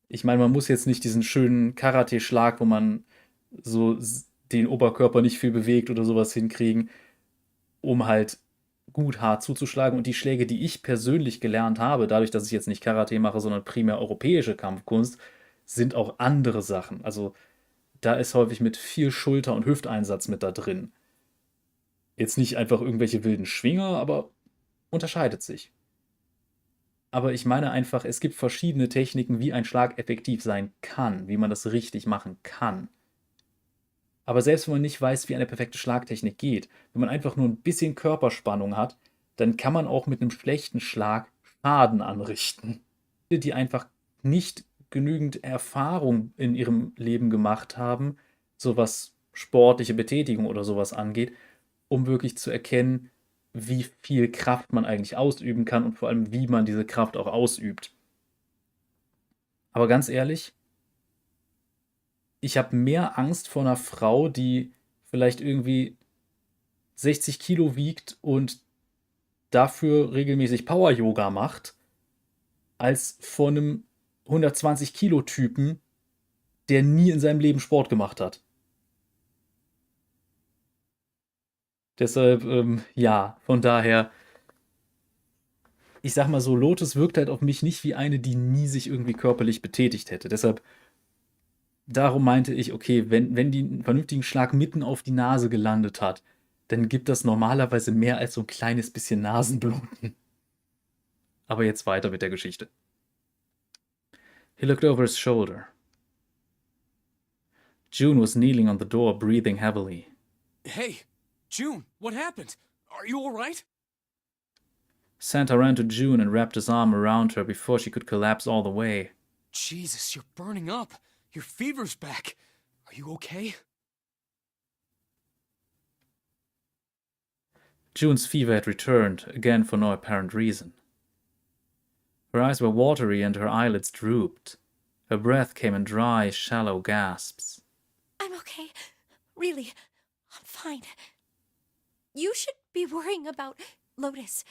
Ich meine, man muss jetzt nicht diesen schönen Karate-Schlag, wo man so den Oberkörper nicht viel bewegt oder sowas hinkriegen, um halt gut hart zuzuschlagen. Und die Schläge, die ich persönlich gelernt habe, dadurch, dass ich jetzt nicht Karate mache, sondern primär europäische Kampfkunst, sind auch andere Sachen. Also da ist häufig mit viel Schulter- und Hüfteinsatz mit da drin. Jetzt nicht einfach irgendwelche wilden Schwinger, aber unterscheidet sich. Aber ich meine einfach, es gibt verschiedene Techniken, wie ein Schlag effektiv sein kann, wie man das richtig machen kann. Aber selbst wenn man nicht weiß, wie eine perfekte Schlagtechnik geht, wenn man einfach nur ein bisschen Körperspannung hat, dann kann man auch mit einem schlechten Schlag Schaden anrichten. Die einfach nicht genügend Erfahrung in ihrem Leben gemacht haben, so was sportliche Betätigung oder sowas angeht, um wirklich zu erkennen, wie viel Kraft man eigentlich ausüben kann und vor allem, wie man diese Kraft auch ausübt. Aber ganz ehrlich, ich habe mehr Angst vor einer Frau, die vielleicht irgendwie 60 Kilo wiegt und dafür regelmäßig Power-Yoga macht, als vor einem 120 Kilo Typen, der nie in seinem Leben Sport gemacht hat. Deshalb, ja, von daher, ich sag mal so, Lotus wirkt halt auf mich nicht wie eine, die nie sich irgendwie körperlich betätigt hätte. Deshalb, darum meinte ich, okay, wenn die einen vernünftigen Schlag mitten auf die Nase gelandet hat, dann gibt das normalerweise mehr als so ein kleines bisschen Nasenbluten. Aber jetzt weiter mit der Geschichte. He looked over his shoulder. June was kneeling on the door, breathing heavily. Hey, June, what happened? Are you alright? Santa ran to June and wrapped his arm around her before she could collapse all the way. Jesus, you're burning up. Your fever's back. Are you okay? June's fever had returned, again for no apparent reason. Her eyes were watery and her eyelids drooped. Her breath came in dry, shallow gasps. I'm okay. Really, I'm fine. You should be worrying about Lotus.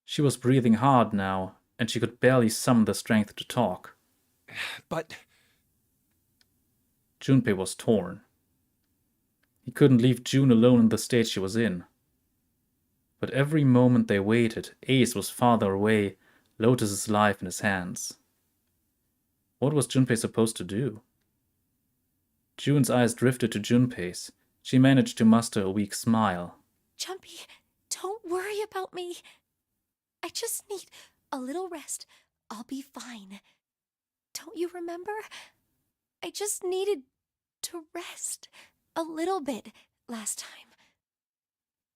She was breathing hard now, and she could barely summon the strength to talk. But Junpei was torn. He couldn't leave June alone in the state she was in. But every moment they waited, Ace was farther away, Lotus's life in his hands. What was Junpei supposed to do? June's eyes drifted to Junpei's. She managed to muster a weak smile. Jumpy, don't worry about me. I just need a little rest. I'll be fine. Don't you remember? I just needed to rest a little bit last time.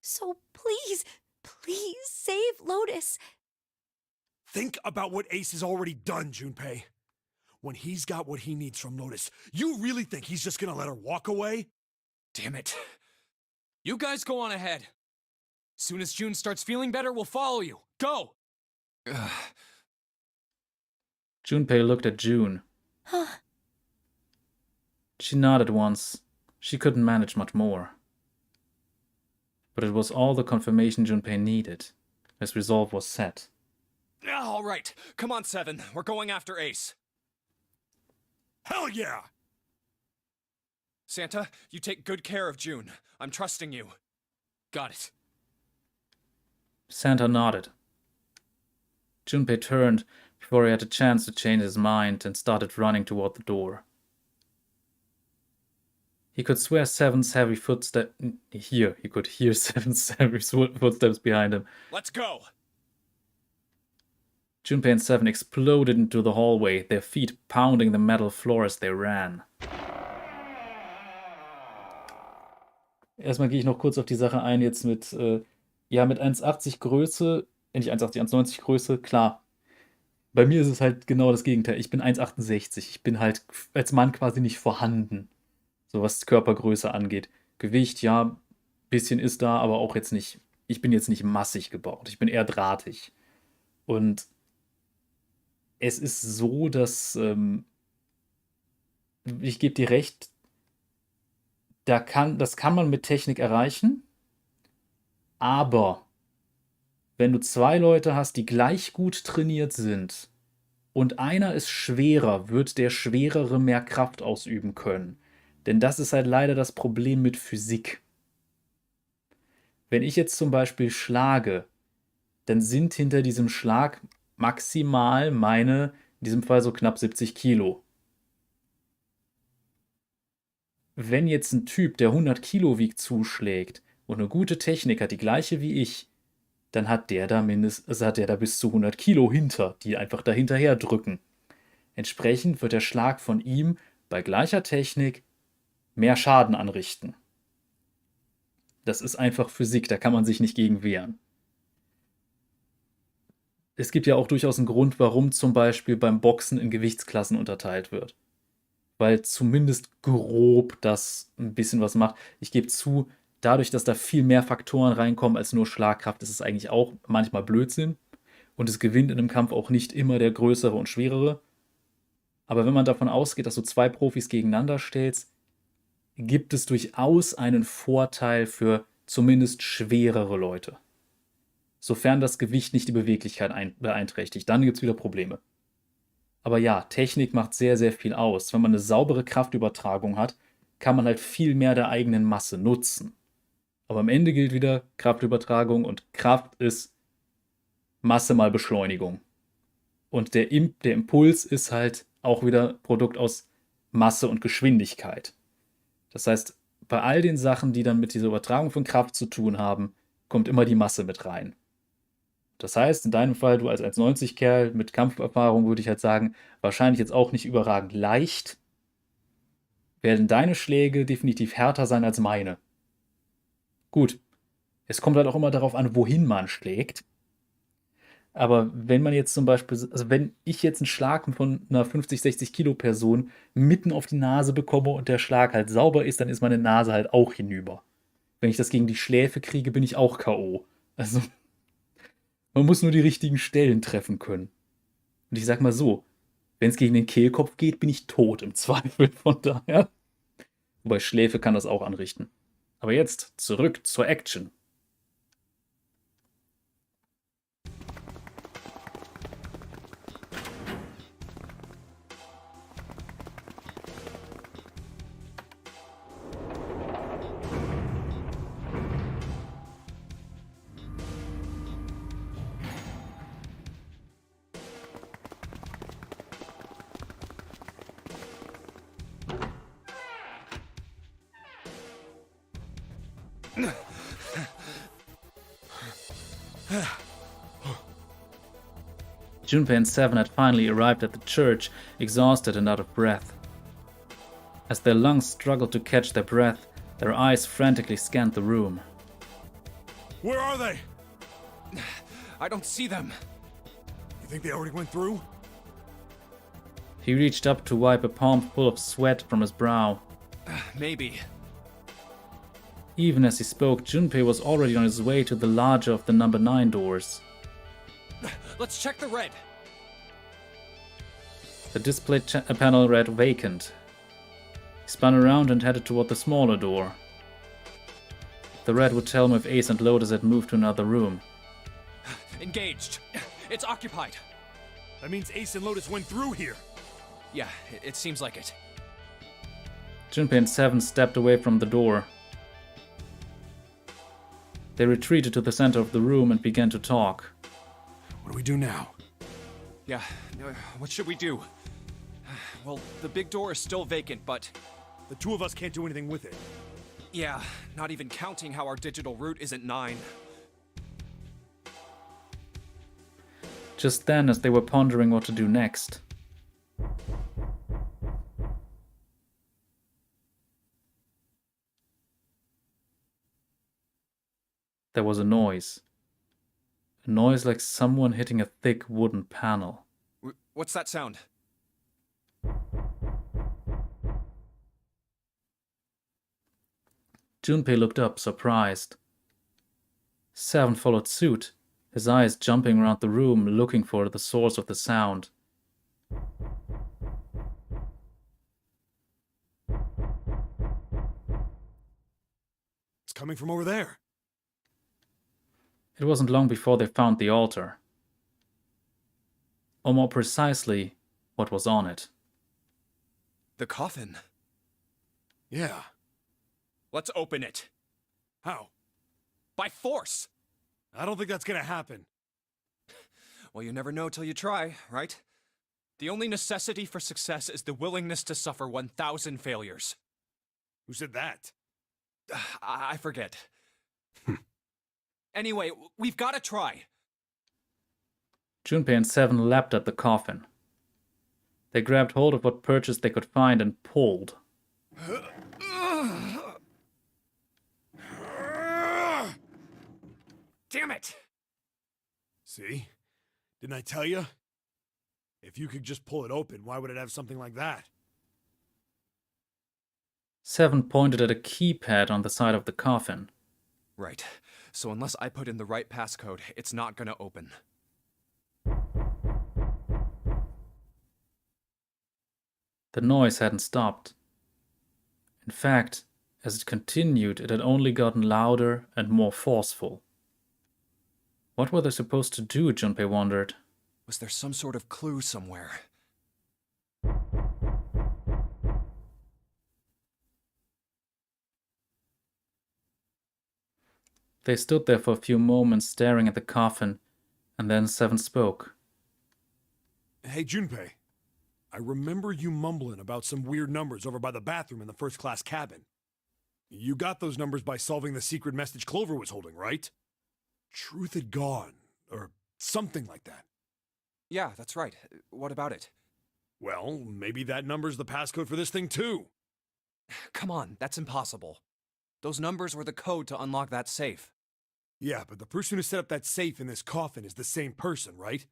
So please, please save Lotus. Think about what Ace has already done, Junpei. When he's got what he needs from Lotus, you really think he's just gonna let her walk away? damn it. You guys go on ahead. Soon as June starts feeling better, we'll follow you. Go! Junpei looked at June. Huh? She nodded once. She couldn't manage much more. But it was all the confirmation Junpei needed. His resolve was set. All right, come on, Seven. We're going after Ace. Hell yeah! Santa, you take good care of June. I'm trusting you. Got it. Santa nodded. Junpei turned before he had a chance to change his mind and started running toward the door. He could swear Seven's heavy footsteps. He could hear Seven's heavy footsteps behind him. Let's go! Junpei and Seven exploded into the hallway, their feet pounding the metal floor as they ran. Erstmal gehe ich noch kurz auf die Sache ein, jetzt mit 1,80 Größe, nicht 1,80, 1,90 Größe, klar. Bei mir ist es halt genau das Gegenteil. Ich bin 1,68. Ich bin halt als Mann quasi nicht vorhanden, so was Körpergröße angeht. Gewicht, ja, bisschen ist da, aber auch jetzt nicht, ich bin jetzt nicht massig gebaut. Ich bin eher drahtig. Und es ist so, dass, ich gebe dir recht, das kann man mit Technik erreichen, aber wenn du 2 Leute hast, die gleich gut trainiert sind und einer ist schwerer, wird der Schwerere mehr Kraft ausüben können. Denn das ist halt leider das Problem mit Physik. Wenn ich jetzt zum Beispiel schlage, dann sind hinter diesem Schlag maximal meine, in diesem Fall so knapp 70 Kilo. Wenn jetzt ein Typ, der 100 Kilo wiegt, zuschlägt und eine gute Technik hat, die gleiche wie ich, dann hat der da bis zu 100 Kilo hinter, die einfach dahinterher drücken. Entsprechend wird der Schlag von ihm bei gleicher Technik mehr Schaden anrichten. Das ist einfach Physik, da kann man sich nicht gegen wehren. Es gibt ja auch durchaus einen Grund, warum zum Beispiel beim Boxen in Gewichtsklassen unterteilt wird. Weil zumindest grob das ein bisschen was macht. Ich gebe zu, dadurch, dass da viel mehr Faktoren reinkommen als nur Schlagkraft, ist es eigentlich auch manchmal Blödsinn. Und es gewinnt in einem Kampf auch nicht immer der Größere und Schwerere. Aber wenn man davon ausgeht, dass du 2 Profis gegeneinander stellst, gibt es durchaus einen Vorteil für zumindest schwerere Leute. Sofern das Gewicht nicht die Beweglichkeit beeinträchtigt, dann gibt es wieder Probleme. Aber ja, Technik macht sehr, sehr viel aus. Wenn man eine saubere Kraftübertragung hat, kann man halt viel mehr der eigenen Masse nutzen. Aber am Ende gilt wieder Kraftübertragung und Kraft ist Masse mal Beschleunigung. Und der Impuls ist halt auch wieder Produkt aus Masse und Geschwindigkeit. Das heißt, bei all den Sachen, die dann mit dieser Übertragung von Kraft zu tun haben, kommt immer die Masse mit rein. Das heißt, in deinem Fall, du als 1,90 Kerl mit Kampferfahrung, würde ich halt sagen, wahrscheinlich jetzt auch nicht überragend leicht, werden deine Schläge definitiv härter sein als meine. Gut, es kommt halt auch immer darauf an, wohin man schlägt. Aber wenn man jetzt zum Beispiel, also wenn ich jetzt einen Schlag von einer 50, 60 Kilo Person mitten auf die Nase bekomme und der Schlag halt sauber ist, dann ist meine Nase halt auch hinüber. Wenn ich das gegen die Schläfe kriege, bin ich auch K.O. Also, man muss nur die richtigen Stellen treffen können. Und ich sag mal so, wenn es gegen den Kehlkopf geht, bin ich tot im Zweifel, von daher. Wobei Schläfe kann das auch anrichten. Aber jetzt zurück zur Action. Junpei and Seven had finally arrived at the church, exhausted and out of breath. As their lungs struggled to catch their breath, their eyes frantically scanned the room. Where are they? I don't see them. You think they already went through? He reached up to wipe a palm full of sweat from his brow. Maybe. Even as he spoke, Junpei was already on his way to the larger of the number 9 doors. Let's check the red. The display panel read vacant. He spun around and headed toward the smaller door. The red would tell him if Ace and Lotus had moved to another room. Engaged. It's occupied. That means Ace and Lotus went through here. Yeah, it seems like it. Junpei and Seven stepped away from the door. They retreated to the center of the room and began to talk. What do we do now? Yeah, what should we do? Well, the big door is still vacant, but The two of us can't do anything with it. Yeah, not even counting how our digital route isn't 9. Just then, as they were pondering what to do next, there was a noise. A noise like someone hitting a thick wooden panel. What's that sound? Junpei looked up, surprised. Seven followed suit, his eyes jumping around the room, looking for the source of the sound. It's coming from over there. It wasn't long before they found the altar. Or more precisely, what was on it. The coffin. Yeah. Let's open it. How? By force! I don't think that's gonna happen. Well, you never know till you try, right? The only necessity for success is the willingness to suffer 1,000 failures. Who said that? I forget. Anyway, we've got to try. Junpei and Seven leapt at the coffin. They grabbed hold of what purchase they could find and pulled. Damn it! See? Didn't I tell you? If you could just pull it open, why would it have something like that? Seven pointed at a keypad on the side of the coffin. Right. So unless I put in the right passcode, it's not gonna open. The noise hadn't stopped. In fact, as it continued, it had only gotten louder and more forceful. What were they supposed to do, Junpei wondered. Was there some sort of clue somewhere? They stood there for a few moments staring at the coffin, and then Seven spoke. Hey, Junpei. I remember you mumbling about some weird numbers over by the bathroom in the first-class cabin. You got those numbers by solving the secret message Clover was holding, right? Truth had gone, or something like that. Yeah, that's right. What about it? Well, maybe that number's the passcode for this thing, too. Come on, that's impossible. Those numbers were the code to unlock that safe. Yeah, but the person who set up that safe in this coffin is the same person, right?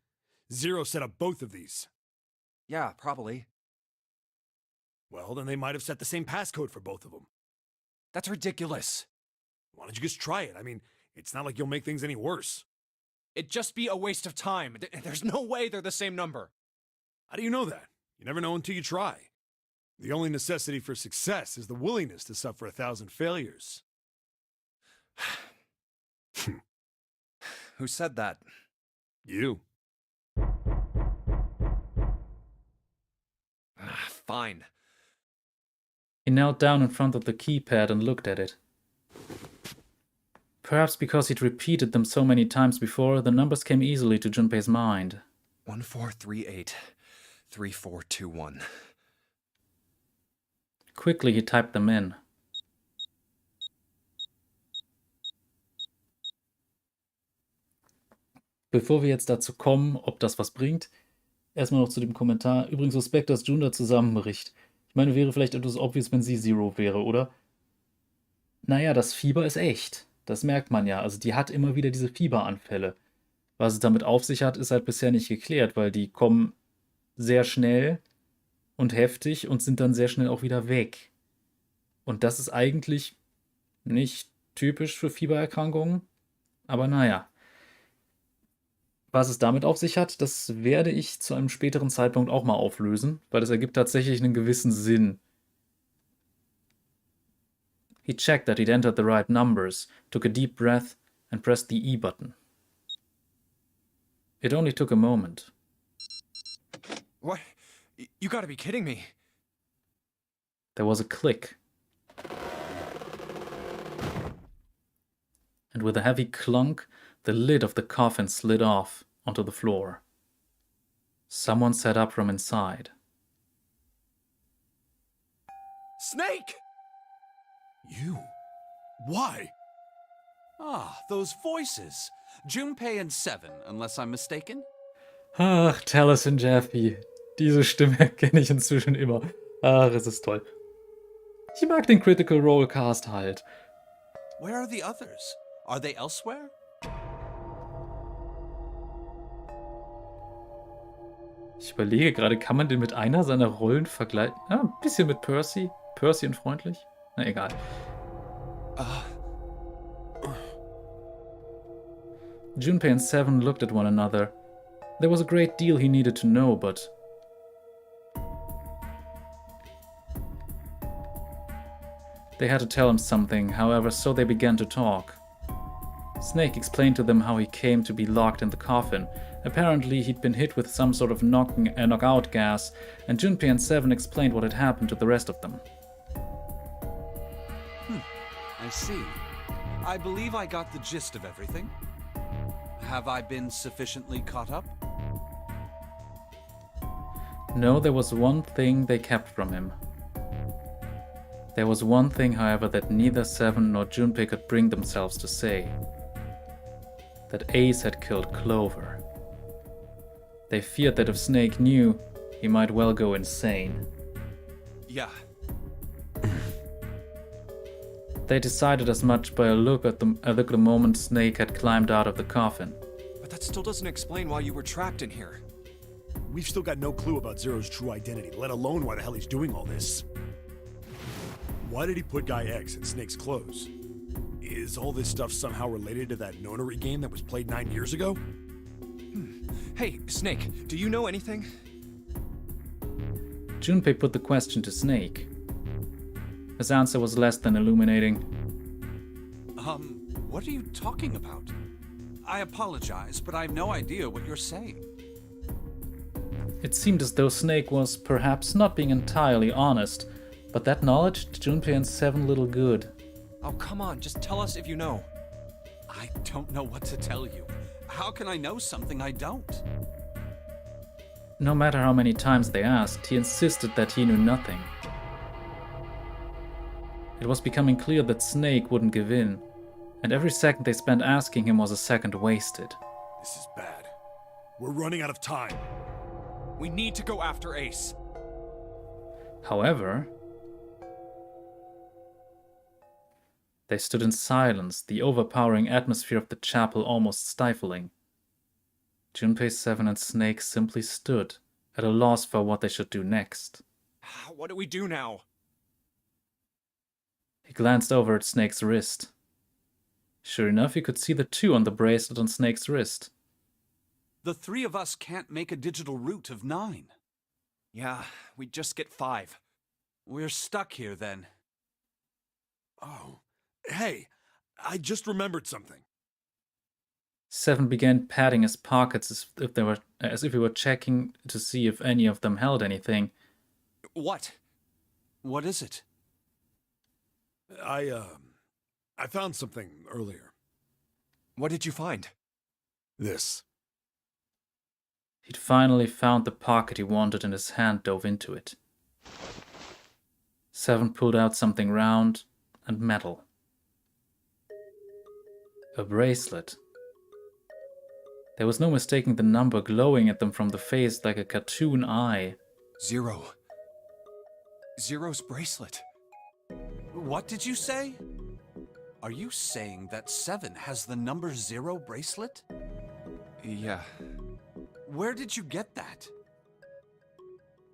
Zero set up both of these. Yeah, probably. Well, then they might have set the same passcode for both of them. That's ridiculous. Why don't you just try it? I mean, it's not like you'll make things any worse. It'd just be a waste of time. There's no way they're the same number. How do you know that? You never know until you try. The only necessity for success is the willingness to suffer 1,000 failures. Who said that? You. Fine. He knelt down in front of the keypad and looked at it. Perhaps because he'd repeated them so many times before, the numbers came easily to Junpei's mind. 1438 3421. Quickly he typed them in. Bevor wir jetzt dazu kommen, ob das was bringt, erstmal noch zu dem Kommentar. Übrigens suspekt, dass Jun da zusammenbricht. Ich meine, wäre vielleicht etwas obvious, wenn sie Zero wäre, oder? Naja, das Fieber ist echt. Das merkt man ja. Also die hat immer wieder diese Fieberanfälle. Was es damit auf sich hat, ist halt bisher nicht geklärt, weil die kommen sehr schnell und heftig und sind dann sehr schnell auch wieder weg. Und das ist eigentlich nicht typisch für Fiebererkrankungen. Aber naja. Was es damit auf sich hat, das werde ich zu einem späteren Zeitpunkt auch mal auflösen, weil es ergibt tatsächlich einen gewissen Sinn. He checked that he'd entered the right numbers, took a deep breath, and pressed the E button. It only took a moment. What? You gotta be kidding me. There was a click. And with a heavy clunk, the lid of the coffin slid off onto the floor. Someone sat up from inside. Snake! You? Why? Ah, those voices. Junpei and Seven, unless I'm mistaken. Ach, Talos und Jeffy. Diese Stimme kenne ich inzwischen immer. Ach, es ist toll. Ich mag den Critical Role Cast halt. Where are the others? Are they elsewhere? Ich überlege gerade, kann man den mit einer seiner Rollen vergleichen? Ja, ein bisschen mit Percy. Percy und freundlich? Na, egal. Junpei and Seven looked at one another. There was a great deal he needed to know, but... They had to tell him something, however, so they began to talk. Snake explained to them how he came to be locked in the coffin. Apparently, he'd been hit with some sort of knockout gas, and Junpei and Seven explained what had happened to the rest of them. I see. I believe I got the gist of everything. Have I been sufficiently caught up? No, there was one thing they kept from him. There was one thing, however, that neither Seven nor Junpei could bring themselves to say. That Ace had killed Clover. They feared that if Snake knew, he might well go insane. Yeah. They decided as much by a look at the moment Snake had climbed out of the coffin. But that still doesn't explain why you were trapped in here. We've still got no clue about Zero's true identity, let alone why the hell he's doing all this. Why did he put Guy X in Snake's clothes? Is all this stuff somehow related to that nonary game that was played 9 years ago? Hey, Snake, do you know anything? Junpei put the question to Snake. His answer was less than illuminating. What are you talking about? I apologize, but I have no idea what you're saying. It seemed as though Snake was perhaps not being entirely honest, but that knowledge did Junpei and Seven little good. Oh, come on, just tell us if you know. I don't know what to tell you. How can I know something I don't? No matter how many times they asked, he insisted that he knew nothing. It was becoming clear that Snake wouldn't give in, and every second they spent asking him was a second wasted. This is bad. We're running out of time. We need to go after Ace. However, they stood in silence, the overpowering atmosphere of the chapel almost stifling. Junpei, Seven, and Snake simply stood, at a loss for what they should do next. What do we do now? He glanced over at Snake's wrist. Sure enough, he could see the 2 on the bracelet on Snake's wrist. The 3 of us can't make a digital route of 9. Yeah, we just get 5. We're stuck here then. Oh, hey, I just remembered something. Seven began patting his pockets as if he were checking to see if any of them held anything. What? What is it? I found something earlier. What did you find? This. He'd finally found the pocket he wanted and his hand dove into it. Seven pulled out something round and metal. A bracelet. There was no mistaking the number glowing at them from the face like a cartoon eye. Zero. Zero's bracelet. What did you say? Are you saying that 7 has the number 0 bracelet? Yeah. Where did you get that?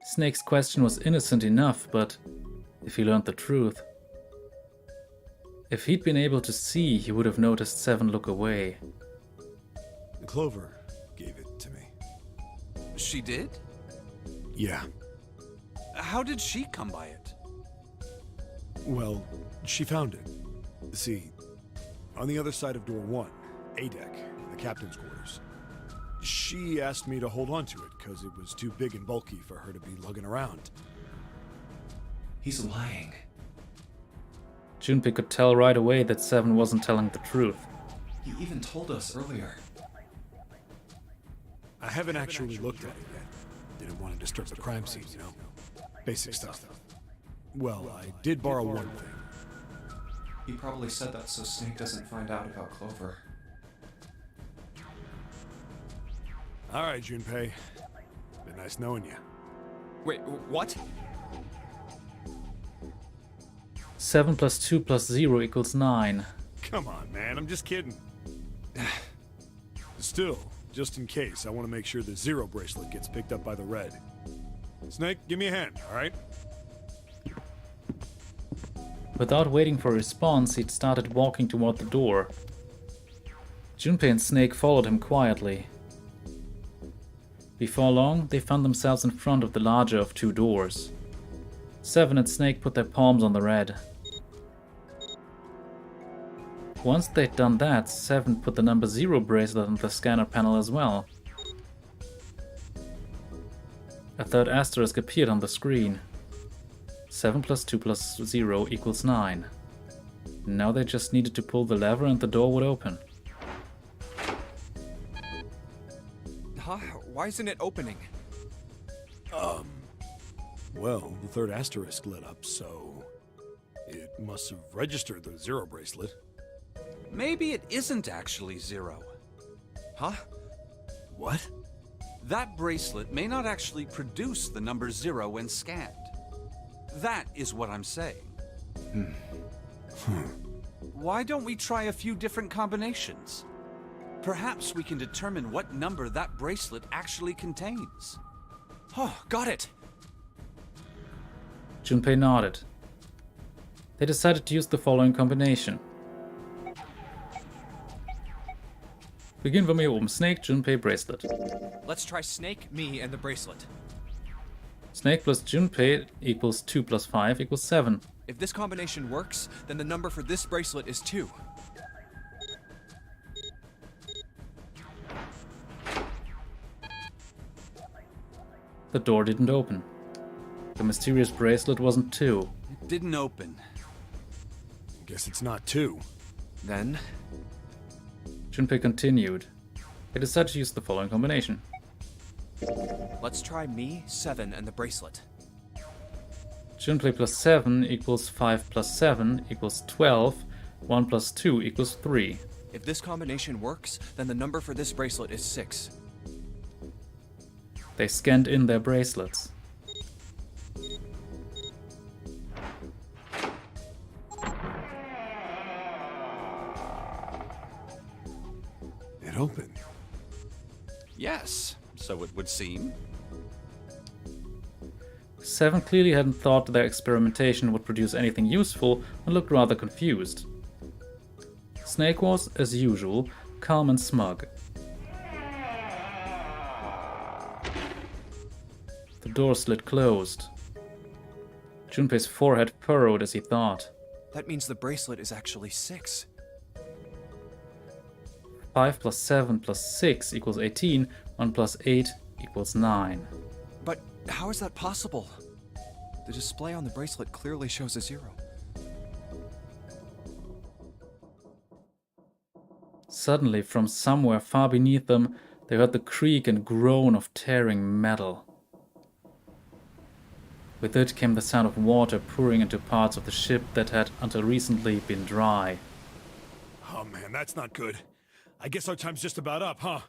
Snake's question was innocent enough, but if he learned the truth... If he'd been able to see, he would have noticed Seven look away. Clover gave it to me. She did? Yeah. How did she come by it? Well, she found it. See, on the other side of door 1, A deck, the captain's quarters. She asked me to hold on to it because it was too big and bulky for her to be lugging around. He's lying. Junpei could tell right away that Seven wasn't telling the truth. He even told us earlier. I haven't actually looked at it yet. Didn't want to disturb the crime scene, you know? Basic stuff. Well, I did borrow one thing. He probably said that so Snake doesn't find out about Clover. All right, Junpei. Been nice knowing you. Wait, what? 7 plus 2 plus 0 equals 9. Come on, man. I'm just kidding. Still, just in case, I want to make sure the Zero bracelet gets picked up by the Red. Snake, give me a hand, all right? Without waiting for a response, he'd started walking toward the door. Junpei and Snake followed him quietly. Before long, they found themselves in front of the larger of two doors. Seven and Snake put their palms on the Red. Once they'd done that, Seven put the number 0 bracelet on the scanner panel as well. A third asterisk appeared on the screen. 7 plus 2 plus 0 equals 9. Now they just needed to pull the lever and the door would open. Huh? Why isn't it opening? Well, the third asterisk lit up, so it must have registered the Zero bracelet. Maybe it isn't actually 0. Huh? What? That bracelet may not actually produce the number 0 when scanned. That is what I'm saying. Why don't we try a few different combinations? Perhaps we can determine what number that bracelet actually contains. Oh, got it! Junpei nodded. They decided to use the following combination. Beginn von mir oben. Snake, Junpei, Bracelet. Let's try Snake, me, and the bracelet. Snake plus Junpei equals 2 plus 5 equals 7. If this combination works, then the number for this bracelet is 2. The door didn't open. The mysterious bracelet wasn't 2. It didn't open. Guess it's not 2. Then, Junpei continued. They decided to use the following combination. let's try me, 7, and the bracelet. Junpei plus 7 equals 5 plus 7 equals 12. 1 plus 2 equals 3. If this combination works, then the number for this bracelet is 6. They scanned in their bracelets. It opened. Yes, so it would seem. 7 clearly hadn't thought their experimentation would produce anything useful and looked rather confused. Snake was, as usual, calm and smug. The door slid closed. Junpei's forehead furrowed as he thought. That means the bracelet is actually 6. 5 plus 7 plus 6 equals 18. 1 plus 8 equals 9. But how is that possible? The display on the bracelet clearly shows a 0. Suddenly, from somewhere far beneath them, they heard the creak and groan of tearing metal. With it came the sound of water pouring into parts of the ship that had until recently been dry. Oh man, that's not good. I guess our time's just about up, huh?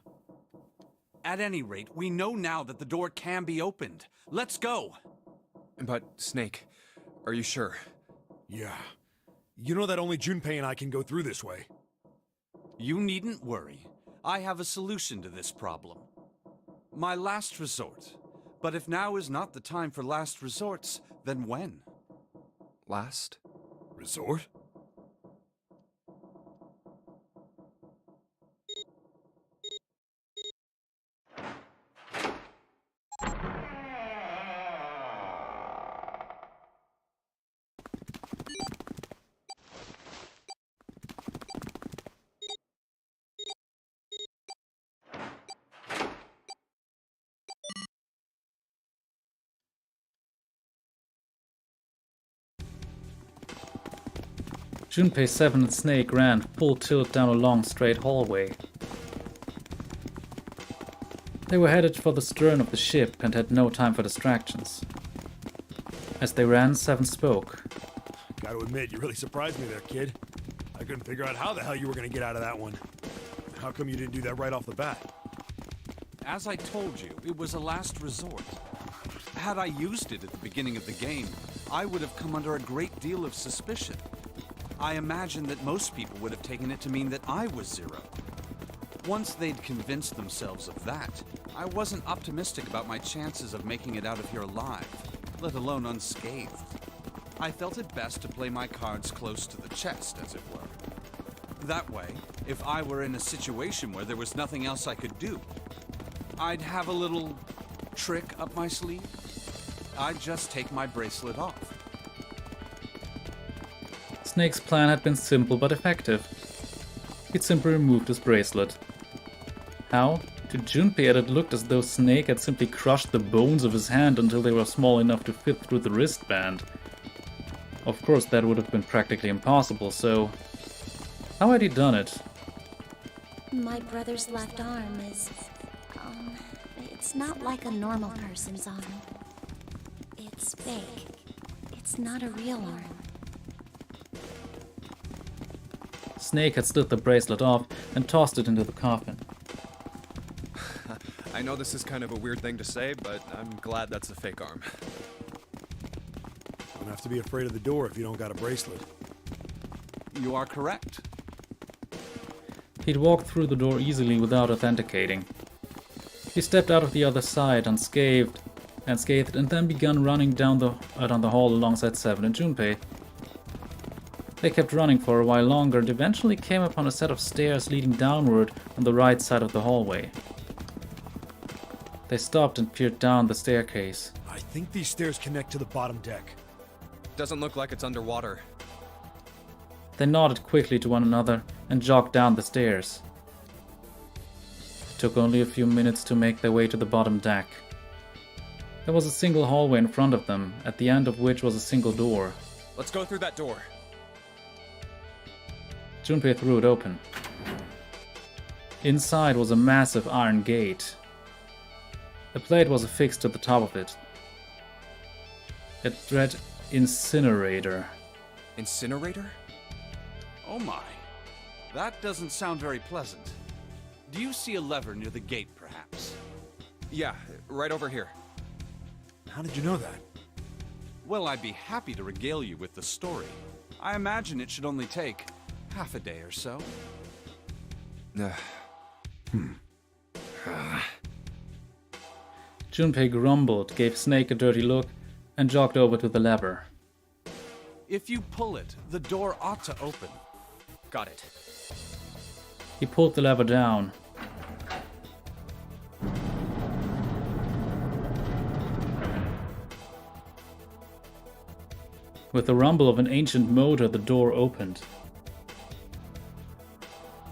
At any rate, we know now that the door can be opened. Let's go! But, Snake, are you sure? Yeah. You know that only Junpei and I can go through this way. You needn't worry. I have a solution to this problem. My last resort. But if now is not the time for last resorts, then when? Last? Resort? Junpei, 7 and Snake ran full tilt down a long straight hallway. They were headed for the stern of the ship and had no time for distractions. As they ran, Seven spoke. Gotta admit, you really surprised me there, kid. I couldn't figure out how the hell you were gonna get out of that one. How come you didn't do that right off the bat? As I told you, it was a last resort. Had I used it at the beginning of the game, I would have come under a great deal of suspicion. I imagine that most people would have taken it to mean that I was Zero. Once they'd convinced themselves of that, I wasn't optimistic about my chances of making it out of here alive, let alone unscathed. I felt it best to play my cards close to the chest, as it were. That way, if I were in a situation where there was nothing else I could do, I'd have a little trick up my sleeve. I'd just take my bracelet off. Snake's plan had been simple but effective. He'd simply removed his bracelet. How? To Junpei, it had looked as though Snake had simply crushed the bones of his hand until they were small enough to fit through the wristband. Of course, that would have been practically impossible, so how had he done it? My brother's left arm is, it's not like a normal person's arm. It's fake. It's not a real arm. Snake had slid the bracelet off and tossed it into the coffin. I know this is kind of a weird thing to say, but I'm glad that's a fake arm. Don't have to be afraid of the door if you don't got a bracelet. You are correct. He'd walked through the door easily without authenticating. He stepped out of the other side unscathed, and then began running down the hall alongside Seven and Junpei. They kept running for a while longer and eventually came upon a set of stairs leading downward on the right side of the hallway. They stopped and peered down the staircase. I think these stairs connect to the bottom deck. Doesn't look like it's underwater. They nodded quickly to one another and jogged down the stairs. It took only a few minutes to make their way to the bottom deck. There was a single hallway in front of them, at the end of which was a single door. Let's go through that door. Junpei threw it open. Inside was a massive iron gate. A plate was affixed to the top of it. It read Incinerator. Incinerator? Oh my. That doesn't sound very pleasant. Do you see a lever near the gate, perhaps? Yeah, right over here. How did you know that? Well, I'd be happy to regale you with the story. I imagine it should only take half a day or so. Junpei grumbled, gave Snake a dirty look, and jogged over to the lever. If you pull it, the door ought to open. Got it. He pulled the lever down. With the rumble of an ancient motor, the door opened.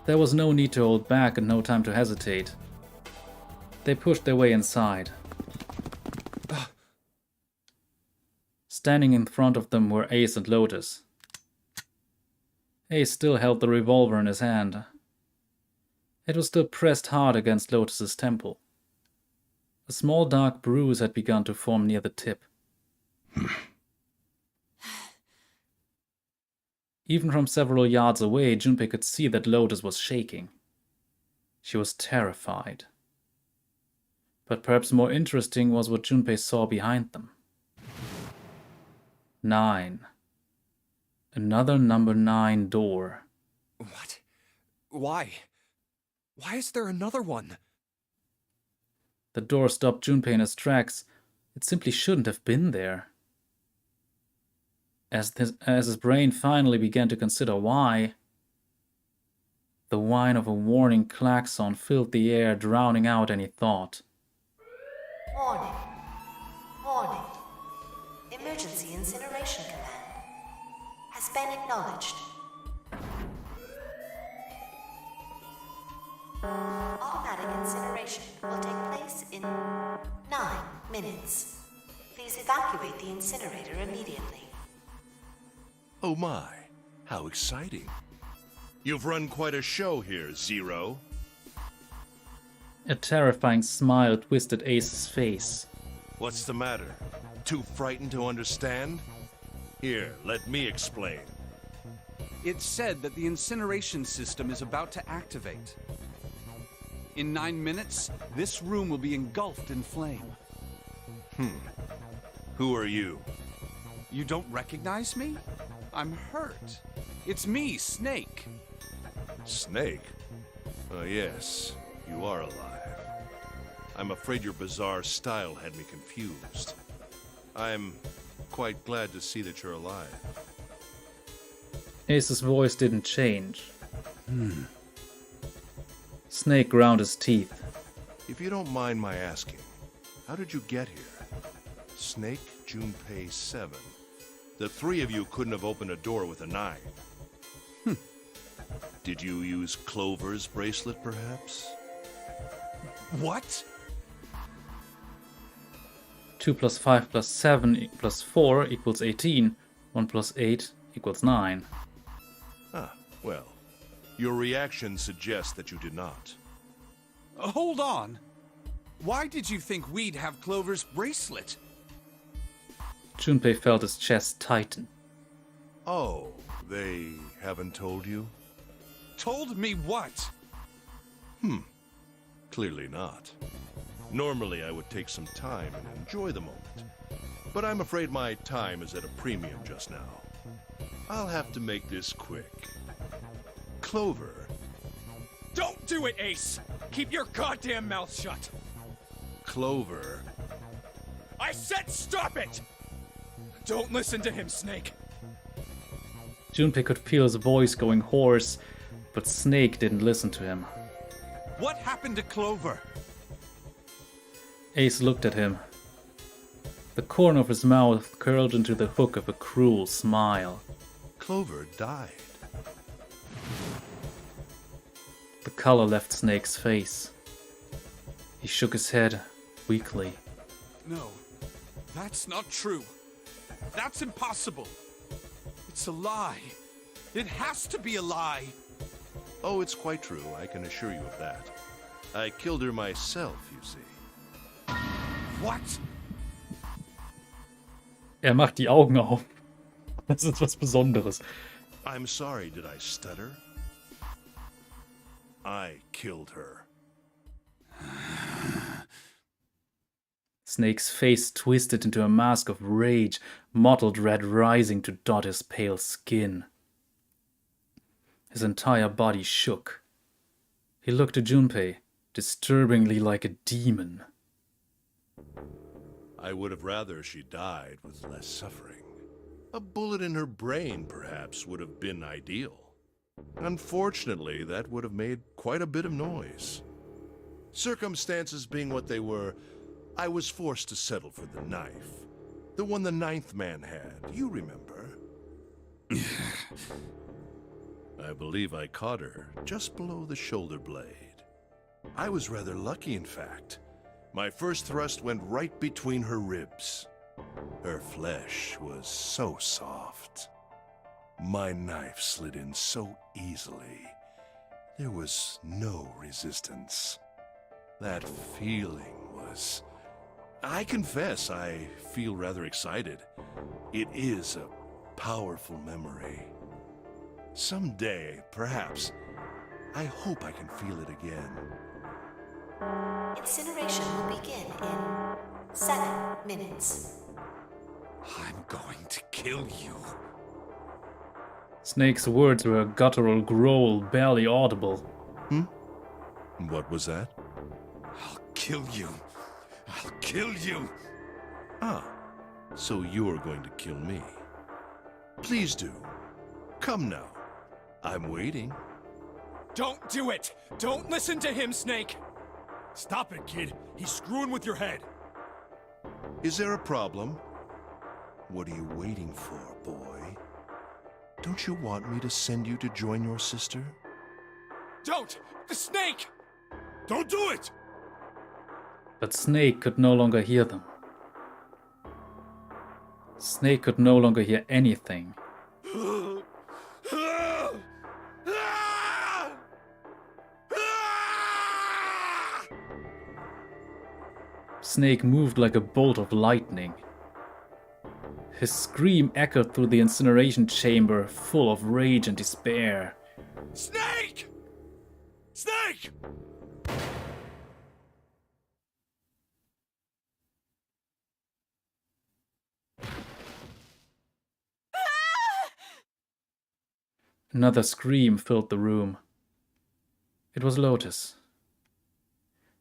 There was no need to hold back and no time to hesitate. They pushed their way inside. Standing in front of them were Ace and Lotus. Ace still held the revolver in his hand. It was still pressed hard against Lotus's temple. A small dark bruise had begun to form near the tip. Even from several yards away, Junpei could see that Lotus was shaking. She was terrified. But perhaps more interesting was what Junpei saw behind them. 9. Another number 9 door. What? Why? Why is there another one? The door stopped Junpei in his tracks. It simply shouldn't have been there. As his brain finally began to consider why, the whine of a warning klaxon filled the air, drowning out any thought. Warning. Warning. Emergency incineration command has been acknowledged. Automatic incineration will take place in 9 minutes. Please evacuate the incinerator immediately. Oh my, how exciting. You've run quite a show here, Zero. A terrifying smile twisted Ace's face. What's the matter? too frightened to understand? Here, let me explain. It's said that the incineration system is about to activate. In 9 minutes, this room will be engulfed in flame. Who are you? You don't recognize me? I'm hurt. It's me, Snake. Snake? Oh, yes, you are alive. I'm afraid your bizarre style had me confused. I'm quite glad to see that you're alive. Ace's voice didn't change. Snake ground his teeth. If you don't mind my asking, how did you get here? Snake, Junpei 7. The three of you couldn't have opened a door with a 9. Did you use Clover's bracelet, perhaps? What? 2 plus 5 plus 7 plus 4 equals 18. 1 plus 8 equals 9. Ah, well, your reaction suggests that you did not. Hold on. Why did you think we'd have Clover's bracelet? Junpei felt his chest tighten. Oh, they haven't told you? Told me what? Clearly not. Normally I would take some time and enjoy the moment. But I'm afraid my time is at a premium just now. I'll have to make this quick. Clover. Don't do it, Ace! Keep your goddamn mouth shut! Clover. I said stop it! Don't listen to him, Snake. Junpei could feel his voice going hoarse, but Snake didn't listen to him. What happened to Clover? Ace looked at him. The corner of his mouth curled into the hook of a cruel smile. Clover died. The color left Snake's face. He shook his head weakly. No, that's not true. That's impossible. It's a lie. It has to be a lie. Oh, it's quite true, I can assure you of that. I killed her myself, you see. What? Macht die Augen auf. Das ist was Besonderes. I'm sorry, did I stutter? I killed her. Snake's face twisted into a mask of rage, mottled red rising to dot his pale skin. His entire body shook. He looked at Junpei, disturbingly like a demon. I would have rather she died with less suffering. A bullet in her brain, perhaps, would have been ideal. Unfortunately, that would have made quite a bit of noise. Circumstances being what they were, I was forced to settle for the knife. The one the 9th man had, you remember. I believe I caught her just below the shoulder blade. I was rather lucky, in fact. My first thrust went right between her ribs. Her flesh was so soft. My knife slid in so easily. There was no resistance. That feeling was... I confess, I feel rather excited. It is a powerful memory. Someday, perhaps, I hope I can feel it again. Incineration will begin in 7 minutes. I'm going to kill you. Snake's words were a guttural growl, barely audible. What was that? I'll kill you. I'll kill you. Ah, so you're going to kill me. Please do. Come now. I'm waiting. Don't do it! Don't listen to him, Snake! Stop it, kid. He's screwing with your head. Is there a problem? What are you waiting for, boy? Don't you want me to send you to join your sister? Don't! Snake! Don't do it! But Snake could no longer hear them. Snake could no longer hear anything. Snake moved like a bolt of lightning. His scream echoed through the incineration chamber, full of rage and despair. Snake! Snake! Another scream filled the room. It was Lotus.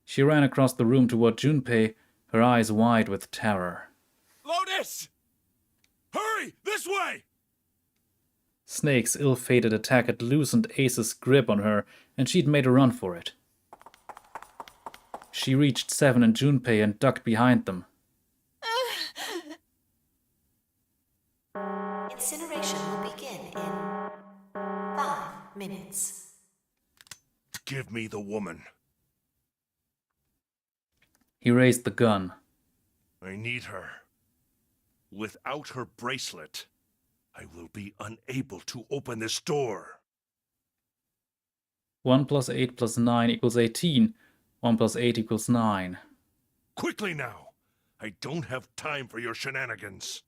She ran across the room toward Junpei, her eyes wide with terror. Lotus! Hurry! This way! Snake's ill-fated attack had loosened Ace's grip on her, and she'd made a run for it. She reached Seven and Junpei and ducked behind them. Incineration will begin in 5 minutes. Give me the woman. He raised the gun. I need her. Without her bracelet, I will be unable to open this door. 1 + 8 + 9 = 18. 1 + 8 = 9. Quickly now! I don't have time for your shenanigans.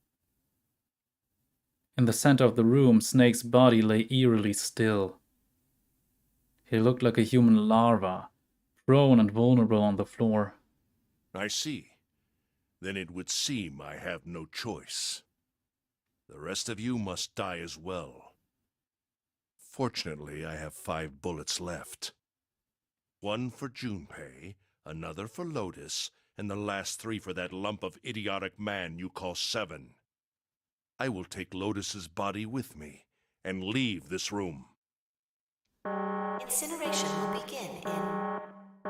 In the center of the room, Snake's body lay eerily still. He looked like a human larva, prone and vulnerable on the floor. I see. Then it would seem I have no choice. The rest of you must die as well. Fortunately, I have 5 bullets left. 1 for Junpei, another for Lotus, and the last 3 for that lump of idiotic man you call Seven. I will take Lotus's body with me and leave this room. Incineration will begin in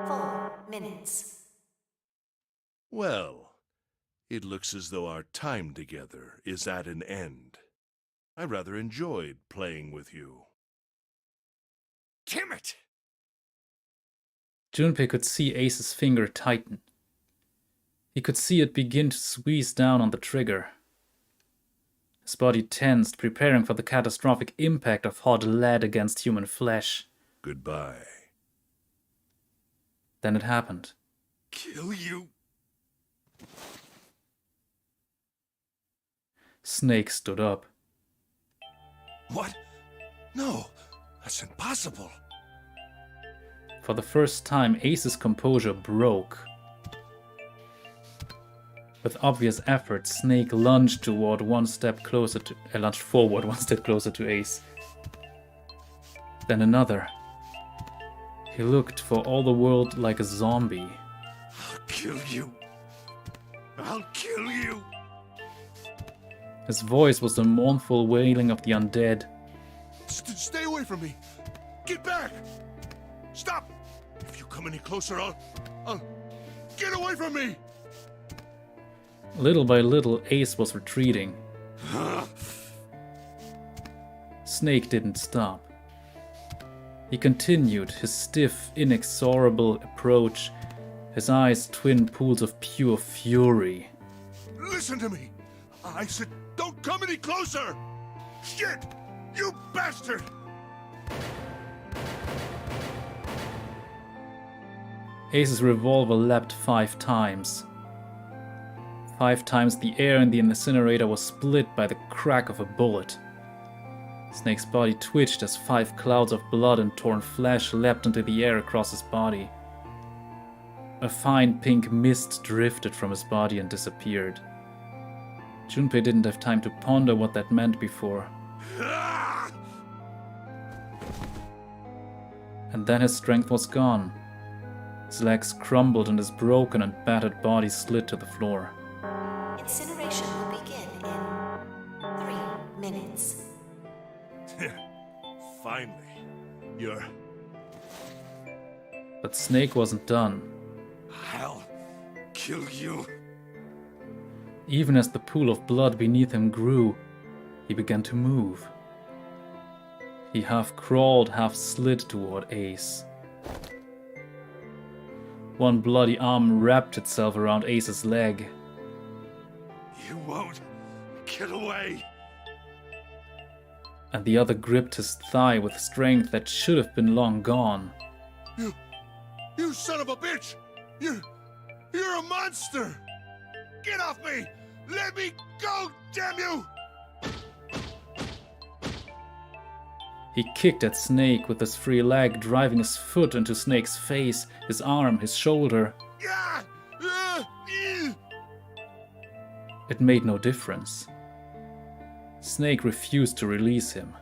4 minutes. Well, it looks as though our time together is at an end. I rather enjoyed playing with you. Damn it! Junpei could see Ace's finger tighten. He could see it begin to squeeze down on the trigger. His body tensed, preparing for the catastrophic impact of hot lead against human flesh. Goodbye. Then it happened. Kill you! Snake stood up. What? No, that's impossible. For the first time, Ace's composure broke. With obvious effort, Snake lunged forward one step closer to Ace. Then another. He looked for all the world like a zombie. I'll kill you. I'll kill you. His voice was the mournful wailing of the undead. Stay away from me. Get back. Stop. If you come any closer, I'll... Get away from me. Little by little, Ace was retreating. Snake didn't stop. He continued his stiff, inexorable approach, his eyes twin pools of pure fury. Listen to me. I said don't come any closer. Shit! You bastard! Ace's revolver leapt 5 times. 5 times the air in the incinerator was split by the crack of a bullet. Snake's body twitched as 5 clouds of blood and torn flesh leapt into the air across his body. A fine pink mist drifted from his body and disappeared. Junpei didn't have time to ponder what that meant before. And then his strength was gone. His legs crumbled and his broken and battered body slid to the floor. Incineration will begin in 3 minutes. Finally. You're... But Snake wasn't done. I'll kill you. Even as the pool of blood beneath him grew, he began to move. He half crawled, half slid toward Ace. One bloody arm wrapped itself around Ace's leg. You won't get away. And the other gripped his thigh with strength that should have been long gone. You son of a bitch! You're a monster! Get off me! Let me go, damn you! He kicked at Snake with his free leg, driving his foot into Snake's face, his arm, his shoulder. Ah! It made no difference. Snake refused to release him.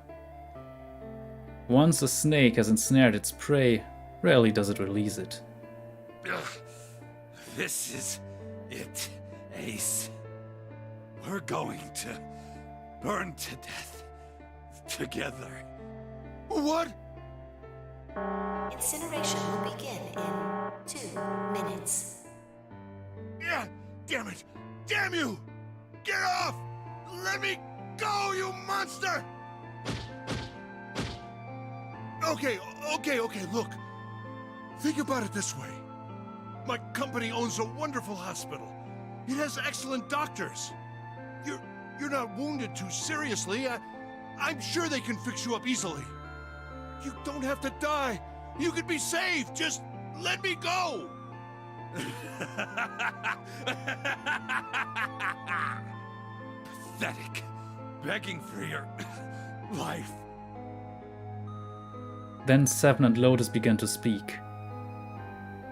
Once a snake has ensnared its prey, rarely does it release it. This is it, Ace. We're going to burn to death together. What? Incineration will begin in 2 minutes. Yeah, damn it! Damn you! Get off! Let me go, you monster! Okay, look. Think about it this way. My company owns a wonderful hospital. It has excellent doctors. You're not wounded too seriously. I'm sure they can fix you up easily. You don't have to die. You could be saved. Just let me go. Pathetic. Begging for your life. Then Seven and Lotus began to speak.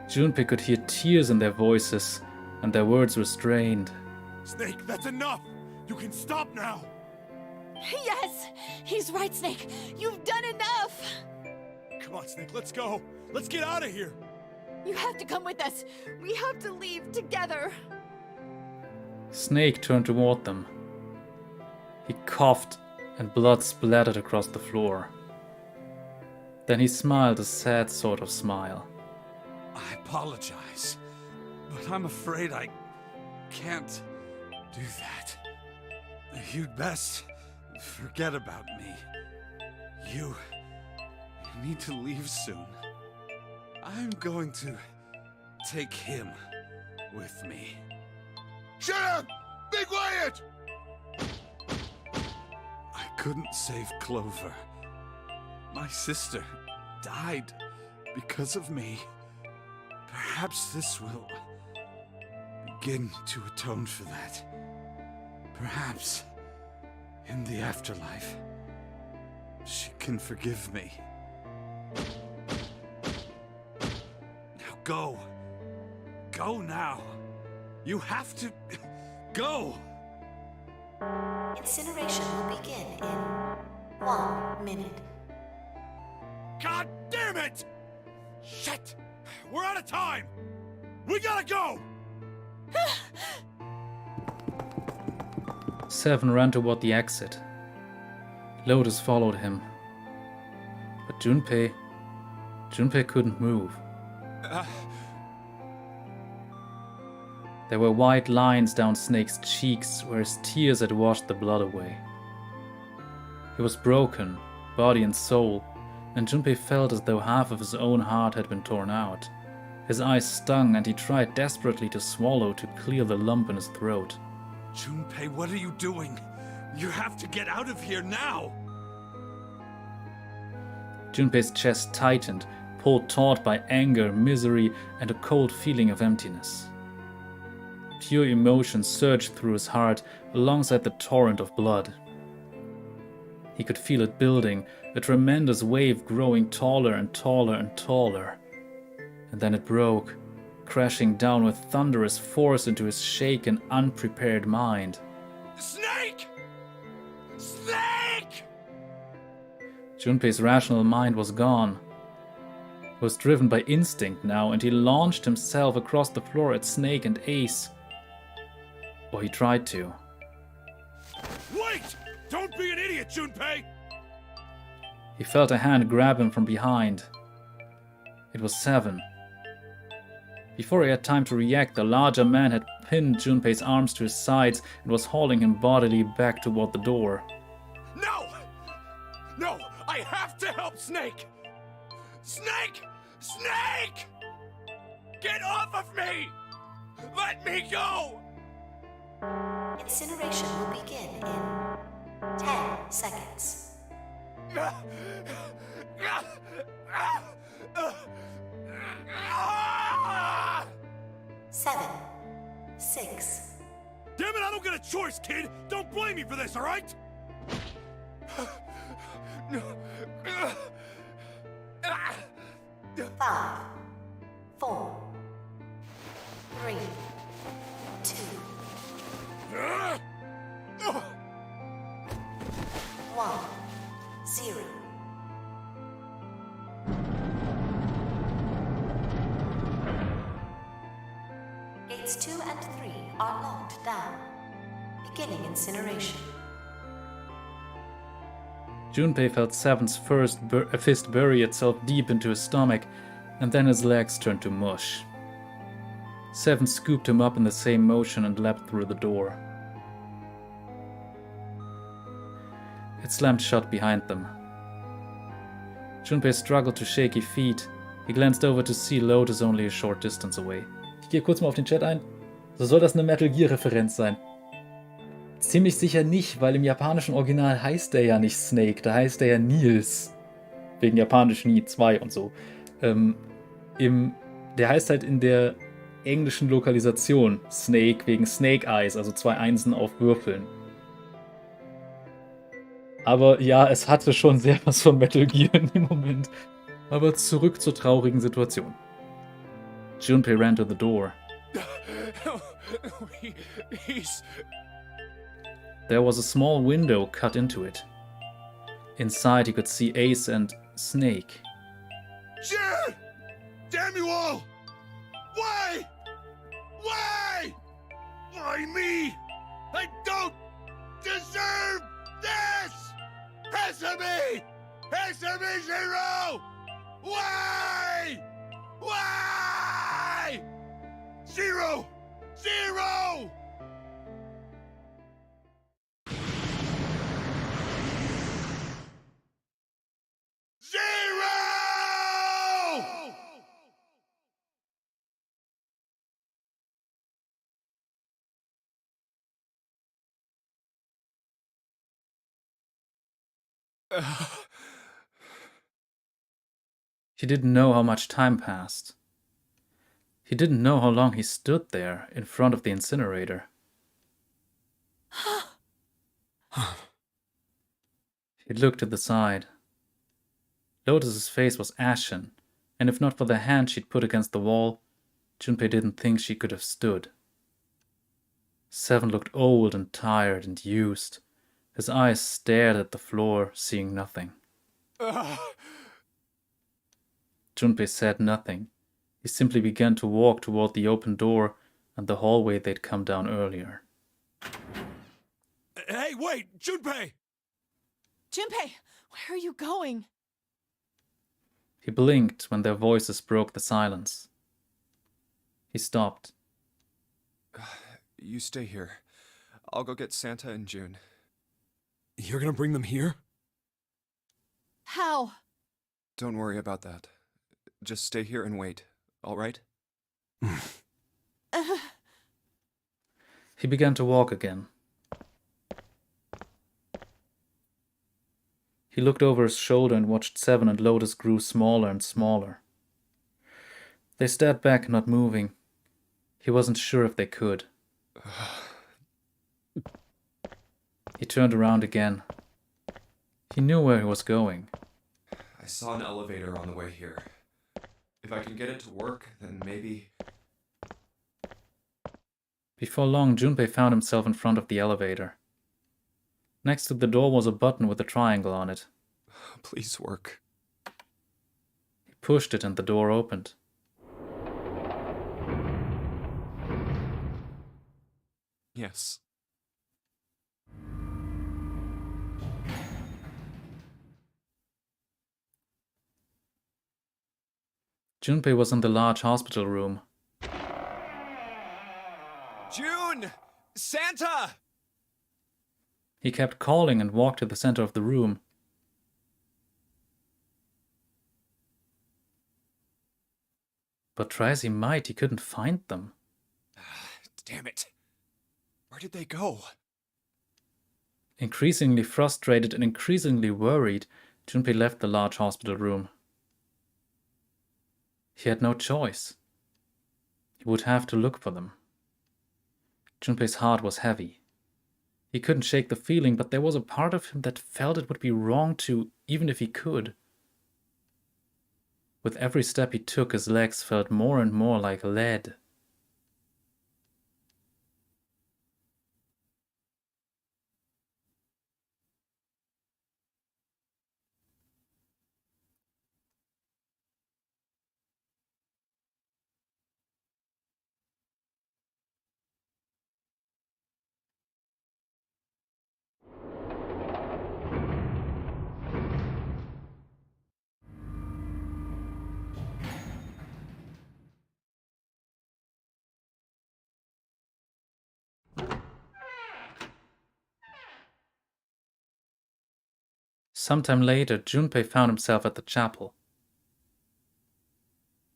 Junpei could hear tears in their voices, and their words restrained. Snake, that's enough! You can stop now! Yes! He's right, Snake! You've done enough! Come on, Snake, let's go! Let's get out of here! You have to come with us! We have to leave together! Snake turned toward them. He coughed, and blood splattered across the floor. Then he smiled a sad sort of smile. I apologize, but I'm afraid I can't do that. You'd best forget about me. You need to leave soon. I'm going to take him with me. Shut up! Be quiet! I couldn't save Clover. My sister died because of me. Perhaps this will begin to atone for that. Perhaps in the afterlife, she can forgive me. Now go. Go now. You have to go. Incineration will begin in 1 minute. God damn it! Shit! We're out of time! We gotta go! Seven ran toward the exit. Lotus followed him. But Junpei couldn't move. There were white lines down Snake's cheeks where his tears had washed the blood away. He was broken, body and soul, and Junpei felt as though half of his own heart had been torn out. His eyes stung, and he tried desperately to swallow to clear the lump in his throat. Junpei, what are you doing? You have to get out of here now! Junpei's chest tightened, pulled taut by anger, misery, and a cold feeling of emptiness. Pure emotion surged through his heart alongside the torrent of blood. He could feel it building, a tremendous wave growing taller and taller and taller. And then it broke, crashing down with thunderous force into his shaken, unprepared mind. Snake! Snake! Junpei's rational mind was gone. He was driven by instinct now, and he launched himself across the floor at Snake and Ace. Or he tried to. Wait! Don't be an idiot, Junpei! He felt a hand grab him from behind. It was Seven. Before he had time to react, the larger man had pinned Junpei's arms to his sides and was hauling him bodily back toward the door. No! No! I have to help Snake! Snake! Snake! Get off of me! Let me go! Incineration will begin in 10 seconds. 7, 6, Damn it, I don't get a choice, kid! Don't blame me for this, alright? No. 5, 4, 3, 2, 1, 0. Gates 2 and 3 are locked down. Beginning incineration. Junpei felt Seven's fist bury itself deep into his stomach, and then his legs turned to mush. Seven scooped him up in the same motion and leapt through the door. It slammed shut behind them. Junpei struggled to shaky feet. He glanced over to see Lotus only a short distance away. Ich gehe kurz mal auf den Chat ein. So soll das eine Metal Gear Referenz sein? Ziemlich sicher nicht, weil im japanischen Original heißt er ja nicht Snake, da heißt er ja Nils. Wegen japanisch nie 2 und so. Der heißt halt in der englischen Lokalisation Snake wegen Snake Eyes, also 2 Einsen auf Würfeln. Aber ja, es hatte schon sehr was von Metal Gear in dem Moment. Aber zurück zur traurigen Situation. Junpei ran to the door. There was a small window cut into it. Inside he could see Ace and Snake. Shit! Damn you all! Why? Why? Why me? I don't deserve this! Answer me! Answer me, Zero! Why? Why? Zero! Zero! Zero! He didn't know how much time passed. He didn't know how long he stood there in front of the incinerator. He looked to the side. Lotus's face was ashen, and if not for the hand she'd put against the wall, Junpei didn't think she could have stood. Seven looked old and tired and used. His eyes stared at the floor, seeing nothing. Junpei said nothing. He simply began to walk toward the open door and the hallway they'd come down earlier. Hey, wait! Junpei! Junpei, where are you going? He blinked when their voices broke the silence. He stopped. You stay here. I'll go get Santa and June. You're gonna bring them here? How? Don't worry about that. Just stay here and wait, all right? He began to walk again. He looked over his shoulder and watched Seven and Lotus grew smaller and smaller. They stared back, not moving. He wasn't sure if they could. He turned around again. He knew where he was going. I saw an elevator on the way here. If I can get it to work, then maybe... Before long, Junpei found himself in front of the elevator. Next to the door was a button with a triangle on it. Please work. He pushed it and the door opened. Yes. Junpei was in the large hospital room. June! Santa! He kept calling and walked to the center of the room. But try as he might, he couldn't find them. Damn it. Where did they go? Increasingly frustrated and increasingly worried, Junpei left the large hospital room. He had no choice. He would have to look for them. Junpei's heart was heavy. He couldn't shake the feeling, but there was a part of him that felt it would be wrong to, even if he could. With every step he took, his legs felt more and more like lead. Sometime later, Junpei found himself at the chapel.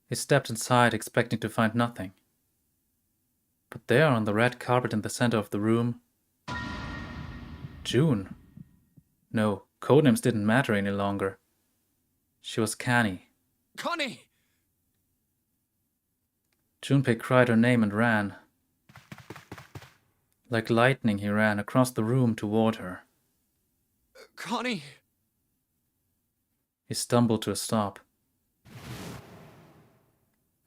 He stepped inside, expecting to find nothing. But there, on the red carpet in the center of the room, June. No, codenames didn't matter any longer. She was Canny. Connie! Junpei cried her name and ran. Like lightning, he ran across the room toward her. Connie! He stumbled to a stop.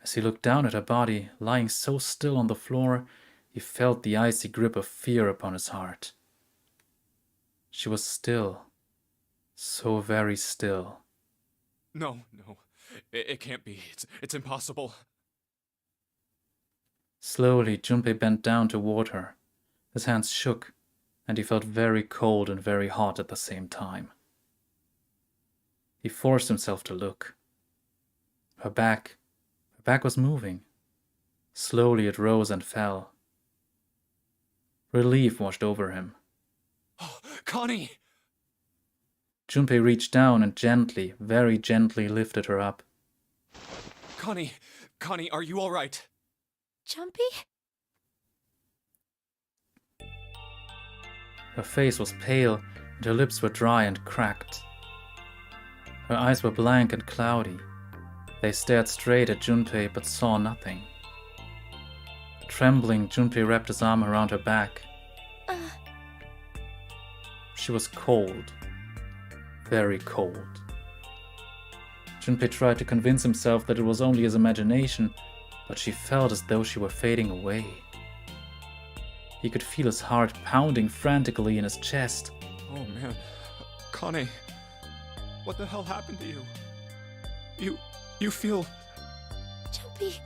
As he looked down at her body, lying so still on the floor, he felt the icy grip of fear upon his heart. She was still. So very still. No. It can't be. It's impossible. Slowly, Junpei bent down toward her. His hands shook, and he felt very cold and very hot at the same time. He forced himself to look. Her back was moving. Slowly it rose and fell. Relief washed over him. Oh, Connie! Junpei reached down and gently, very gently lifted her up. Connie, are you all right? Jumpy? Her face was pale, and her lips were dry and cracked. Her eyes were blank and cloudy. They stared straight at Junpei but saw nothing. Trembling, Junpei wrapped his arm around her back. She was cold. Very cold. Junpei tried to convince himself that it was only his imagination, but she felt as though she were fading away. He could feel his heart pounding frantically in his chest. Oh man. Connie, what the hell happened to you? You feel... Jumpy,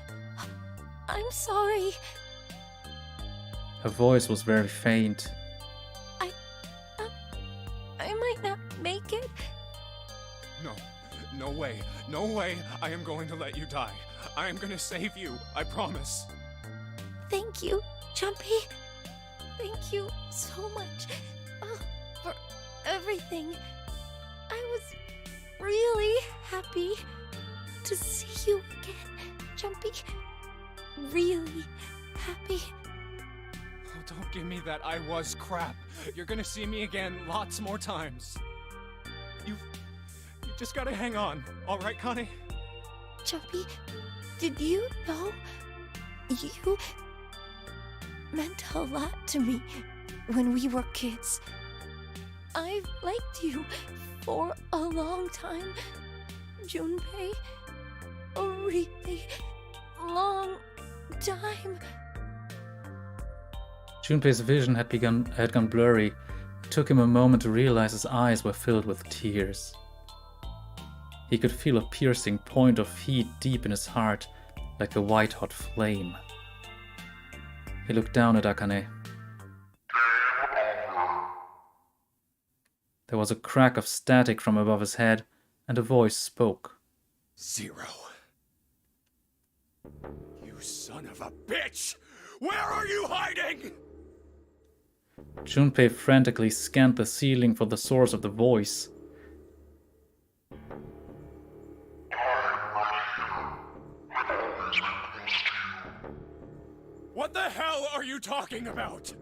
I'm sorry. Her voice was very faint. I might not make it. No way. I am going to let you die. I am going to save you. I promise. Thank you, Jumpy. Thank you so much for everything. I was really happy to see you again, Jumpy. Really happy. Oh, don't give me that I was crap. You're gonna see me again lots more times. You just gotta hang on, all right, Connie? Jumpy, did you know you meant a lot to me when we were kids? I've liked you for a long time, Junpei. A really long time. Junpei's vision had gone blurry. It took him a moment to realize his eyes were filled with tears. He could feel a piercing point of heat deep in his heart, like a white-hot flame. He looked down at Akane. There was a crack of static from above his head, and a voice spoke. 0. You son of a bitch! Where are you hiding? Junpei frantically scanned the ceiling for the source of the voice. What the hell are you talking about?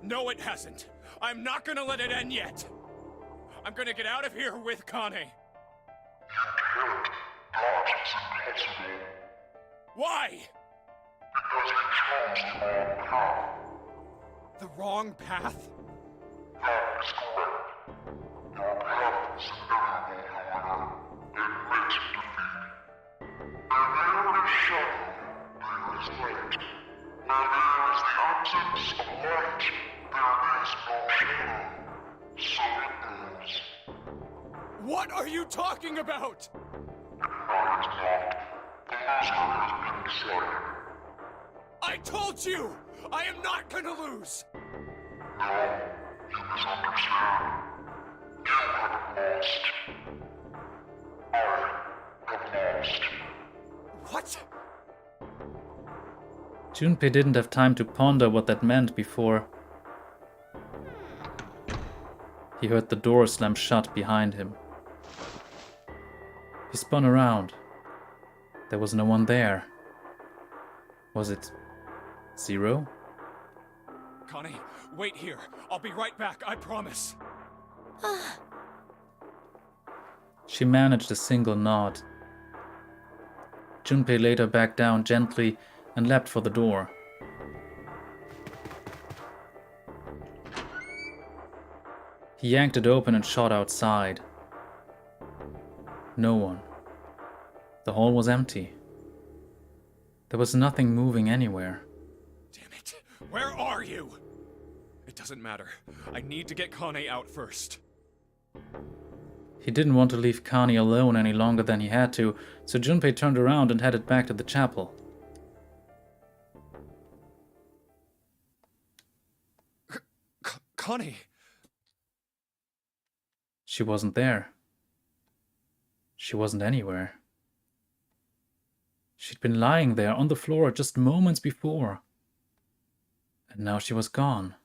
No, it hasn't. I'm not gonna let it end yet. I'm gonna get out of here with Connie. Why? Because you chose the wrong path. The wrong path? That is correct. Your path is inevitable, however. Admit defeat. Where there is shadow, there is light. Where there is the absence of light, there is no shadow. So it is. What are you talking about? I is not. The loser has been decided. I told you! I am not gonna lose! No, you misunderstand. You have lost. I have lost. What? Junpei didn't have time to ponder what that meant before he heard the door slam shut behind him. He spun around. There was no one there. Was it Zero? Connie, wait here. I'll be right back, I promise. She managed a single nod. Junpei laid her back down gently and leapt for the door. He yanked it open and shot outside. No one. The hall was empty. There was nothing moving anywhere. Damn it. Where are you? It doesn't matter. I need to get Connie out first. He didn't want to leave Connie alone any longer than he had to, so Junpei turned around and headed back to the chapel. Connie! She wasn't there. She wasn't anywhere. She'd been lying there on the floor just moments before. And now she was gone.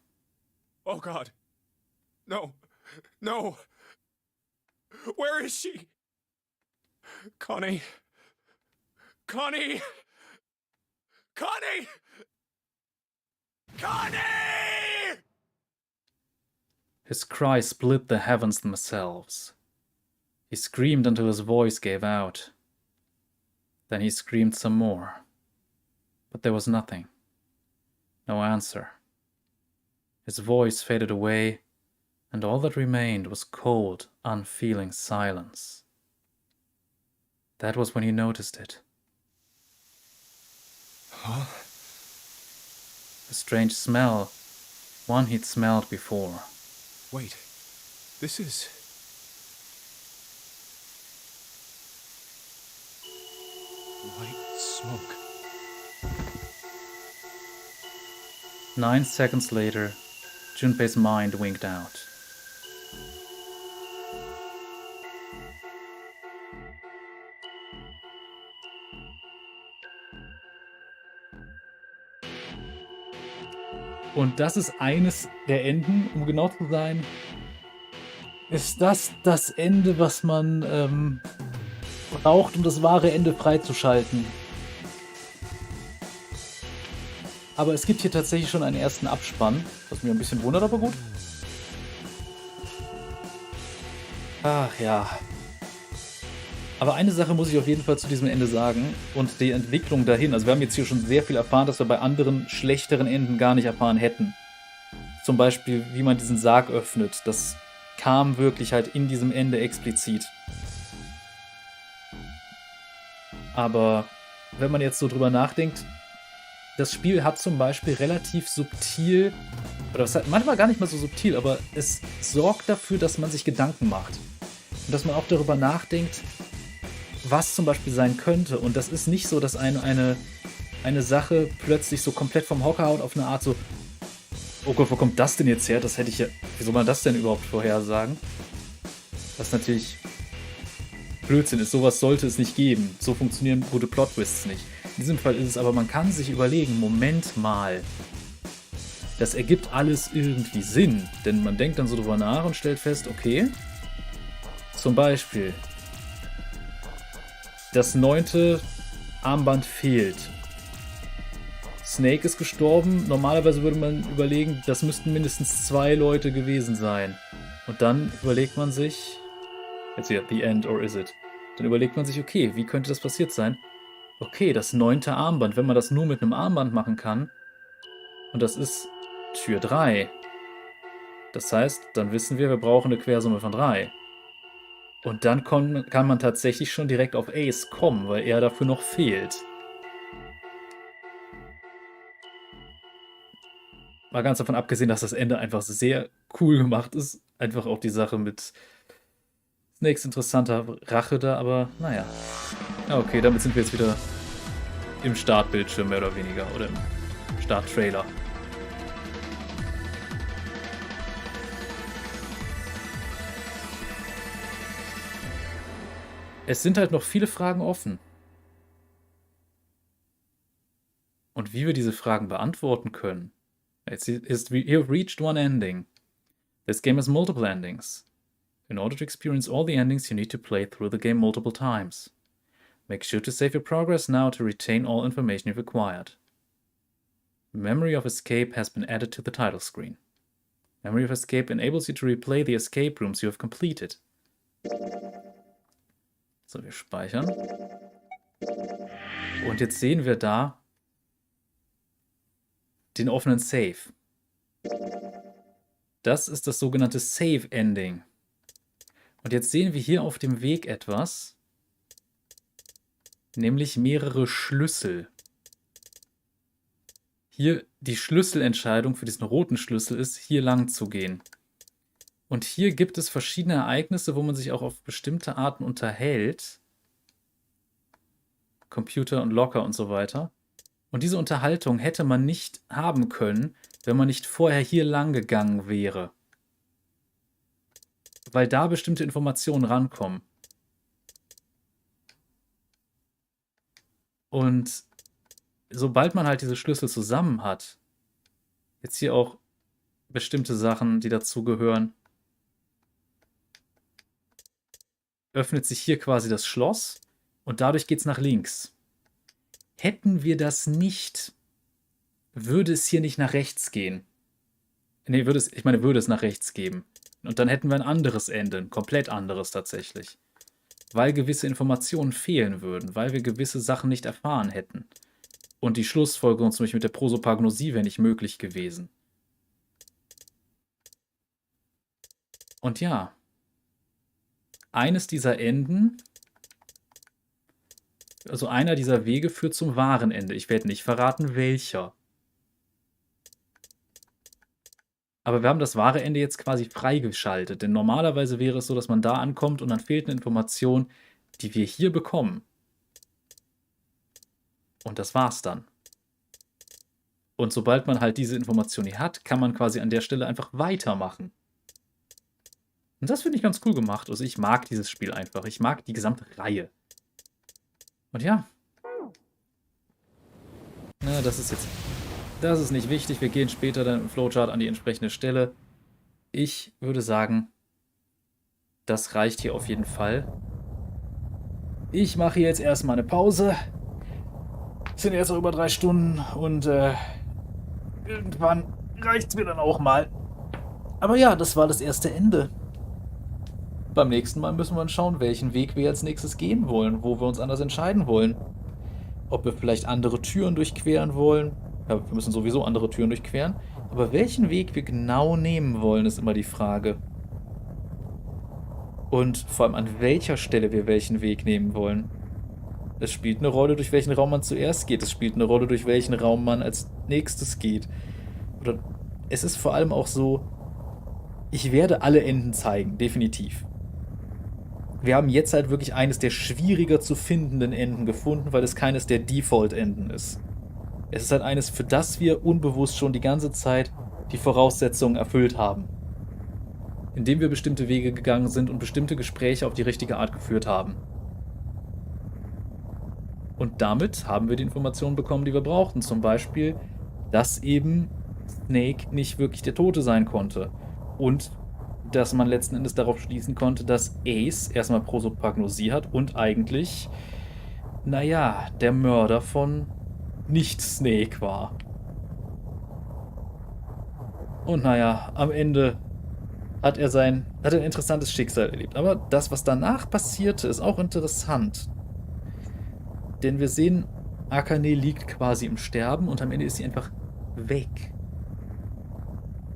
Oh God. No. No. Where is she? Connie. Connie! Connie! Connie! His cry split the heavens themselves. He screamed until his voice gave out. Then he screamed some more. But there was nothing. No answer. His voice faded away, and all that remained was cold, unfeeling silence. That was when he noticed it. Huh? A strange smell, one he'd smelled before. Wait. This is... white smoke. 9 seconds later, Junpei's mind winked out. Und das ist eines der Enden, um genau zu sein. Ist das das Ende, was man braucht, um das wahre Ende freizuschalten? Aber es gibt hier tatsächlich schon einen ersten Abspann, was mich ein bisschen wundert, aber gut. Ach ja. Aber eine Sache muss ich auf jeden Fall zu diesem Ende sagen und die Entwicklung dahin. Also wir haben jetzt hier schon sehr viel erfahren, das wir bei anderen schlechteren Enden gar nicht erfahren hätten. Zum Beispiel, wie man diesen Sarg öffnet. Das kam wirklich halt in diesem Ende explizit. Aber wenn man jetzt so drüber nachdenkt, das Spiel hat zum Beispiel relativ subtil, oder was halt manchmal gar nicht mal so subtil, aber es sorgt dafür, dass man sich Gedanken macht. Und dass man auch darüber nachdenkt, was zum Beispiel sein könnte. Und das ist nicht so, dass eine Sache plötzlich so komplett vom Hocker haut auf eine Art so, oh Gott, wo kommt das denn jetzt her? Das hätte ich ja, wie soll man das denn überhaupt vorhersagen? Was natürlich Blödsinn ist, sowas sollte es nicht geben. So funktionieren gute Plot-Twists nicht. In diesem Fall ist es aber, man kann sich überlegen, Moment mal, das ergibt alles irgendwie Sinn. Denn man denkt dann so drüber nach und stellt fest, okay, zum Beispiel, das 9. Armband fehlt. Snake ist gestorben. Normalerweise würde man überlegen, das müssten mindestens 2 Leute gewesen sein. Und dann überlegt man sich, jetzt hier, the end or is it? Dann überlegt man sich, okay, wie könnte das passiert sein? Okay, das 9. Armband, wenn man das nur mit einem Armband machen kann, und das ist Tür 3. Das heißt, dann wissen wir brauchen eine Quersumme von 3. Und dann kann man tatsächlich schon direkt auf Ace kommen, weil er dafür noch fehlt. Mal ganz davon abgesehen, dass das Ende einfach sehr cool gemacht ist. Einfach auch die Sache mit Snakes interessanter Rache da, aber naja. Okay, damit sind wir jetzt wieder im Startbildschirm mehr oder weniger. Oder im Starttrailer. Es sind halt noch viele Fragen offen. Und wie wir diese Fragen beantworten können. You've reached one ending. This game has multiple endings. In order to experience all the endings, you need to play through the game multiple times. Make sure to save your progress now to retain all information you've acquired. Memory of Escape has been added to the title screen. Memory of Escape enables you to replay the escape rooms you have completed. So, wir speichern. Und jetzt sehen wir da den offenen Save. Das ist das sogenannte Save Ending. Und jetzt sehen wir hier auf dem Weg etwas, nämlich mehrere Schlüssel. Hier die Schlüsselentscheidung für diesen roten Schlüssel ist, hier lang zu gehen. Und hier gibt es verschiedene Ereignisse, wo man sich auch auf bestimmte Arten unterhält. Computer und Locker und so weiter. Und diese Unterhaltung hätte man nicht haben können, wenn man nicht vorher hier lang gegangen wäre. Weil da bestimmte Informationen rankommen. Und sobald man halt diese Schlüssel zusammen hat, jetzt hier auch bestimmte Sachen, die dazugehören, öffnet sich hier quasi das Schloss und dadurch geht es nach links. Hätten wir das nicht, würde es hier nicht nach rechts gehen. Nee, würde es nach rechts geben. Und dann hätten wir ein anderes Ende, ein komplett anderes tatsächlich. Weil gewisse Informationen fehlen würden, weil wir gewisse Sachen nicht erfahren hätten. Und die Schlussfolgerung zum Beispiel mit der Prosopagnosie wäre nicht möglich gewesen. Und ja, eines dieser Enden, also einer dieser Wege führt zum wahren Ende. Ich werde nicht verraten, welcher. Aber wir haben das wahre Ende jetzt quasi freigeschaltet. Denn normalerweise wäre es so, dass man da ankommt und dann fehlt eine Information, die wir hier bekommen. Und das war's dann. Und sobald man halt diese Information hier hat, kann man quasi an der Stelle einfach weitermachen. Und das finde ich ganz cool gemacht. Also ich mag dieses Spiel einfach. Ich mag die gesamte Reihe. Und ja. Na, das ist nicht wichtig. Wir gehen später dann im Flowchart an die entsprechende Stelle. Ich würde sagen, das reicht hier auf jeden Fall. Ich mache jetzt erstmal eine Pause. Es sind jetzt auch über 3 Stunden und irgendwann reicht es mir dann auch mal. Aber ja, das war das erste Ende. Beim nächsten Mal müssen wir dann schauen, welchen Weg wir als nächstes gehen wollen, wo wir uns anders entscheiden wollen. Ob wir vielleicht andere Türen durchqueren wollen. Ja, wir müssen sowieso andere Türen durchqueren. Aber welchen Weg wir genau nehmen wollen, ist immer die Frage. Und vor allem an welcher Stelle wir welchen Weg nehmen wollen. Es spielt eine Rolle, durch welchen Raum man zuerst geht. Es spielt eine Rolle, durch welchen Raum man als nächstes geht. Oder es ist vor allem auch so, ich werde alle Enden zeigen, definitiv. Wir haben jetzt halt wirklich eines der schwieriger zu findenden Enden gefunden, weil es keines der Default-Enden ist. Es ist halt eines, für das wir unbewusst schon die ganze Zeit die Voraussetzungen erfüllt haben. Indem wir bestimmte Wege gegangen sind und bestimmte Gespräche auf die richtige Art geführt haben. Und damit haben wir die Informationen bekommen, die wir brauchten. Zum Beispiel, dass eben Snake nicht wirklich der Tote sein konnte. Und dass man letzten Endes darauf schließen konnte, dass Ace erstmal Prosopagnosie hat und eigentlich, naja, der Mörder von nicht Snake war. Und naja, am Ende hat er ein interessantes Schicksal erlebt. Aber das, was danach passierte, ist auch interessant. Denn wir sehen, Akane liegt quasi im Sterben und am Ende ist sie einfach weg.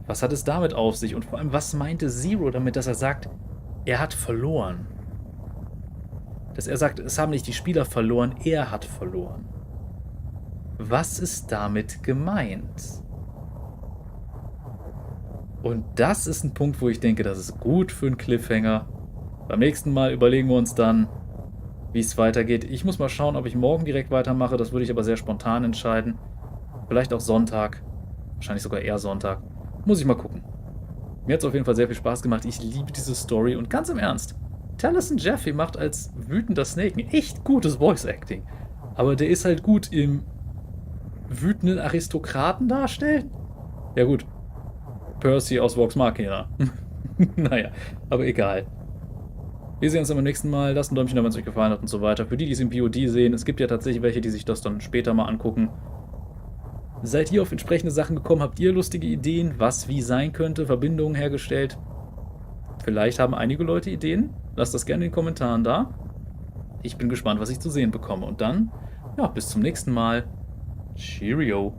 Was hat es damit auf sich? Und vor allem, was meinte Zero damit, dass er sagt, er hat verloren? Dass er sagt, es haben nicht die Spieler verloren, er hat verloren. Was ist damit gemeint? Und das ist ein Punkt, wo ich denke, das ist gut für einen Cliffhanger. Beim nächsten Mal überlegen wir uns dann, wie es weitergeht. Ich muss mal schauen, ob ich morgen direkt weitermache. Das würde ich aber sehr spontan entscheiden. Vielleicht auch Sonntag. Wahrscheinlich sogar eher Sonntag. Muss ich mal gucken. Mir hat es auf jeden Fall sehr viel Spaß gemacht. Ich liebe diese Story. Und ganz im Ernst, Taliesin Jeffy macht als wütender Snake ein echt gutes Voice-Acting. Aber der ist halt gut im wütenden Aristokraten darstellen. Ja gut, Percy aus Vox Machina. Naja, aber egal. Wir sehen uns dann beim nächsten Mal. Lasst ein Däumchen da, wenn es euch gefallen hat und so weiter. Für die, die es im POD sehen, es gibt ja tatsächlich welche, die sich das dann später mal angucken. Seid ihr auf entsprechende Sachen gekommen? Habt ihr lustige Ideen, was wie sein könnte? Verbindungen hergestellt? Vielleicht haben einige Leute Ideen. Lasst das gerne in den Kommentaren da. Ich bin gespannt, was ich zu sehen bekomme. Und dann, ja, bis zum nächsten Mal. Cheerio.